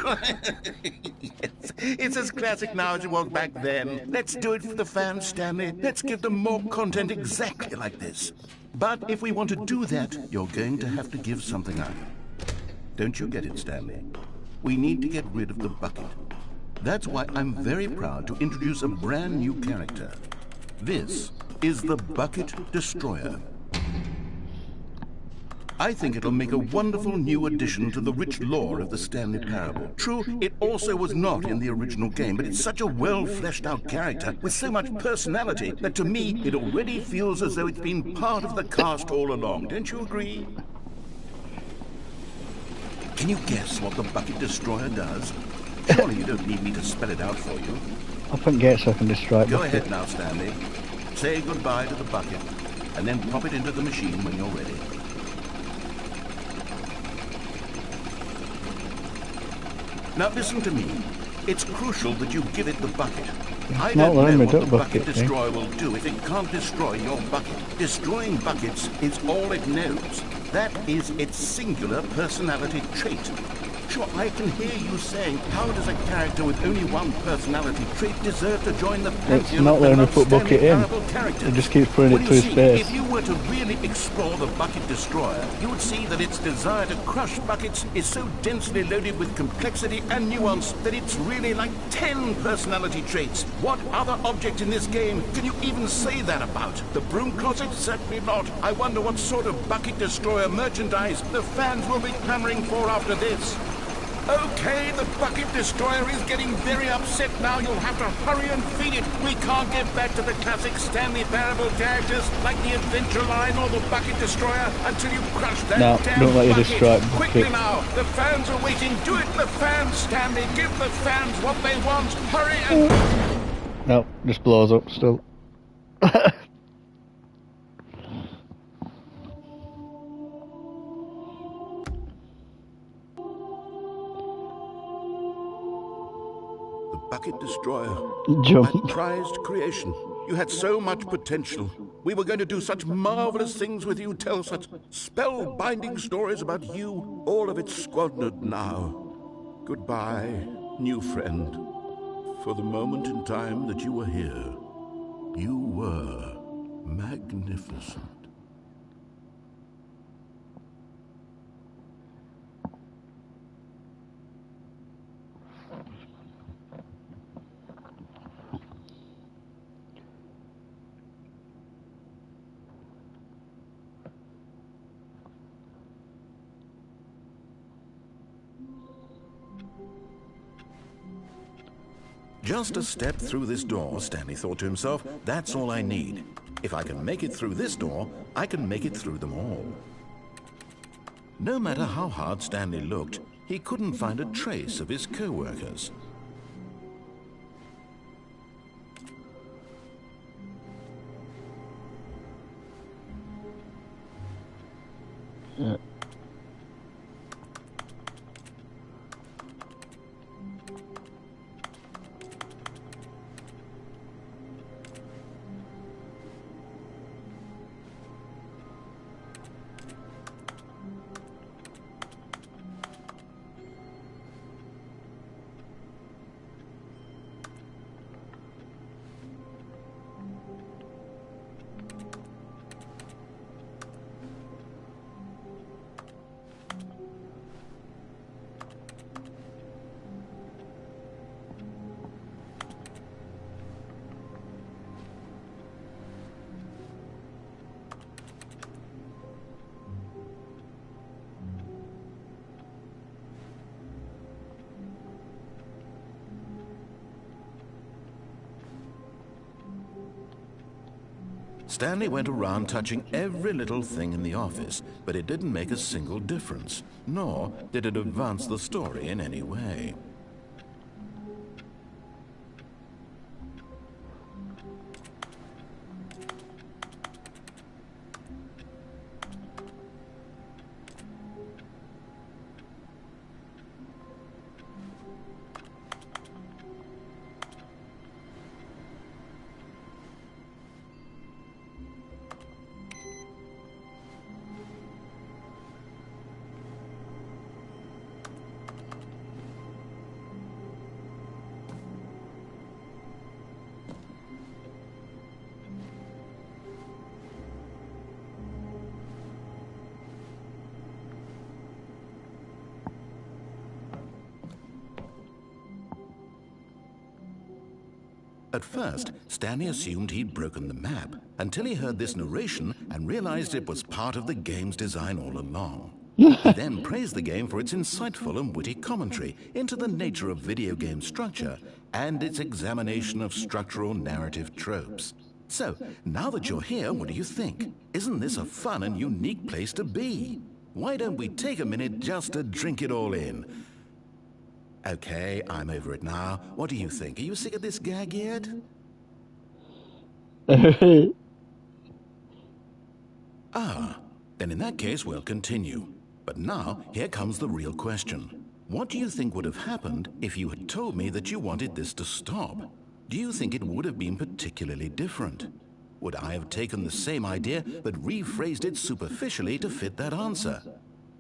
Yes, it's as classic now as it was back then. Let's do it for the fans, Stanley. Let's give them more content exactly like this. But if we want to do that, you're going to have to give something up. Don't you get it, Stanley? We need to get rid of the bucket. That's why I'm very proud to introduce a brand new character. This is the Bucket Destroyer. I think it'll make a wonderful new addition to the rich lore of the Stanley Parable. True, it also was not in the original game, but it's such a well-fleshed-out character with so much personality that to me, it already feels as though it's been part of the cast all along. Don't you agree? Can you guess what the Bucket Destroyer does? Surely you don't need me to spell it out for you. Open gate so I can destroy it. Go ahead now, Stanley. Say goodbye to the bucket, and then pop it into the machine when you're ready. Now listen to me. It's crucial that you give it the bucket. I don't know what the bucket destroyer will do if it can't destroy your bucket. Destroying buckets is all it knows. That is its singular personality trait. Sure, I can hear you saying, how does a character with only one personality trait deserve to join the pantheon? It's not letting me put bucket in. It just keeps putting it to his face. If you were to really explore the Bucket Destroyer, you would see that its desire to crush buckets is so densely loaded with complexity and nuance that it's really like 10 personality traits. What other object in this game can you even say that about? The broom closet? Certainly not. I wonder what sort of Bucket Destroyer merchandise the fans will be clamoring for after this. Okay, the Bucket Destroyer is getting very upset now. You'll have to hurry and feed it. We can't get back to the classic Stanley Parable characters like the Adventure Line or the Bucket Destroyer until you crush that damn don't let you bucket. destroy it. Quickly now, the fans are waiting. Do it, the fans, Stanley. Give the fans what they want. Hurry and... No, just blows up still. Bucket Destroyer. Jump. My prized creation. You had so much potential. We were going to do such marvelous things with you, tell such spell-binding stories about you. All of it squandered now. Goodbye, new friend. For the moment in time that you were here, you were magnificent. Just a step through this door, Stanley thought to himself. That's all I need. If I can make it through this door, I can make it through them all. No matter how hard Stanley looked, he couldn't find a trace of his co-workers. Yeah. Stanley went around touching every little thing in the office, but it didn't make a single difference, nor did it advance the story in any way. At first, Stanley assumed he'd broken the map until he heard this narration and realized it was part of the game's design all along. He then praised the game for its insightful and witty commentary into the nature of video game structure and its examination of structural narrative tropes. So, now that you're here, what do you think? Isn't this a fun and unique place to be? Why don't we take a minute just to drink it all in? Okay, I'm over it now. What do you think? Are you sick of this gag yet? Then in that case, we'll continue. But now, here comes the real question. What do you think would have happened if you had told me that you wanted this to stop? Do you think it would have been particularly different? Would I have taken the same idea but rephrased it superficially to fit that answer?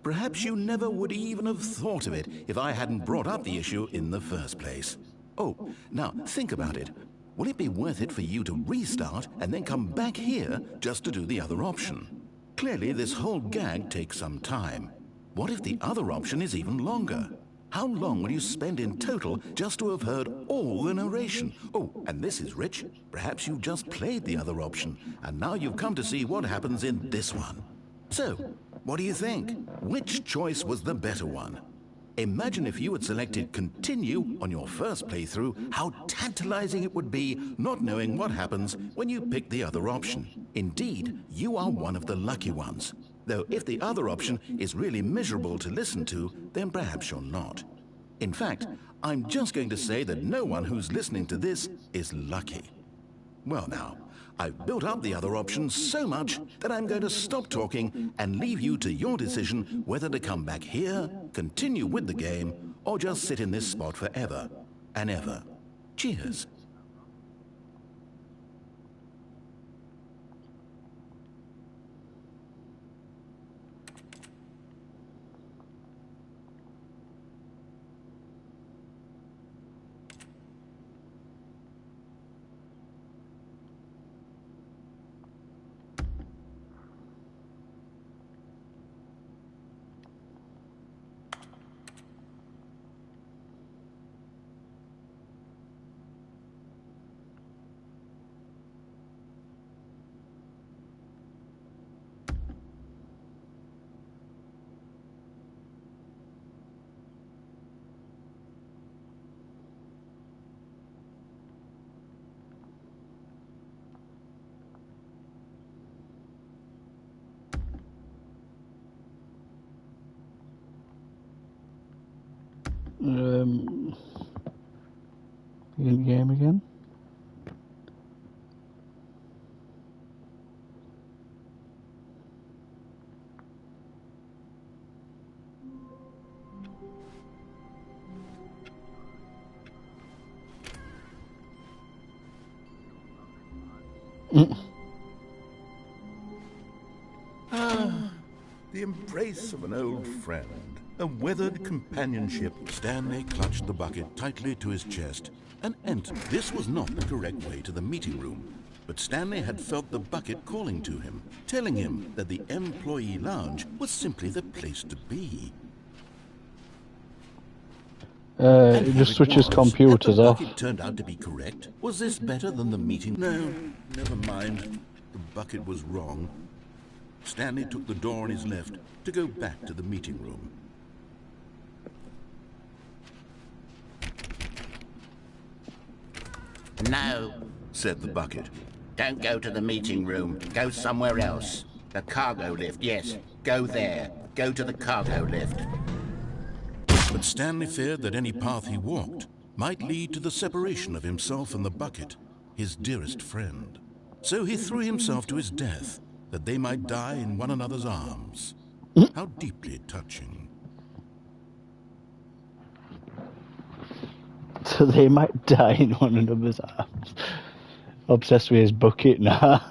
Perhaps you never would even have thought of it if I hadn't brought up the issue in the first place. Oh, now think about it. Will it be worth it for you to restart and then come back here just to do the other option? Clearly, this whole gag takes some time. What if the other option is even longer? How long will you spend in total just to have heard all the narration? Oh, and this is rich. Perhaps you just played the other option, and now you've come to see what happens in this one. So, what do you think? Which choice was the better one? Imagine if you had selected continue on your first playthrough, how tantalizing it would be not knowing what happens when you pick the other option. Indeed, you are one of the lucky ones. Though if the other option is really miserable to listen to, then perhaps you're not. In fact, I'm just going to say that no one who's listening to this is lucky. Well now, I've built up the other option so much that I'm going to stop talking and leave you to your decision whether to come back here, continue with the game, or just sit in this spot forever and ever. Cheers. In game again. The embrace of an old friend. A weathered companionship. Stanley clutched the bucket tightly to his chest and entered. This was not the correct way to the meeting room, but Stanley had felt the bucket calling to him, telling him that the employee lounge was simply the place to be. It just switches computers off. It turned out to be correct. Was this better than the meeting? No, never mind. The bucket was wrong. Stanley took the door on his left to go back to the meeting room. No, said the bucket. don't go to the meeting room. Go somewhere else. The cargo lift, yes. Go there. Go to the cargo lift. But Stanley feared that any path he walked might lead to the separation of himself and the bucket, his dearest friend. So he threw himself to his death, that they might die in one another's arms. How deeply touching. So they might die in one another's arms. Obsessed with his bucket now.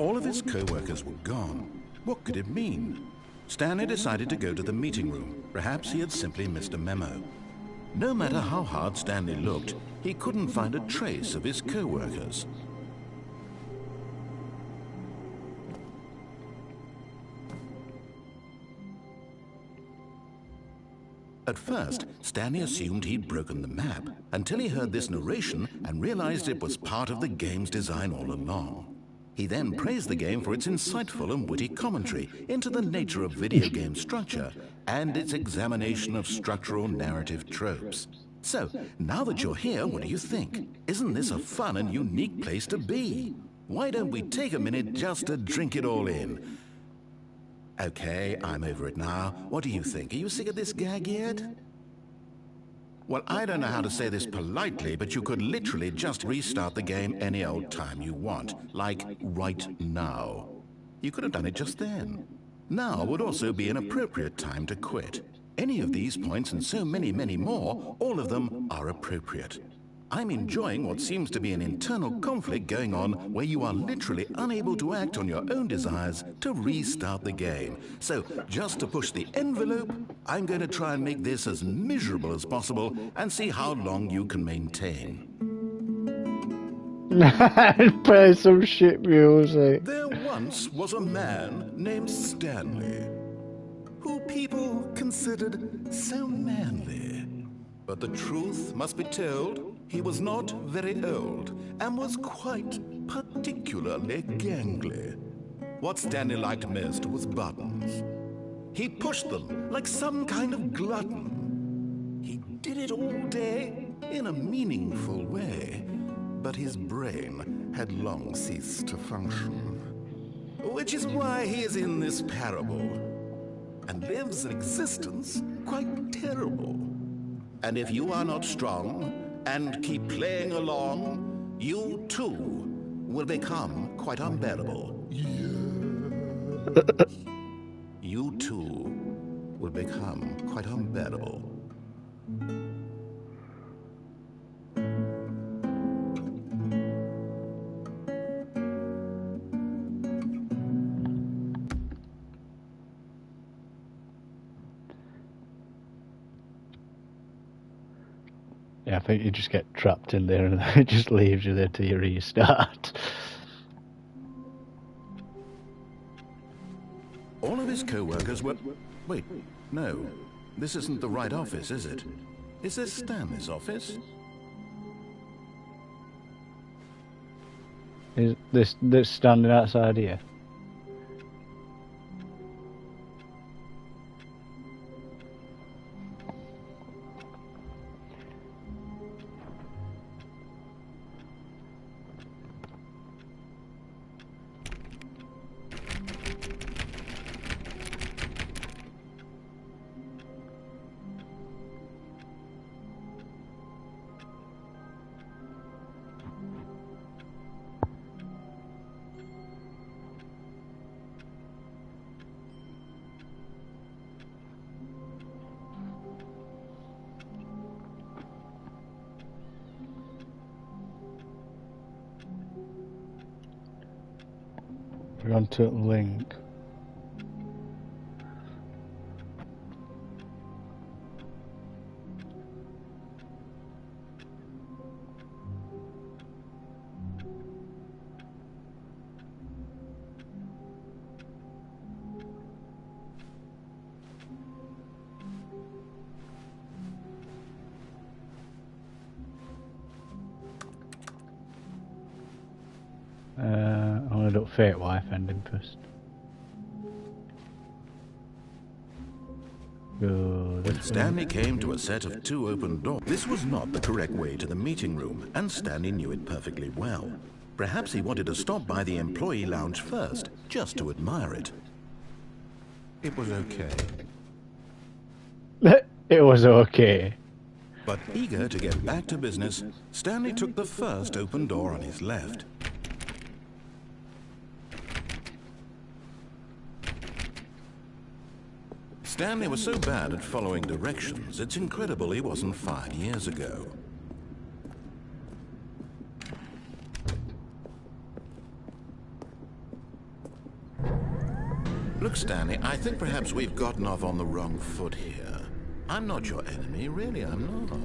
All of his co-workers were gone. What could it mean? Stanley decided to go to the meeting room. Perhaps he had simply missed a memo. No matter how hard Stanley looked, he couldn't find a trace of his co-workers. At first, Stanley assumed he'd broken the map, until he heard this narration and realized it was part of the game's design all along. He then praised the game for its insightful and witty commentary into the nature of video game structure and its examination of structural narrative tropes. So, now that you're here, what do you think? Isn't this a fun and unique place to be? Why don't we take a minute just to drink it all in? Okay, I'm over it now. What do you think? Are you sick of this gag yet? Well, I don't know how to say this politely, but you could literally just restart the game any old time you want. Like, right now. You could have done it just then. Now would also be an appropriate time to quit. Any of these points and so many, many more, all of them are appropriate. I'm enjoying what seems to be an internal conflict going on where you are literally unable to act on your own desires to restart the game. So, just to push the envelope, I'm going to try and make this as miserable as possible and see how long you can maintain. Play some shit music. There once was a man named Stanley, who people considered so manly. But the truth must be told, he was not very old, and was quite particularly gangly. What Stanley liked most was buttons. He pushed them like some kind of glutton. He did it all day in a meaningful way, but his brain had long ceased to function. Which is why he is in this parable, and lives an existence quite terrible. And if you are not strong, and keep playing along, you too will become quite unbearable. You too will become quite unbearable. Yeah, I think you just get trapped in there and it just leaves you there till you restart. All of his co-workers were... Wait, no. This isn't the right office, is it? Is this Stanley's office? Is this standing outside here? We're on to link. I'm gonna do Fate Wife ending first. When Stanley came to a set of 2 open doors, this was not the correct way to the meeting room, and Stanley knew it perfectly well. Perhaps he wanted to stop by the employee lounge first, just to admire it. It was okay. It was okay. But eager to get back to business, Stanley took the first open door on his left. Stanley was so bad at following directions, it's incredible he wasn't 5 years ago. Look, Stanley, I think perhaps we've gotten off on the wrong foot here. I'm not your enemy, really, I'm not.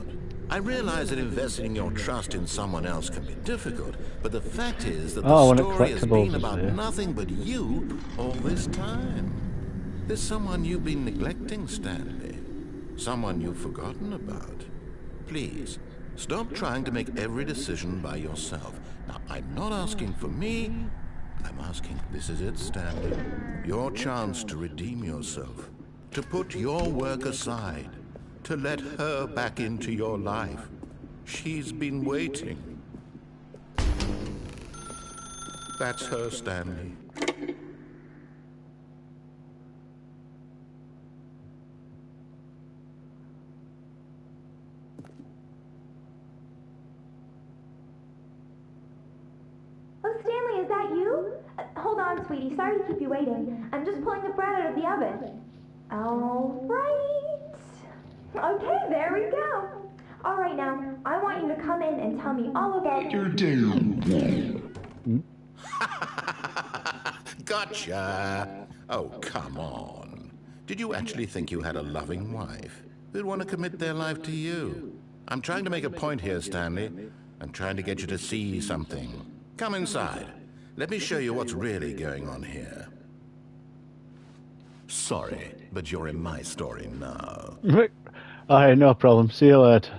I realize that investing your trust in someone else can be difficult, but the fact is that the story has been about nothing but you all this time. There's someone you've been neglecting, Stanley. Someone you've forgotten about. Please, stop trying to make every decision by yourself. Now, I'm not asking for me. I'm asking, this is it, Stanley. Your chance to redeem yourself. To put your work aside. To let her back into your life. She's been waiting. That's her, Stanley. Oh, Stanley, is that you? Hold on, sweetie. Sorry to keep you waiting. I'm just pulling the bread out of the oven. All right. Okay, there we go. All right, now, I want you to come in and tell me all about... You're down. Gotcha! Oh, come on. Did you actually think you had a loving wife who'd want to commit their life to you? I'm trying to make a point here, Stanley. I'm trying to get you to see something. Come inside. Let me show you what's really going on here. Sorry, but you're in my story now. Alright, no problem. See you later.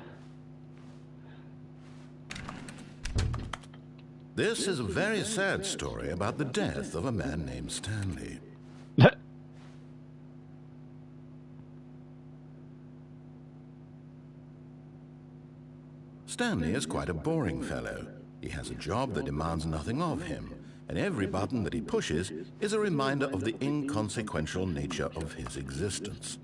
This is a very sad story about the death of a man named Stanley. Stanley is quite a boring fellow. He has a job that demands nothing of him, and every button that he pushes is a reminder of the inconsequential nature of his existence.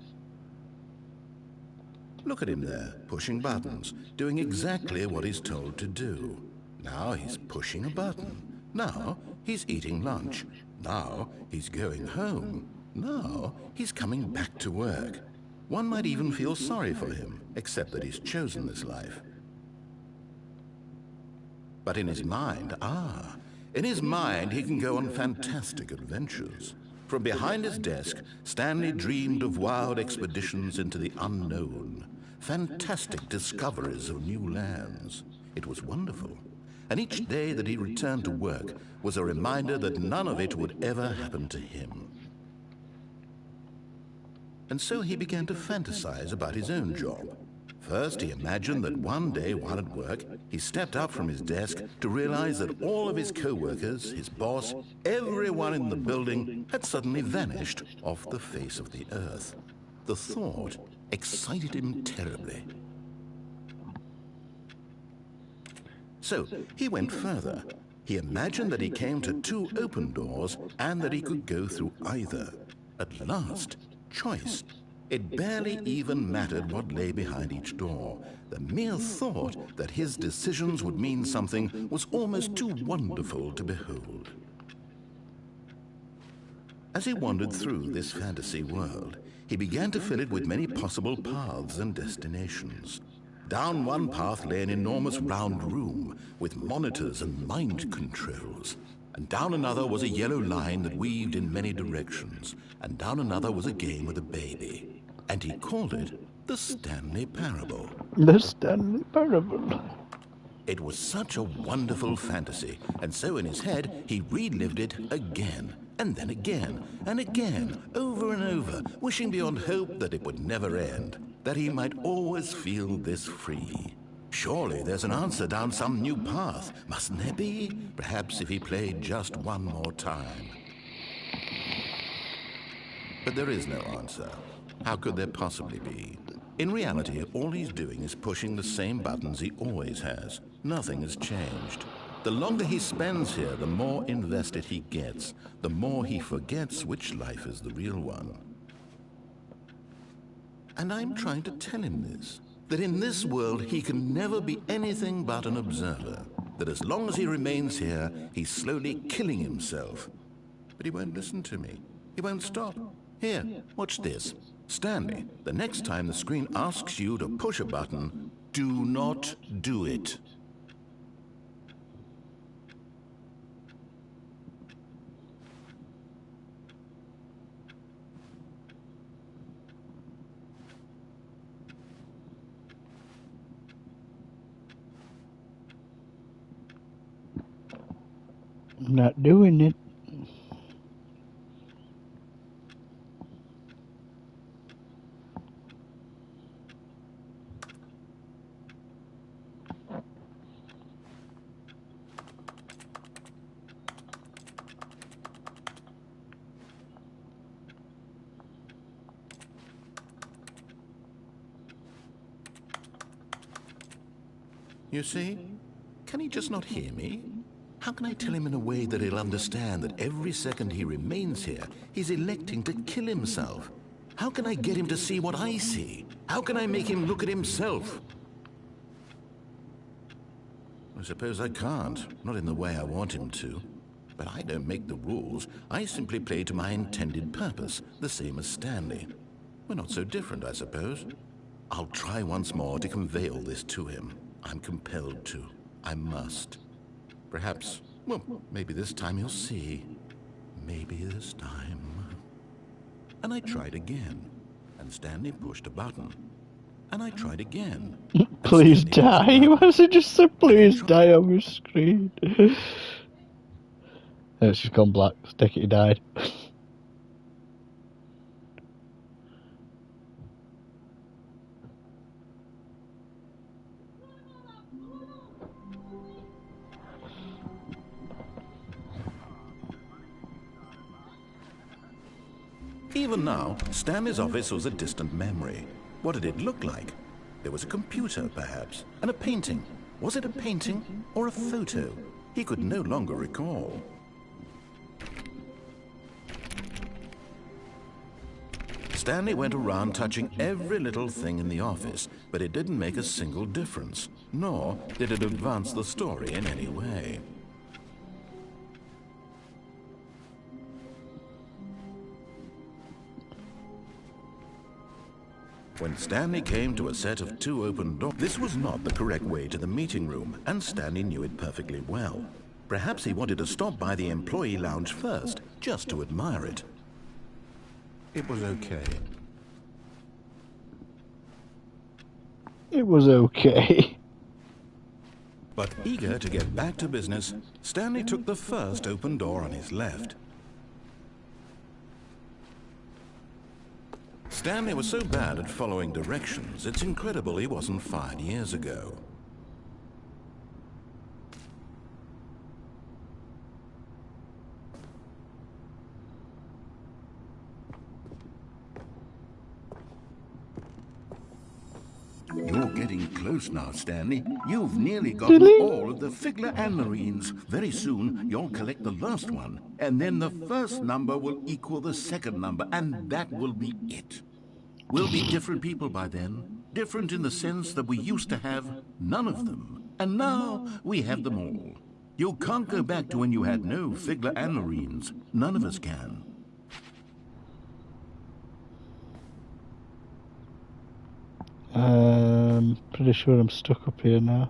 Look at him there, pushing buttons, doing exactly what he's told to do. Now he's pushing a button. Now he's eating lunch. Now he's going home. Now he's coming back to work. One might even feel sorry for him, except that he's chosen this life. But in his mind, in his mind he can go on fantastic adventures. From behind his desk, Stanley dreamed of wild expeditions into the unknown, fantastic discoveries of new lands. It was wonderful. And each day that he returned to work was a reminder that none of it would ever happen to him. And so he began to fantasize about his own job. First, he imagined that one day while at work, he stepped up from his desk to realize that all of his co-workers, his boss, everyone in the building had suddenly vanished off the face of the earth. The thought excited him terribly. So he went further. He imagined that he came to two open doors and that he could go through either. At last, choice. It barely even mattered what lay behind each door. The mere thought that his decisions would mean something was almost too wonderful to behold. As he wandered through this fantasy world, he began to fill it with many possible paths and destinations. Down one path lay an enormous round room with monitors and mind controls. And down another was a yellow line that weaved in many directions. And down another was a game with a baby. And he called it the Stanley Parable. The Stanley Parable. It was such a wonderful fantasy, and so in his head he relived it again, and then again, and again, over and over, wishing beyond hope that it would never end, that he might always feel this free. Surely there's an answer down some new path, mustn't there be? Perhaps if he played just one more time. But there is no answer. How could there possibly be? In reality, all he's doing is pushing the same buttons he always has. Nothing has changed. The longer he spends here, the more invested he gets, the more he forgets which life is the real one. And I'm trying to tell him this, that in this world he can never be anything but an observer, that as long as he remains here, he's slowly killing himself. But he won't listen to me. He won't stop. Here, watch this. Stanley, the next time the screen asks you to push a button, do not do it. Not doing it. You see? Can he just not hear me? How can I tell him in a way that he'll understand that every second he remains here, he's electing to kill himself? How can I get him to see what I see? How can I make him look at himself? I suppose I can't, not in the way I want him to. But I don't make the rules. I simply play to my intended purpose, the same as Stanley. We're not so different, I suppose. I'll try once more to convey all this to him. I'm compelled to. I must. Perhaps, well, maybe this time he'll see. Maybe this time. And I tried again, and Stanley pushed a button. And I tried again. Please die. Why does it just say please die on my screen? It's just gone black. Stick it, he died. Even now, Stanley's office was a distant memory. What did it look like? There was a computer, perhaps, and a painting. Was it a painting or a photo? He could no longer recall. Stanley went around touching every little thing in the office, but it didn't make a single difference, nor did it advance the story in any way. When Stanley came to a set of 2 open doors, this was not the correct way to the meeting room, and Stanley knew it perfectly well. Perhaps he wanted to stop by the employee lounge first, just to admire it. It was okay. It was okay. But eager to get back to business, Stanley took the first open door on his left. Stanley was so bad at following directions, it's incredible he wasn't fired years ago. You're getting close now, Stanley. You've nearly gotten all of the Figler and Marines. Very soon, you'll collect the last one, and then the first number will equal the second number, and that will be it. We'll be different people by then. Different in the sense that we used to have none of them, and now we have them all. You can't go back to when you had no Figler and Marines. None of us can. Pretty sure I'm stuck up here now.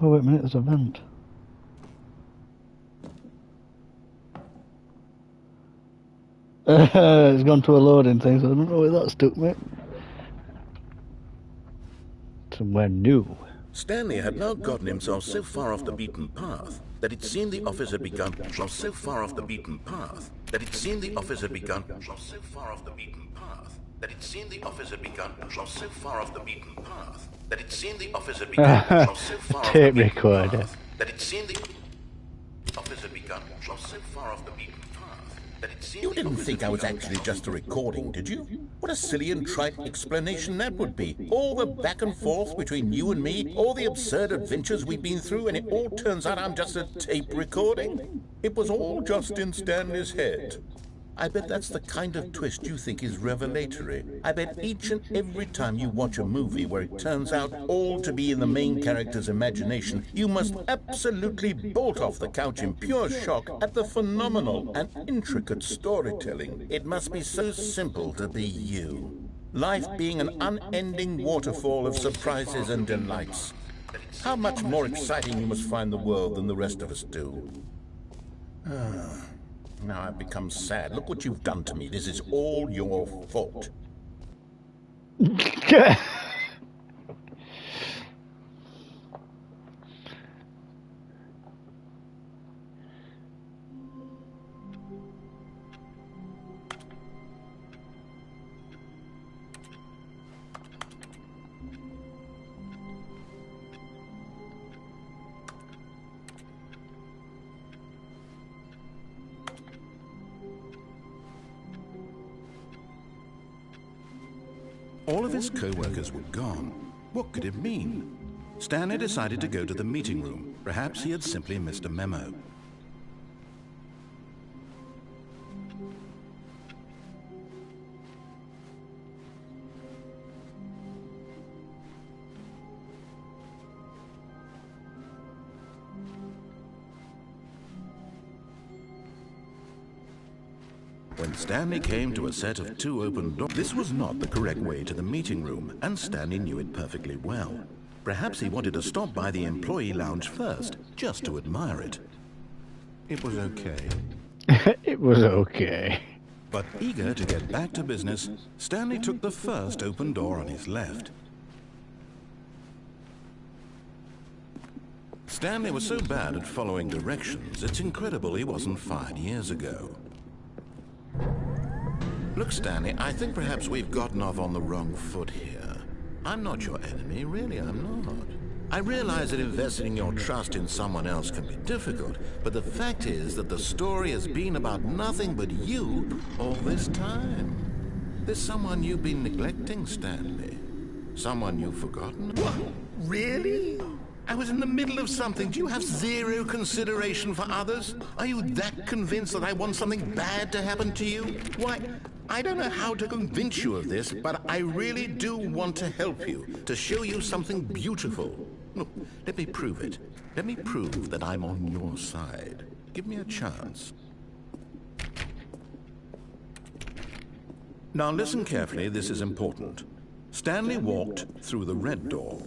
Oh, wait a minute, there's a vent. It's gone to a loading thing, so I don't know where that stuck me. Somewhere new. Stanley had now gotten himself so far off the beaten path that it seemed the office had begun so far off the beaten path that it seemed the office had begun so far off the beaten path that it seemed the office had begun so far off the beaten path that it seemed the office had begun so far off the Tape beaten recorder. path that it seemed the office had begun so far off the beaten path that it seemed. You didn't think I was actually just a recording, did you? What a silly and trite explanation that would be. All the back and forth between you and me, all the absurd adventures we've been through, and it all turns out I'm just a tape recording? It was all just in Stanley's head. I bet that's the kind of twist you think is revelatory. I bet each and every time you watch a movie where it turns out all to be in the main character's imagination, you must absolutely bolt off the couch in pure shock at the phenomenal and intricate storytelling. It must be so simple to be you. Life being an unending waterfall of surprises and delights. How much more exciting you must find the world than the rest of us do. Now I've become sad. Look what you've done to me. This is all your fault. All of his co-workers were gone. What could it mean? Stanley decided to go to the meeting room. Perhaps he had simply missed a memo. When Stanley came to a set of 2 open doors, this was not the correct way to the meeting room, and Stanley knew it perfectly well. Perhaps he wanted to stop by the employee lounge first, just to admire it. It was okay. It was okay. But eager to get back to business, Stanley took the first open door on his left. Stanley was so bad at following directions, it's incredible he wasn't fired years ago. Look, Stanley, I think perhaps we've gotten off on the wrong foot here. I'm not your enemy, really, I'm not. I realize that investing your trust in someone else can be difficult, but the fact is that the story has been about nothing but you all this time. There's someone you've been neglecting, Stanley. Someone you've forgotten. What? Really? I was in the middle of something. Do you have zero consideration for others? Are you that convinced that I want something bad to happen to you? Why, I don't know how to convince you of this, but I really do want to help you, to show you something beautiful. Look, let me prove it. Let me prove that I'm on your side. Give me a chance. Now listen carefully, this is important. Stanley walked through the red door.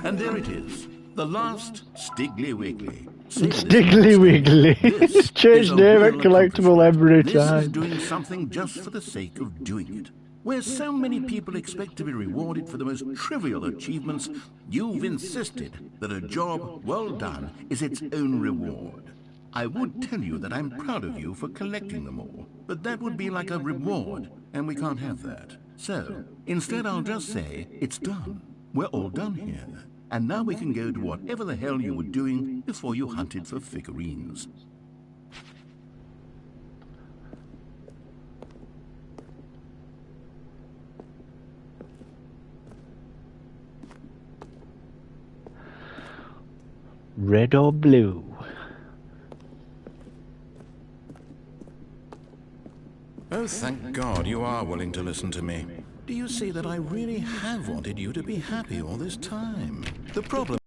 And there it is. The last Stiggly Wiggly. Stiggly Wiggly. It's changed name at Collectible every This time. is doing something just for the sake of doing it. Where so many people expect to be rewarded for the most trivial achievements, you've insisted that a job well done is its own reward. I would tell you that I'm proud of you for collecting them all, but that would be like a reward, and we can't have that. So, instead I'll just say, it's done. We're all done here. And now we can go to whatever the hell you were doing before you hunted for figurines. Red or blue? Oh, thank God you are willing to listen to me. Do you see that I really have wanted you to be happy all this time? The problem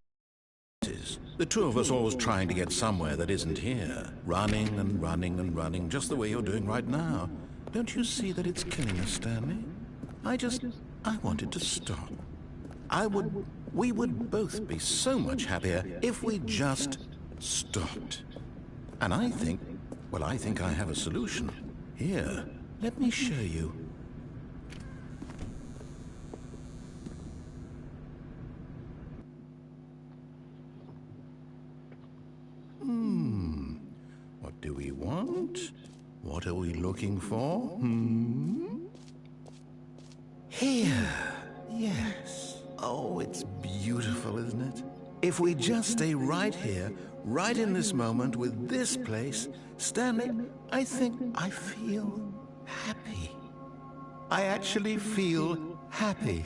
is, the two of us always trying to get somewhere that isn't here. Running and running and running, just the way you're doing right now. Don't you see that it's killing us, Stanley? I wanted to stop. We would both be so much happier if we just stopped. And I think I have a solution. Here, let me show you. What do we want? What are we looking for? Here. Yes. Oh, it's beautiful, isn't it? If we just stay right here, right in this moment with this place, Stanley, I think I feel happy. I actually feel happy.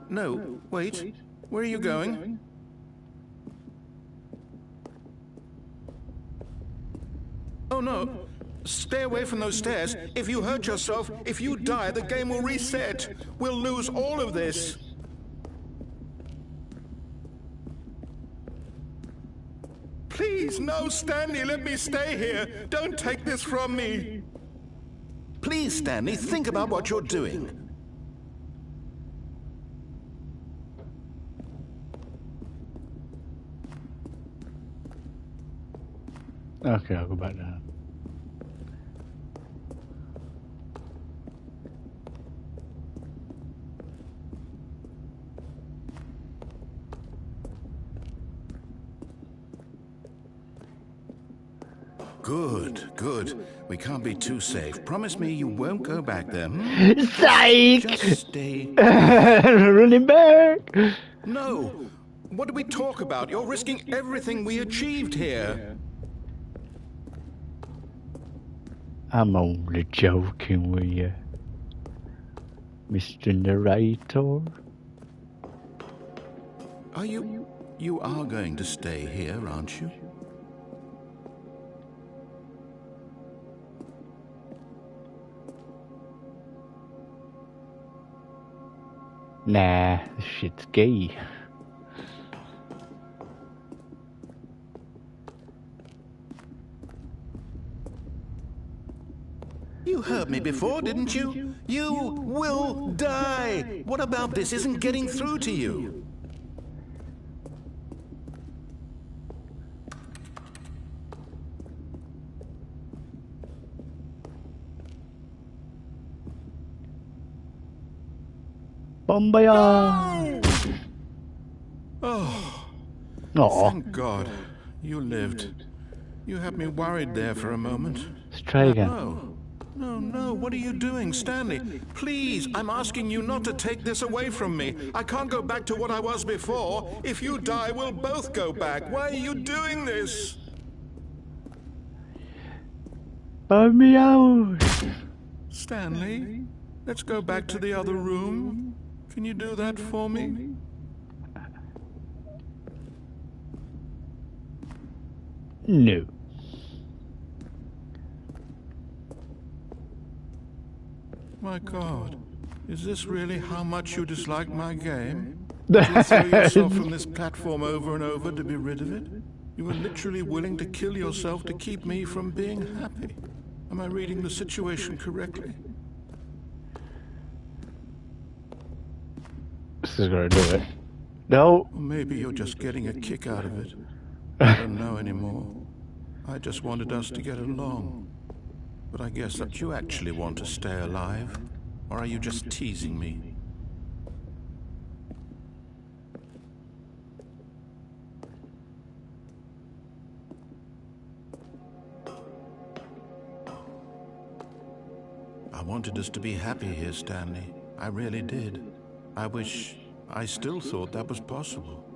No, wait. Where are you going? Oh no. Stay away from those stairs. If you hurt yourself, if you die, the game will reset. We'll lose all of this. Please, no, Stanley, let me stay here. Don't take this from me. Please, Stanley, think about what you're doing. Okay, I'll go back down. Good, good. We can't be too safe. Promise me you won't go back there. Hmm? Psych! Just stay. Running back! No! What do we talk about? You're risking everything we achieved here. I'm only joking with you, Mr. Narrator. Are you... You are going to stay here, aren't you? Nah, this shit's gay. You heard me before, didn't you? You will die! What about this isn't getting through to you? Bombaya! Oh, Aw, thank God. You lived. You had me worried there for a moment. let's try again. No, what are you doing, Stanley? Please, I'm asking you not to take this away from me. I can't go back to what I was before. If you die, we'll both go back. Why are you doing this? Burn me out! Stanley, let's go back to the other room. Can you do that for me? No. My God, is this really how much you dislike my game? Did you throw yourself from this platform over and over to be rid of it? You were literally willing to kill yourself to keep me from being happy. Am I reading the situation correctly? This is gonna do it. No! Or maybe you're just getting a kick out of it. I don't know anymore. I just wanted us to get along. But I guess that you actually want to stay alive. Or are you just teasing me? I wanted us to be happy here, Stanley. I really did. I wish I still thought that was possible.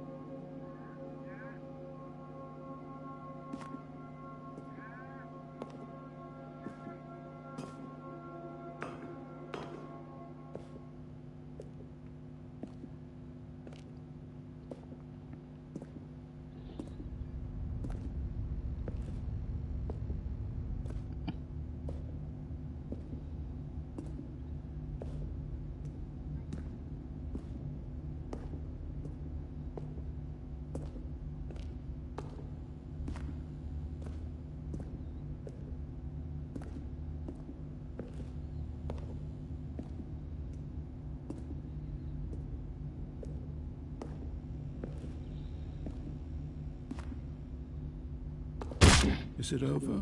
Is it over?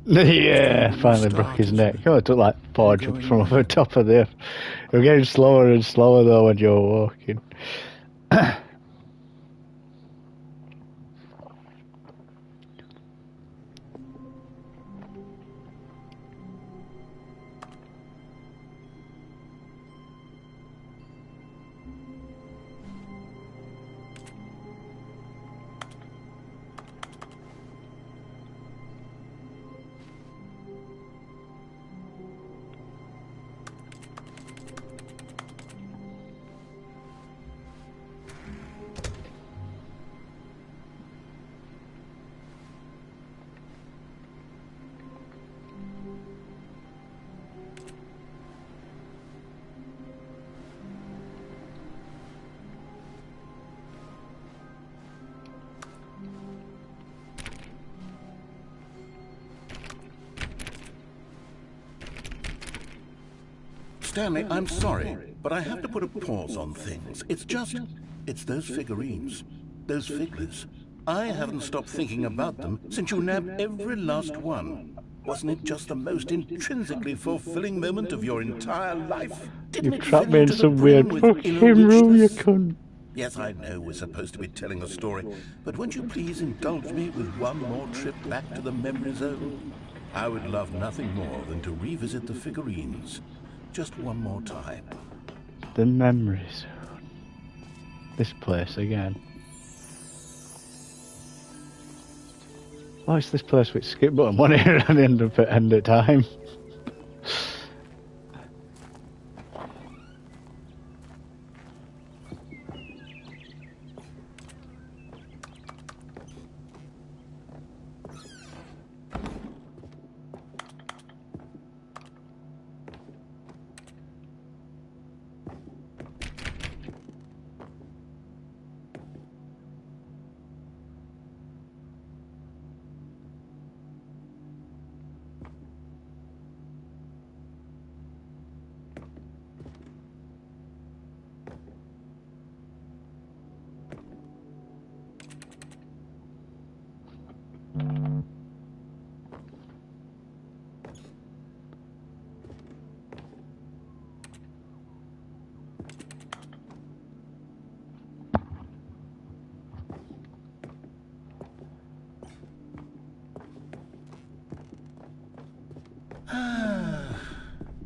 Yeah, finally broke his neck. Oh, it took like 4 jumps from over the top of the... We're getting slower and slower though when you're walking. Stanley, I'm sorry, but I have to put a pause on things. It's those figurines, those figures. I haven't stopped thinking about them since you nabbed every last one. Wasn't it just the most intrinsically fulfilling moment of your entire life? Didn't You've it trapped fill me you in to the some brim weird with fucking inner room, you richness? cunt. Yes, I know we're supposed to be telling a story, but won't you please indulge me with one more trip back to the memory zone? I would love nothing more than to revisit the figurines. Just one more time. The memory zone. This place again. Oh, it's this place with skip button. One here and end up at end of time.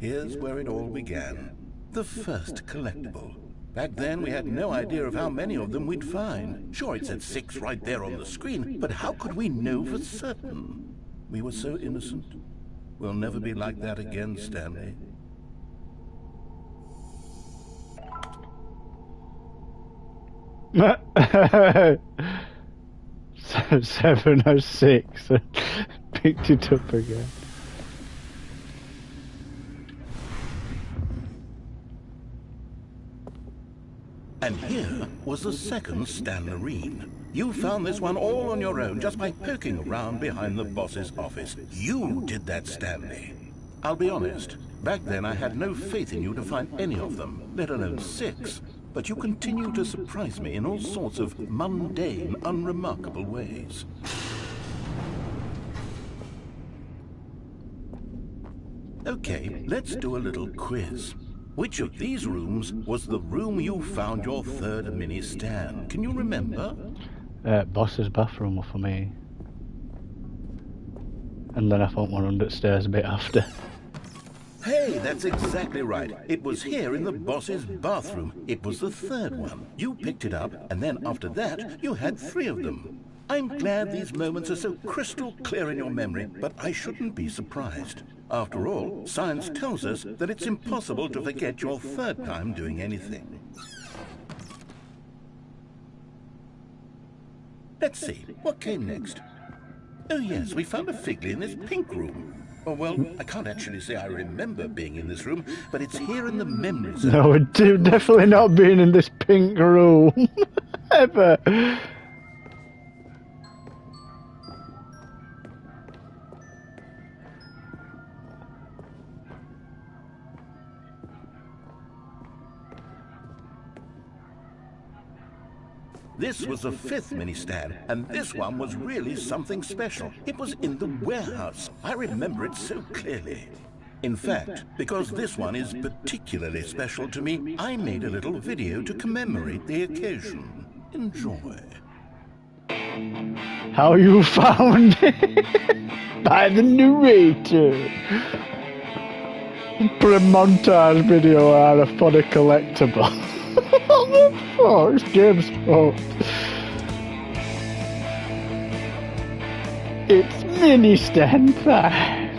Here's where it all began. The first collectible. Back then, we had no idea of how many of them we'd find. Sure, it said 6 right there on the screen, but how could we know for certain? We were so innocent. We'll never be like that again, Stanley. So 706. Picked it up again. And here was the second Stanley. You found this one all on your own just by poking around behind the boss's office. You did that, Stanley. I'll be honest, back then I had no faith in you to find any of them, let alone 6. But you continue to surprise me in all sorts of mundane, unremarkable ways. Okay, let's do a little quiz. Which of these rooms was the room you found your third mini Stan? Can you remember? Boss's bathroom for me. And then I found one understairs a bit after. Hey, that's exactly right. It was here in the boss's bathroom. It was the third one. You picked it up, and then after that, you had 3 of them. I'm glad these moments are so crystal clear in your memory, but I shouldn't be surprised. After all, science tells us that it's impossible to forget your third time doing anything. Let's see, what came next? Oh yes, we found a Figley in this pink room. Oh well, I can't actually say I remember being in this room, but it's here in the memory zone. No, we're definitely not being in this pink room. Ever. This was the 5th mini Stan, and this one was really something special. It was in the warehouse. I remember it so clearly. In fact, because this one is particularly special to me, I made a little video to commemorate the occasion. Enjoy. How you found it? By the narrator. Put a montage video out of for the collectible. Oh, it's Game's fault. It's Mini Stan 5.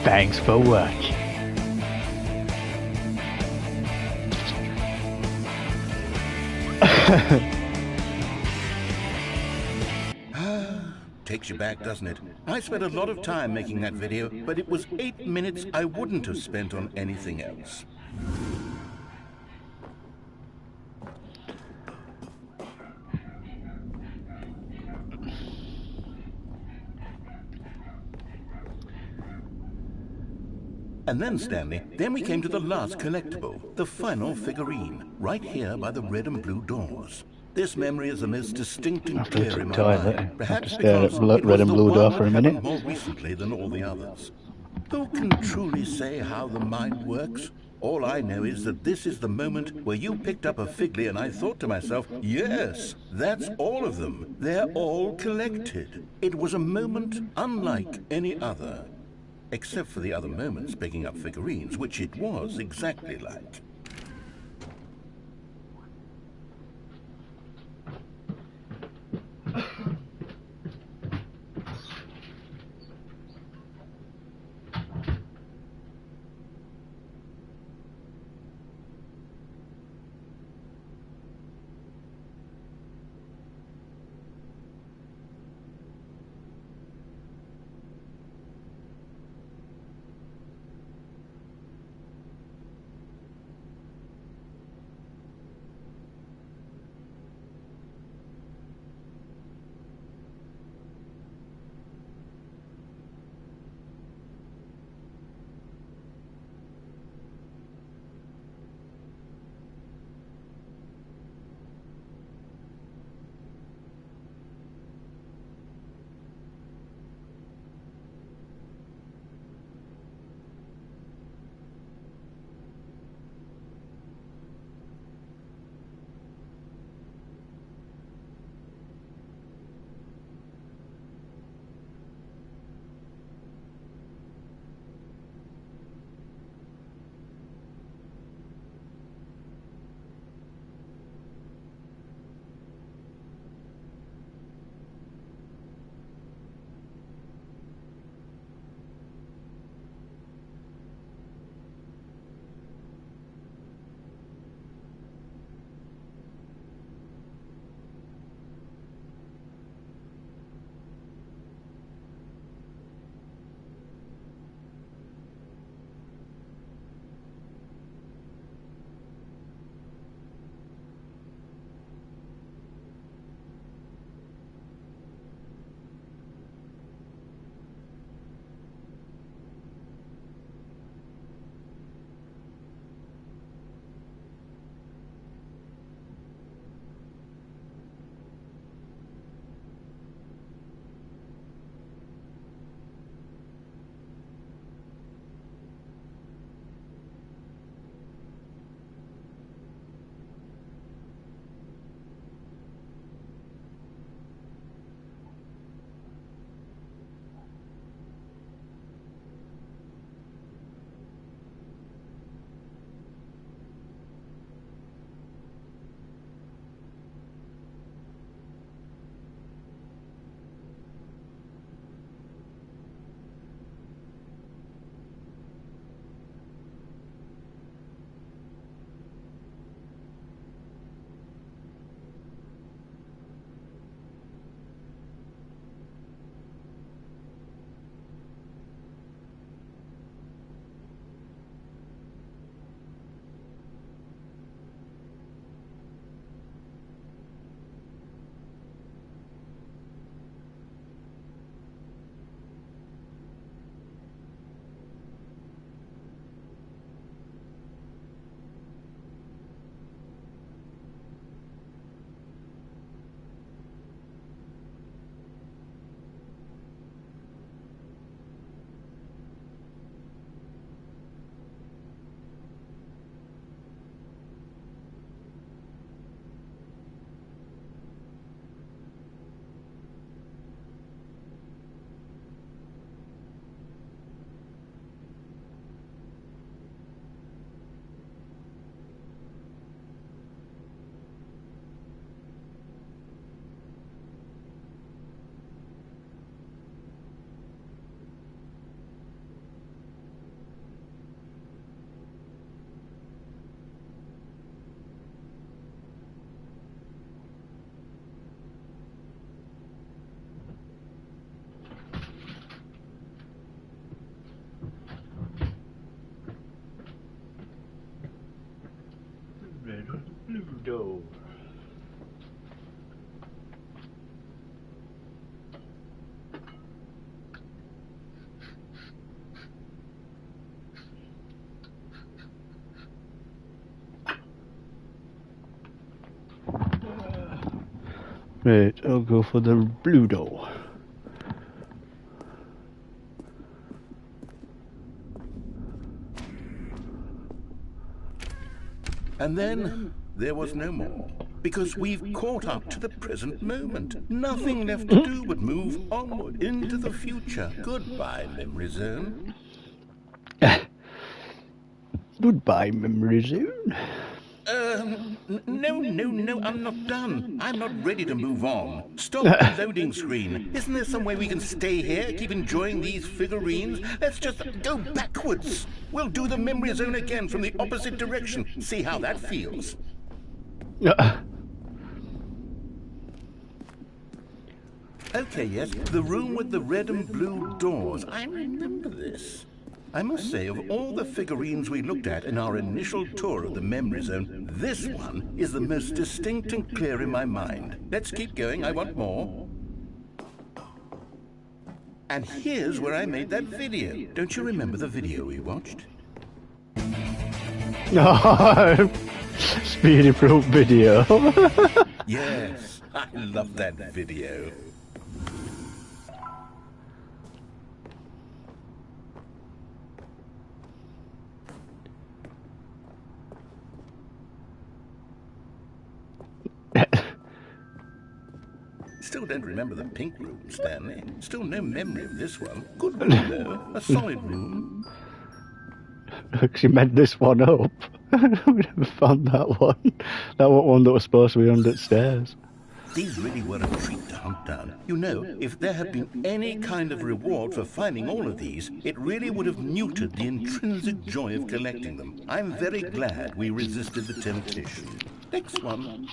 Thanks for watching. Takes you back, doesn't it? I spent a lot of time making that video, but it was 8 minutes I wouldn't have spent on anything else. And then, Stanley, then we came to the last collectible, the final figurine, right here by the red and blue doors. This memory is the most distinct and After I clear in took my toilet, mind, have perhaps to stare at because it red was and the blue door one for a that minute. happened more recently than all the others. Who can truly say how the mind works? All I know is that this is the moment where you picked up a Figley and I thought to myself, yes, that's all of them. They're all collected. It was a moment unlike any other. Except for the other moments picking up figurines, which it was exactly like. Ludo. Right, I'll go for the blue door. And then there was no more, because we've caught up to the present moment. Nothing left to do but move onward into the future. Goodbye, Memory Zone. Goodbye, Memory Zone. No, I'm not done. I'm not ready to move on. Stop the loading screen. Isn't there some way we can stay here, keep enjoying these figurines? Let's just go backwards. We'll do the Memory Zone again from the opposite direction. See how that feels. Okay, yes, the room with the red and blue doors. I remember this. I must say, of all the figurines we looked at in our initial tour of the Memory Zone, this one is the most distinct and clear in my mind. Let's keep going, I want more. And here's where I made that video. Don't you remember the video we watched? No, Speedy Proof video. Yes, I love that video. Still don't remember the pink room, Stanley. Still no memory of this one. Good room, though. A solid room. Because you made this one up. We never found that one. That one that was supposed to be under the stairs. These really were a treat to hunt down. You know, if there had been any kind of reward for finding all of these, it really would have muted the intrinsic joy of collecting them. I'm very glad we resisted the temptation. Next one.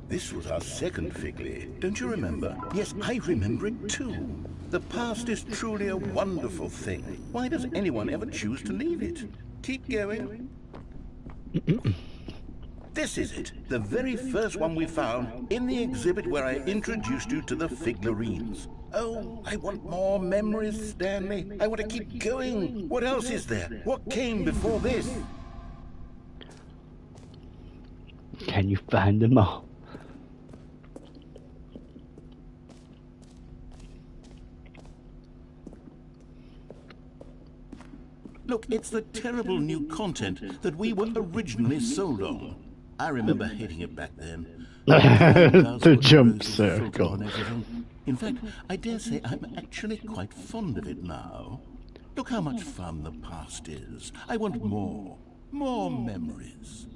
This was our second Figley. Don't you remember? Yes, I remember it too. The past is truly a wonderful thing. Why does anyone ever choose to leave it? Keep going. This is it. The very first one we found in the exhibit where I introduced you to the figurines. Oh, I want more memories, Stanley. I want to keep going. What else is there? What came before this? Can you find them all? Look, it's the terrible new content that we were originally sold on. I remember hating it back then. The jump circle. In fact, I dare say I'm actually quite fond of it now. Look how much fun the past is. I want more. More memories.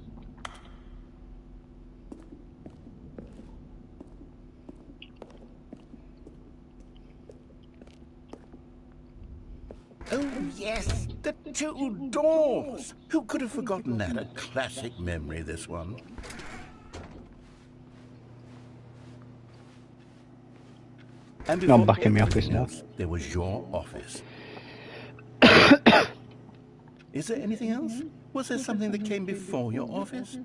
Oh, yes, the two doors. Who could have forgotten that? A classic memory, this one. And I'm back in my office now. There was your office. Is there anything else? Was there something that came before your office?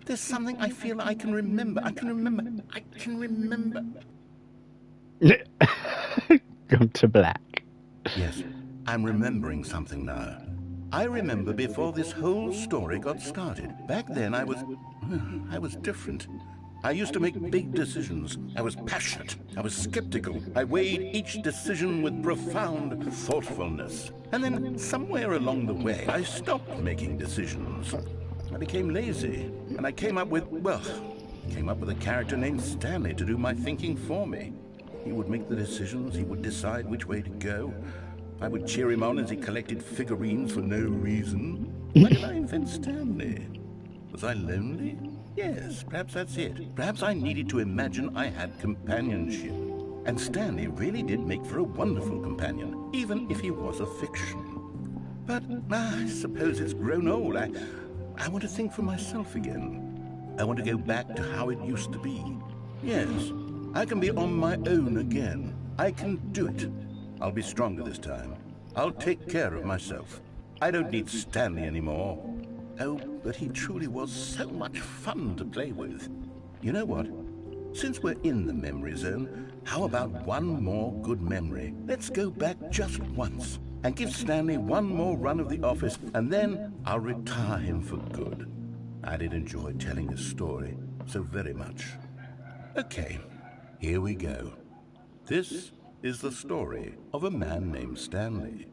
There's something I feel I can remember. I can remember. Gone to black. Yes. I'm remembering something now. I remember before this whole story got started. Back then I was different. I used to make big decisions. I was passionate. I was skeptical. I weighed each decision with profound thoughtfulness. And then somewhere along the way, I stopped making decisions. I became lazy. And I came up with a character named Stanley to do my thinking for me. He would make the decisions. He would decide which way to go. I would cheer him on as he collected figurines for no reason. Why did I invent Stanley? Was I lonely? Yes, perhaps that's it. Perhaps I needed to imagine I had companionship. And Stanley really did make for a wonderful companion, even if he was a fiction. But I suppose it's grown old. I want to think for myself again. I want to go back to how it used to be. Yes, I can be on my own again. I can do it. I'll be stronger this time. I'll take care of myself. I don't need Stanley anymore. Oh, but he truly was so much fun to play with. You know what? Since we're in the memory zone, how about one more good memory? Let's go back just once and give Stanley one more run of the office, and then I'll retire him for good. I did enjoy telling his story so very much. Okay, here we go. This is the story of a man named Stanley.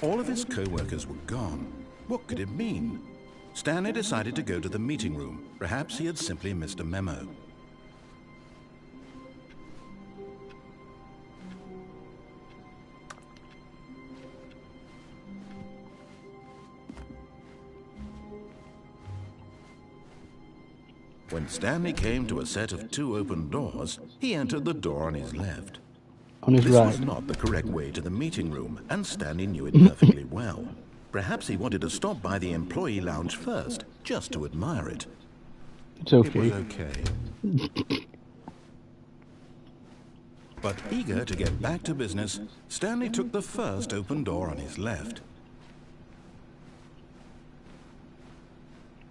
All of his co-workers were gone. What could it mean? Stanley decided to go to the meeting room. Perhaps he had simply missed a memo. When Stanley came to a set of 2 open doors, he entered the door on his left. On his This right. was not the correct way to the meeting room, and Stanley knew it perfectly well. Perhaps he wanted to stop by the employee lounge first, just to admire it. It's It was okay. okay. But eager to get back to business, Stanley took the first open door on his left.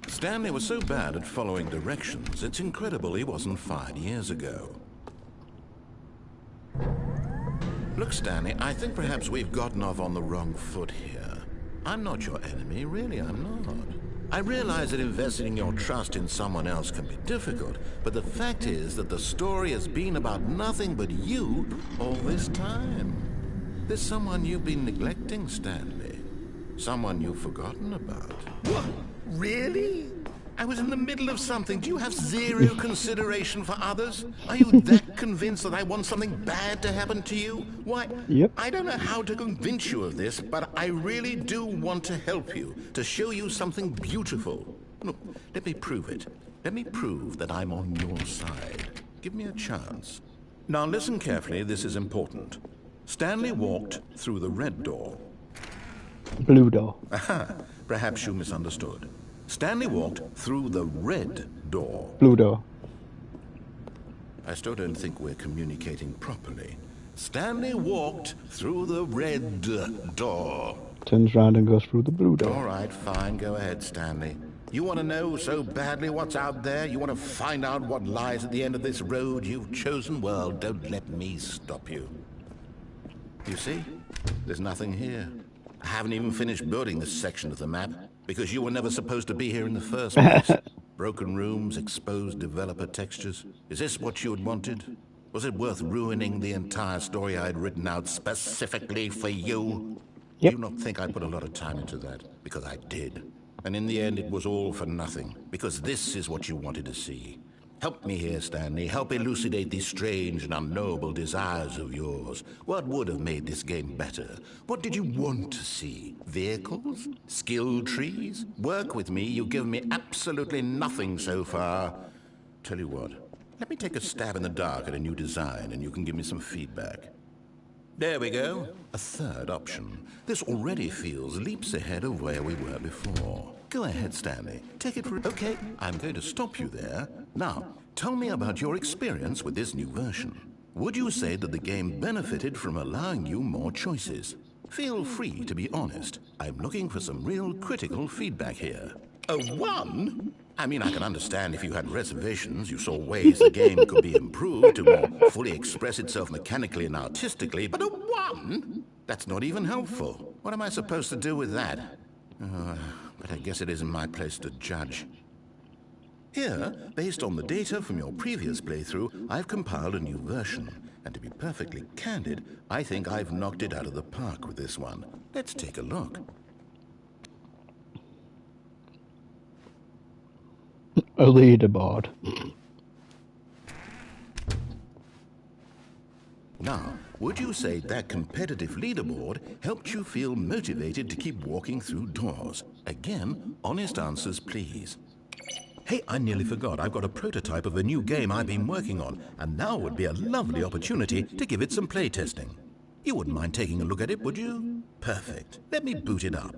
Stanley was so bad at following directions, it's incredible he wasn't fired years ago. Look, Stanley, I think perhaps we've gotten off on the wrong foot here. I'm not your enemy, really, I'm not. I realize that investing your trust in someone else can be difficult, but the fact is that the story has been about nothing but you all this time. There's someone you've been neglecting, Stanley. Someone you've forgotten about. What? Really? I was in the middle of something. Do you have zero consideration for others? Are you that convinced that I want something bad to happen to you? Why, Yep. I don't know how to convince you of this, but I really do want to help you, to show you something beautiful. Look, let me prove it. Let me prove that I'm on your side. Give me a chance. Now listen carefully, this is important. Stanley walked through the red door. Blue door. Aha, perhaps you misunderstood. Stanley walked through the red door. Blue door. I still don't think we're communicating properly. Stanley walked through the red door. Turns round and goes through the blue door. All right, fine, go ahead, Stanley. You want to know so badly what's out there? You want to find out what lies at the end of this road you've chosen? Well, don't let me stop you. You see? There's nothing here. I haven't even finished building this section of the map, because you were never supposed to be here in the first place. Broken rooms, exposed developer textures. Is this what you had wanted? Was it worth ruining the entire story I had written out specifically for you? Yep. You not think I put a lot of time into that? Because I did. And in the end, it was all for nothing. Because this is what you wanted to see. Help me here, Stanley. Help elucidate these strange and unknowable desires of yours. What would have made this game better? What did you want to see? Vehicles? Skill trees? Work with me. You've given me absolutely nothing so far. Tell you what, let me take a stab in the dark at a new design and you can give me some feedback. There we go. A third option. This already feels leaps ahead of where we were before. Go ahead, Stanley. Take it for... Okay, I'm going to stop you there. Now, tell me about your experience with this new version. Would you say that the game benefited from allowing you more choices? Feel free to be honest. I'm looking for some real critical feedback here. A 1? I mean, I can understand if you had reservations, you saw ways the game could be improved to more fully express itself mechanically and artistically, but a 1? That's not even helpful. What am I supposed to do with that? But I guess it isn't my place to judge. Here, based on the data from your previous playthrough, I've compiled a new version. And to be perfectly candid, I think I've knocked it out of the park with this one. Let's take a look. A leaderboard. Now, would you say that competitive leaderboard helped you feel motivated to keep walking through doors? Again, honest answers, please. Hey, I nearly forgot. I've got a prototype of a new game I've been working on, and now would be a lovely opportunity to give it some playtesting. You wouldn't mind taking a look at it, would you? Perfect. Let me boot it up.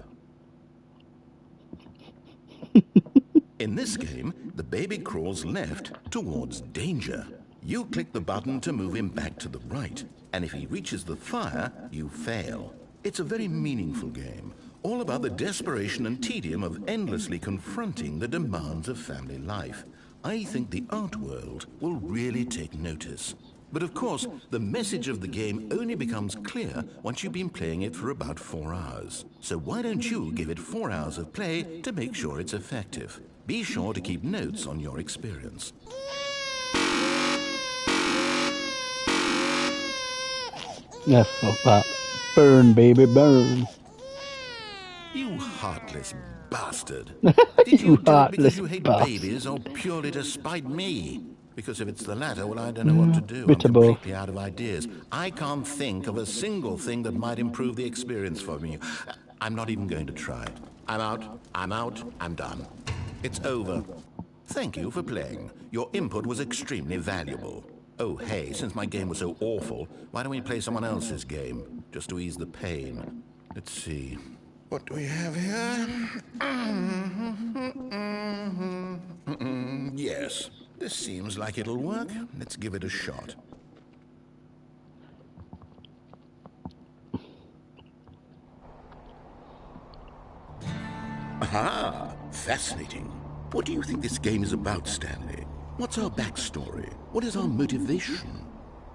In this game, the baby crawls left towards danger. You click the button to move him back to the right, and if he reaches the fire, you fail. It's a very meaningful game, all about the desperation and tedium of endlessly confronting the demands of family life. I think the art world will really take notice. But of course, the message of the game only becomes clear once you've been playing it for about 4 hours. So why don't you give it 4 hours of play to make sure it's effective? Be sure to keep notes on your experience. Yeah, fuck that. Burn, baby, burn. You heartless bastard. Did you do it because you hate babies or purely to spite me? Because if it's the latter, well, I don't know what to do. I'm completely out of ideas. I can't think of a single thing that might improve the experience for me. I'm not even going to try. I'm out, I'm done. It's over. Thank you for playing. Your input was extremely valuable. Oh, hey, since my game was so awful, why don't we play someone else's game, just to ease the pain? Let's see. What do we have here? Yes, this seems like it'll work. Let's give it a shot. Aha! Fascinating. What do you think this game is about, Stanley? What's our backstory? What is our motivation?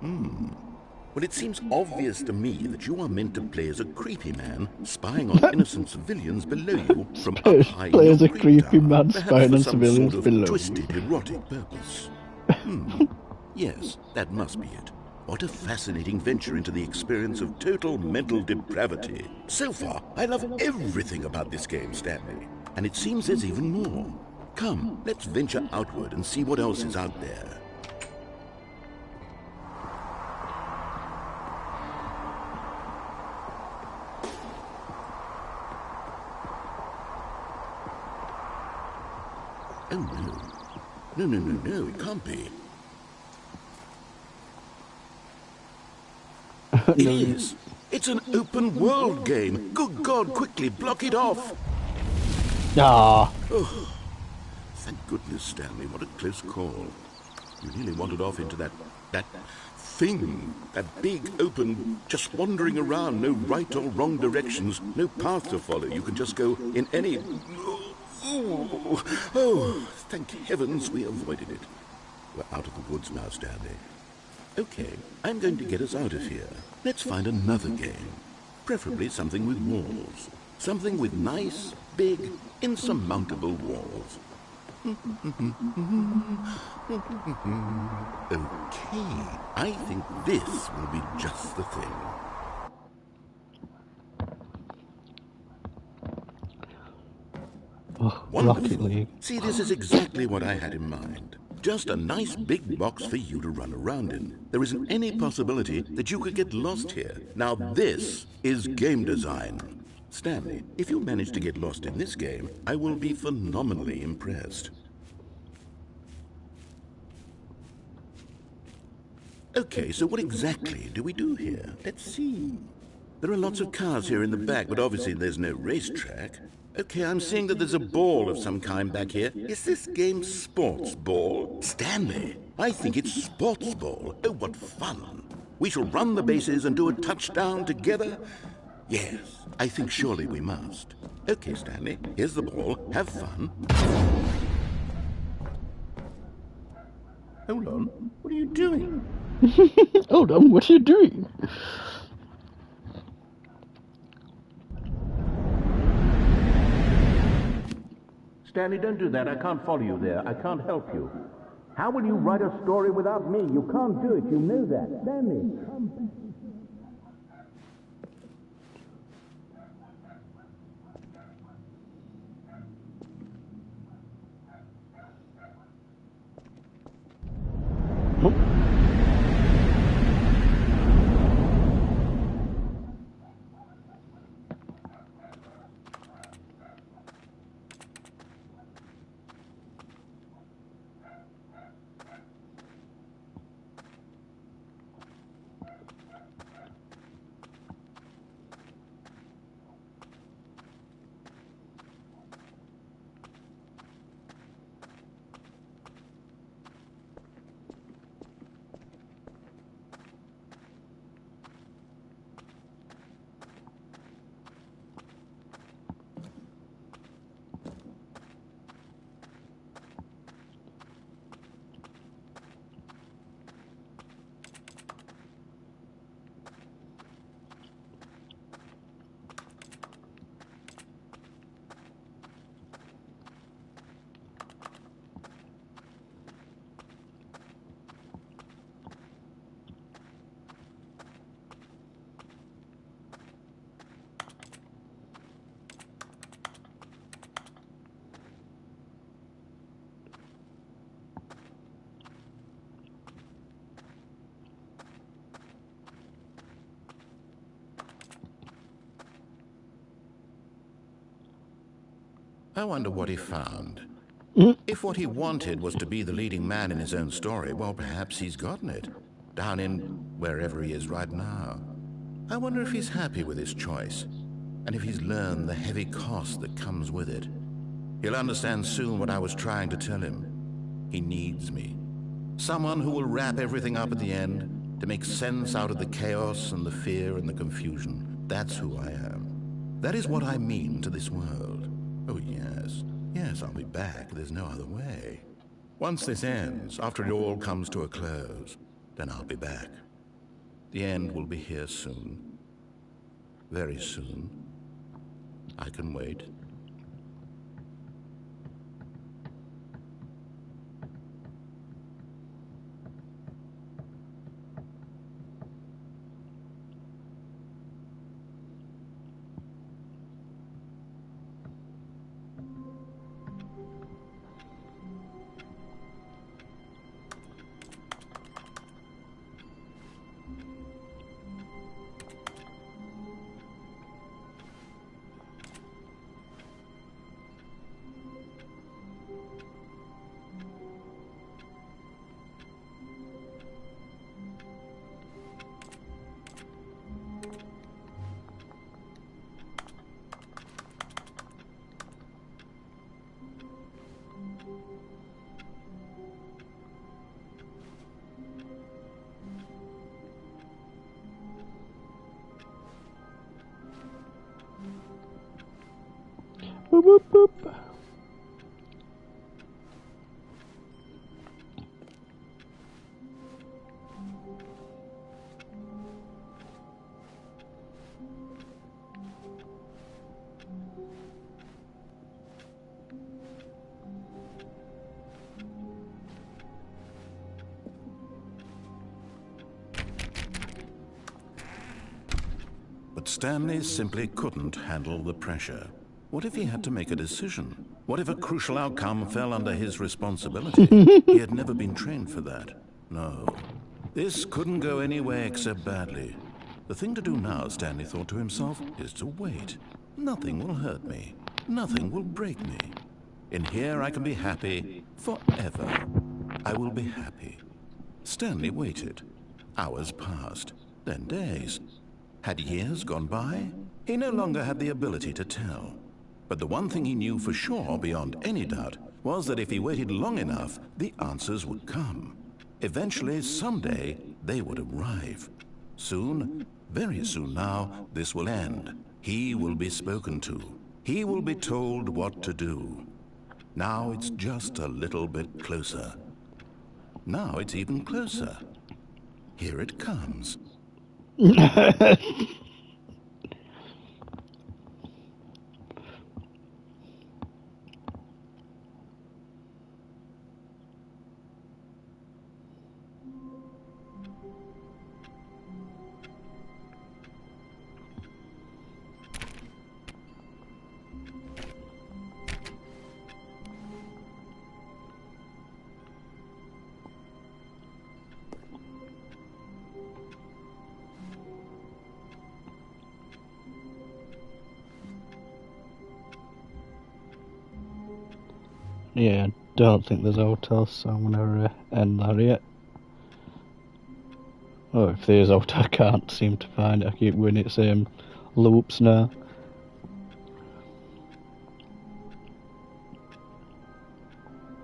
Well, it seems obvious to me that you are meant to play as a creepy man spying on innocent civilians below you from up high play in as your a creepy tower, man perhaps spying for on some civilians sort of below twisted, erotic purpose. Yes, that must be it. What a fascinating venture into the experience of total mental depravity. So far, I love everything about this game, Stanley. And it seems there's even more. Come, let's venture outward and see what else is out there. Oh, no. No, it can't be. It is. It's an open world game. Good God, quickly block it off. Ah. Oh, thank goodness, Stanley. What a close call. You nearly wandered off into that thing. That big, open, just wandering around. No right or wrong directions. No path to follow. You can just go in any... Oh, thank heavens we avoided it. We're out of the woods now, Stanley. Okay, I'm going to get us out of here. Let's find another game. Preferably something with walls. Something with nice, big, insurmountable walls. Okay, I think this will be just the thing. Oh, Wonderful. Rocket League. See, this is exactly what I had in mind. Just a nice big box for you to run around in. There isn't any possibility that you could get lost here. Now this is game design. Stanley, if you manage to get lost in this game, I will be phenomenally impressed. Okay, so what exactly do we do here? Let's see. There are lots of cars here in the back, but obviously there's no racetrack. Okay, I'm seeing that there's a ball of some kind back here. Is this game sports ball? Stanley, I think it's sports ball. Oh, what fun. We shall run the bases and do a touchdown together. Yes, I think surely we must. Okay, Stanley, here's the ball. Have fun. Hold on, what are you doing? Hold on, what are you doing? Stanley, don't do that. I can't follow you there. I can't help you. How will you write a story without me? You can't do it. You know that. Stanley, come back. I wonder what he found. If what he wanted was to be the leading man in his own story, well, perhaps he's gotten it. Down in wherever he is right now. I wonder if he's happy with his choice, and if he's learned the heavy cost that comes with it. He'll understand soon what I was trying to tell him. He needs me. Someone who will wrap everything up at the end, to make sense out of the chaos and the fear and the confusion. That's who I am. That is what I mean to this world. Oh, yes. Yes, I'll be back. There's no other way. Once this ends, after it all comes to a close, then I'll be back. The end will be here soon. Very soon. I can wait. Boop, boop, boop. But Stanley simply couldn't handle the pressure. What if he had to make a decision? What if a crucial outcome fell under his responsibility? He had never been trained for that. No. This couldn't go any way except badly. The thing to do now, Stanley thought to himself, is to wait. Nothing will hurt me. Nothing will break me. In here I can be happy forever. I will be happy. Stanley waited. Hours passed, then days. Had years gone by? He no longer had the ability to tell. But the one thing he knew for sure, beyond any doubt, was that if he waited long enough, the answers would come. Eventually, someday, they would arrive. Soon, very soon now, this will end. He will be spoken to. He will be told what to do. Now it's just a little bit closer. Now it's even closer. Here it comes. Yeah, I don't think there's hotels, so I'm gonna end that here. Oh, if there's hotel, I can't seem to find it. I keep winning the same loops now.